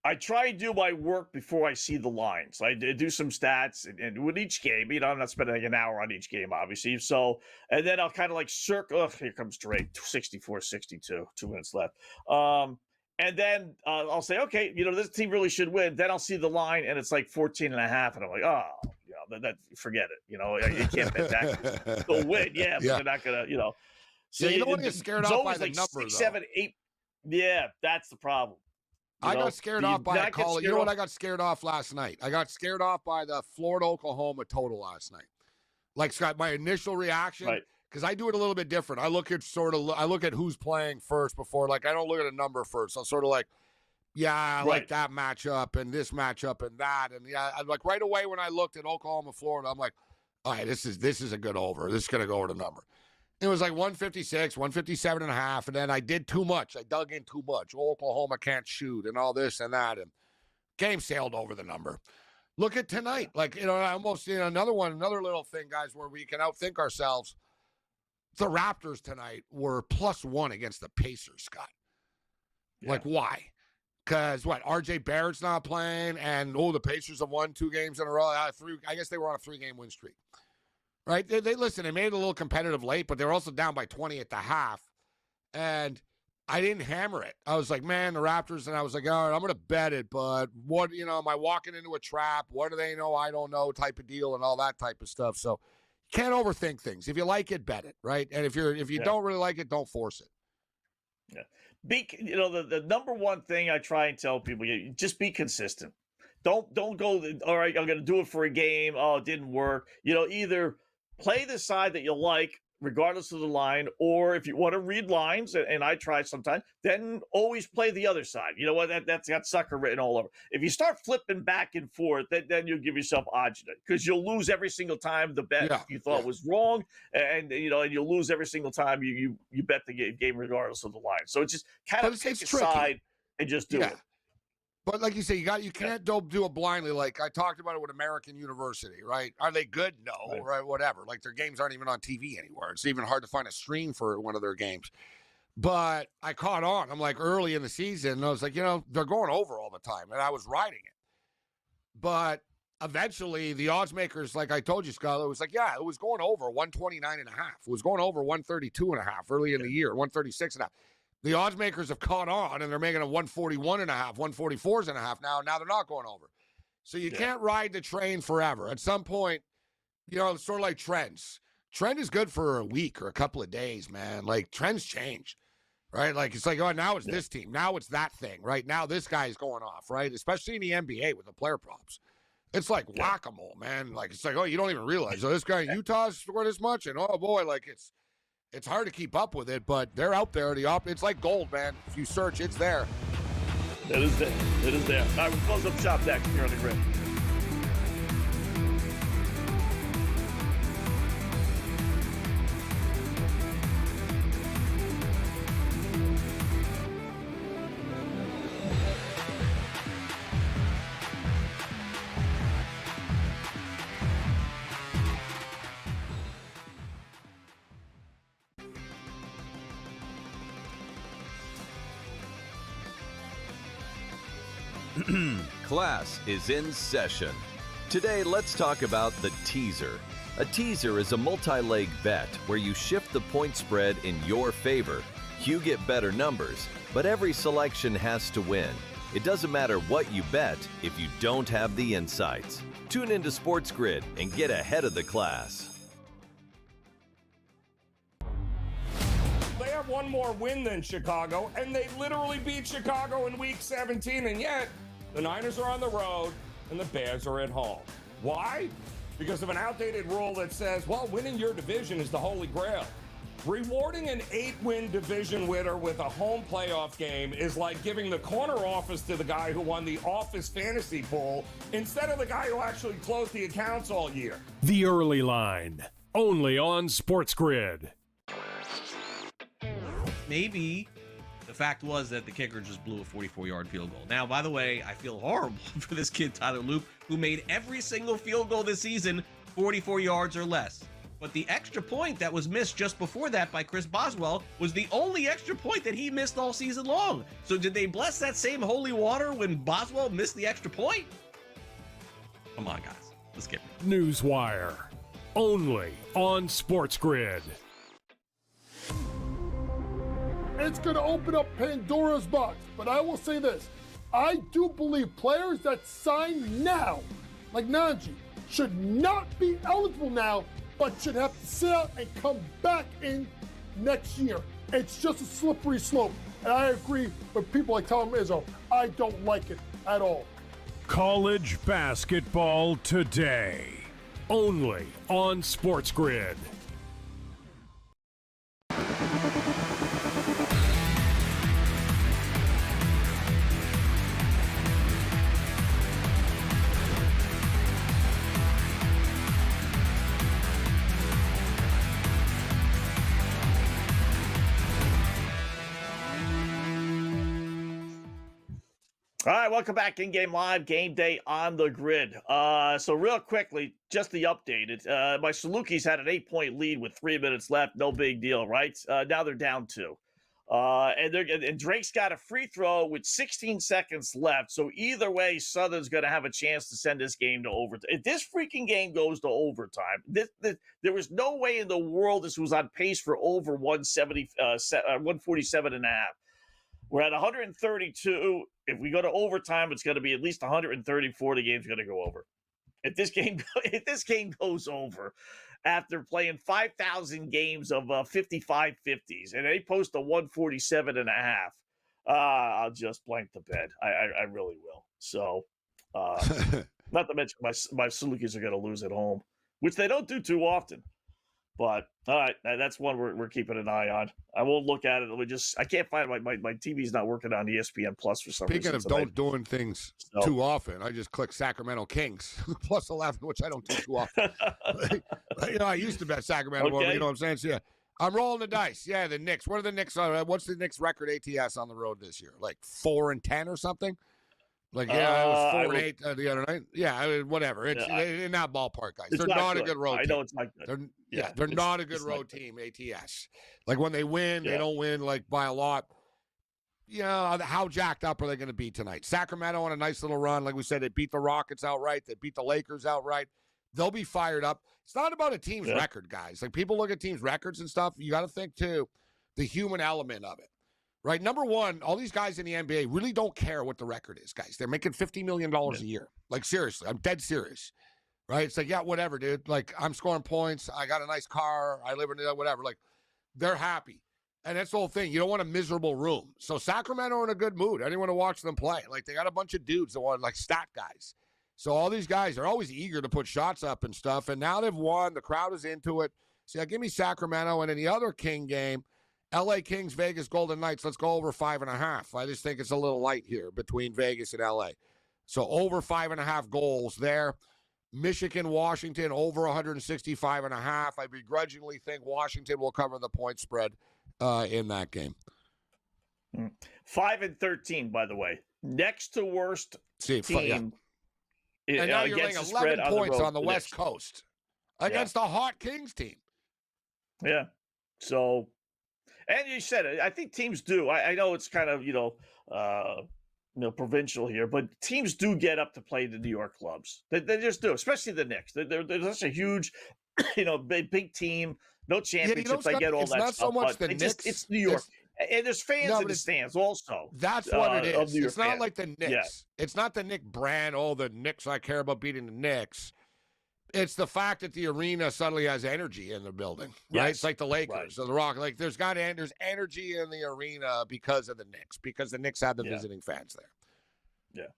I try and do my work before I see the lines. I do some stats, and with each game, I'm not spending an hour on each game, obviously. So, and then I'll kind of circle. Oh, here comes Drake, 64-62, 2 minutes left. And then I'll say, okay, this team really should win. Then I'll see the line, and it's like 14.5, and I'm like, that forget it. You can't bet that. They'll win, but they're not gonna, So you don't want to get scared off by the number, 6, 7, 8. Yeah, that's the problem. I got scared off by a call. You know what I got scared off last night? I got scared off by the Florida-Oklahoma total last night. Like, Scott, my initial reaction, because I do it a little bit different. I look at who's playing first before. I don't look at a number first. I'm sort of like, I like that matchup and this matchup and that. And right away when I looked at Oklahoma, Florida, I'm like, all right, this is a good over. This is going to go over the number. It was like 156, 157 and a half, and then I did too much. I dug in too much. Oklahoma can't shoot and all this and that, and game sailed over the number. Look at tonight. Like, almost, another little thing, guys, where we can outthink ourselves. The Raptors tonight were +1 against the Pacers, Scott. Yeah. Like, why? Because, RJ Barrett's not playing, and, the Pacers have won 2 games in a row. I guess they were on a 3-game win streak. Right? They made it a little competitive late, but they were also down by 20 at the half. And I didn't hammer it. I was like, man, the Raptors, and I was like, all right, I'm going to bet it, but what, am I walking into a trap? What do they know? I don't know type of deal and all that type of stuff. So you can't overthink things. If you like it, bet it, right? And if you don't really like it, don't force it. Yeah. The number one thing I try and tell people, just be consistent. Don't go, all right, I'm going to do it for a game. Oh, it didn't work. Either play the side that you like, regardless of the line, or if you want to read lines, and I try sometimes, then always play the other side. You know what? That's got sucker written all over. If you start flipping back and forth, then you'll give yourself agita, because you'll lose every single time the bet you thought was wrong, and you'll lose every single time you bet the game regardless of the line. So it's just kind of take a side and just do it. But like you say, you can't do it blindly. Like I talked about it with American University, right? Are they good? No, right? Whatever. Like their games aren't even on TV anywhere. It's even hard to find a stream for one of their games. But I caught on. I'm like early in the season, and I was like, they're going over all the time, and I was riding it. But eventually, the odds makers, like I told you, Scott, it was like, it was going over 129.5. It was going over 132.5 early in the year, 136.5. The odds makers have caught on, and they're making a 141.5, 144.5 now. Now they're not going over. So you can't ride the train forever. At some point, it's sort of like trends. Trend is good for a week or a couple of days, man. Like, trends change, right? Like, it's like, now it's this team. Now it's that thing, right? Now this guy's going off, right? Especially in the NBA with the player props. It's like whack-a-mole, man. Like, it's like, you don't even realize, this guy in Utah scored this much, and oh, boy, like, it's hard to keep up with it, but they're out there. It's like gold, man. If you search, it's there. It is there. It is there. All right, we'll close up shop next here on the Grid. Class is in session. Today, let's talk about the teaser. A teaser is a multi-leg bet where you shift the point spread in your favor. You get better numbers, but every selection has to win. It doesn't matter what you bet if you don't have the insights. Tune into SportsGrid and get ahead of the class. They have one more win than Chicago, and they literally beat Chicago in Week 17, and yet the Niners are on the road and the Bears are at home. Why? Because of an outdated rule that says, winning your division is the holy grail. Rewarding an 8-win division winner with a home playoff game is like giving the corner office to the guy who won the office fantasy pool instead of the guy who actually closed the accounts all year. The Early Line, only on SportsGrid. Maybe the fact was that the kicker just blew a 44-yard field goal. Now, by the way, I feel horrible for this kid, Tyler Loop, who made every single field goal this season 44 yards or less. But the extra point that was missed just before that by Chris Boswell was the only extra point that he missed all season long. So did they bless that same holy water when Boswell missed the extra point? Come on, guys. Let's get it. Newswire, only on SportsGrid. It's going to open up Pandora's box. But I will say this. I do believe players that sign now, like Najee, should not be eligible now, but should have to sit out and come back in next year. It's just a slippery slope. And I agree with people like Tom Izzo. I don't like it at all. College basketball today, only on SportsGrid. All right, welcome back. In-game live, game day on the grid. So real quickly, just the update. My Salukis had an 8-point lead with 3 minutes left. No big deal, right? Now they're down 2. And Drake's got a free throw with 16 seconds left. So either way, Southern's going to have a chance to send this game to overtime. If this freaking game goes to overtime, there was no way in the world this was on pace for over 147 and a half. We're at 132. If we go to overtime, it's going to be at least 134. The game's going to go over. If this game goes over after playing 5,000 games of 55 50s, and they post a 147 and a half, I'll just blank the bed. I really will. So, not to mention my Salukis are going to lose at home, which they don't do too often. But all right, that's one we're keeping an eye on. I won't look at it. I can't find my TV's not working on ESPN Plus for some reason. Speaking of doing things too often, I just clicked Sacramento Kings plus 11, which I don't do too often. I used to bet Sacramento more, but you know what I'm saying? So yeah, I'm rolling the dice. Yeah, the Knicks. What are the Knicks? What's the Knicks record ATS on the road this year? Like 4-10 or something? Like, yeah, it was 4-8 the other night. Yeah, whatever. It's in that ballpark, guys. They're not a good road team. I know it's not good. They're not a good road team, ATS. Like, when they win, they don't win, like, by a lot. You know, how jacked up are they going to be tonight? Sacramento on a nice little run. Like we said, they beat the Rockets outright. They beat the Lakers outright. They'll be fired up. It's not about a team's record, guys. Like, people look at teams' records and stuff. You got to think, too, the human element of it. Right, number one, all these guys in the NBA really don't care what the record is, guys. They're making $50 million a year. Like, seriously, I'm dead serious. Right? It's like, yeah, whatever, dude. Like, I'm scoring points. I got a nice car. I live in whatever. Like, they're happy. And that's the whole thing. You don't want a miserable room. So Sacramento are in a good mood. I didn't want to watch them play. Like, they got a bunch of dudes that want, like, stat guys. So all these guys are always eager to put shots up and stuff. And now they've won. The crowd is into it. So, yeah, give me Sacramento. And in the other King game, LA Kings, Vegas Golden Knights. Let's go over 5.5. I just think it's a little light here between Vegas and LA. So over 5.5 goals there. Michigan, Washington, over 165.5. I begrudgingly think Washington will cover the point spread in that game. 5-13, by the way. Next to worst team. Yeah. And now you're laying 11 points on the West Coast against a hot Kings team. Yeah. So... And you said it. I think teams do. I know it's kind of provincial here, but teams do get up to play the New York clubs. They just do, especially the Knicks. They're such a huge, big team. No championships. I get all that stuff. It's not so much the Knicks. It's New York, and there's fans in the stands also. That's what it is. It's not fans. like the Knicks. Yeah. It's not the Knick brand. Oh, the Knicks. I care about beating the Knicks. It's the fact that the arena suddenly has energy in the building, right? It's like the Lakers or the Rock. Like there's energy in the arena because of the Knicks, because the Knicks have the visiting fans there. Yeah.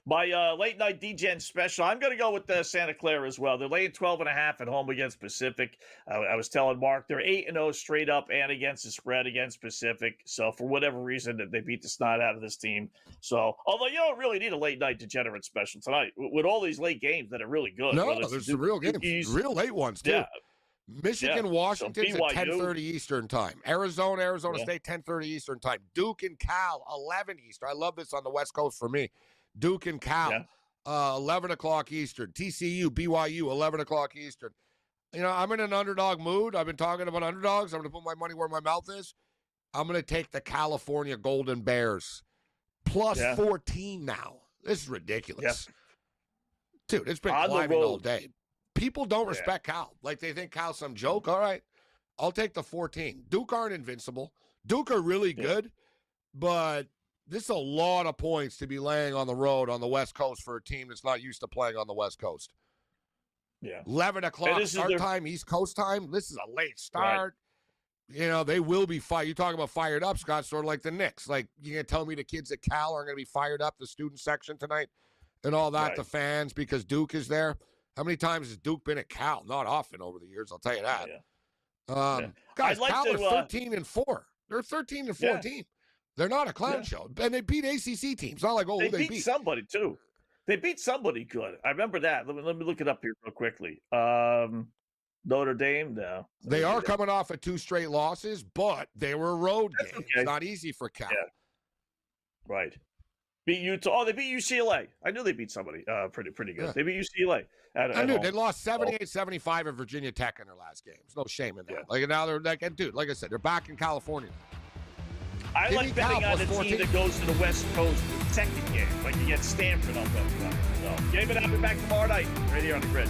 My late night DGen special, I'm going to go with Santa Clara as well. They're laying 12.5 at home against Pacific. I was telling Mark they're 8-0 straight up and against the spread against Pacific. So for whatever reason, they beat the snot out of this team. So although you don't really need a late night degenerate special tonight with all these late games that are really good. No, there's some real games, real late ones too. Yeah. Michigan, Washington's at 10:30 Eastern time. Arizona State 10:30 Eastern time. Duke and Cal 11 Eastern. I love this on the West Coast for me. Duke and Cal, 11 o'clock Eastern. TCU, BYU, 11 o'clock Eastern. I'm in an underdog mood. I've been talking about underdogs. I'm going to put my money where my mouth is. I'm going to take the California Golden Bears. Plus 14 now. This is ridiculous. Yeah. Dude, it's been climbing all day. People don't respect Cal. Like, they think Cal's some joke. All right, I'll take the 14. Duke aren't invincible. Duke are really good, but this is a lot of points to be laying on the road on the West Coast for a team that's not used to playing on the West Coast. Yeah. 11 o'clock start time, East Coast time. This is a late start. Right. They will be fired. You talk about fired up, Scott, sort of like the Knicks. Like, you're going to tell me the kids at Cal are going to be fired up, the student section tonight, and all that, the fans, because Duke is there. How many times has Duke been at Cal? Not often over the years, I'll tell you that. Guys, Cal are 13-4. They're 13-14. They're not a clown show. And they beat ACC teams. Not like, they beat somebody, too. They beat somebody good. I remember that. Let me look it up here real quickly. Notre Dame, no. They are coming off of 2 straight losses, but they were road games. Okay. It's not easy for Cal. Yeah. Right. Beat Utah. Oh, they beat UCLA. I knew they beat somebody pretty good. Yeah. They beat UCLA. I knew they lost 78-75 at Virginia Tech in their last game. There's no shame in that. Yeah. Like now they're like, and dude, like I said, they're back in California. I like betting on the team that goes to the West Coast in the second game. Like you get Stanford, I'll bet you on. So, game it up. We're back tomorrow night right here on the Grid.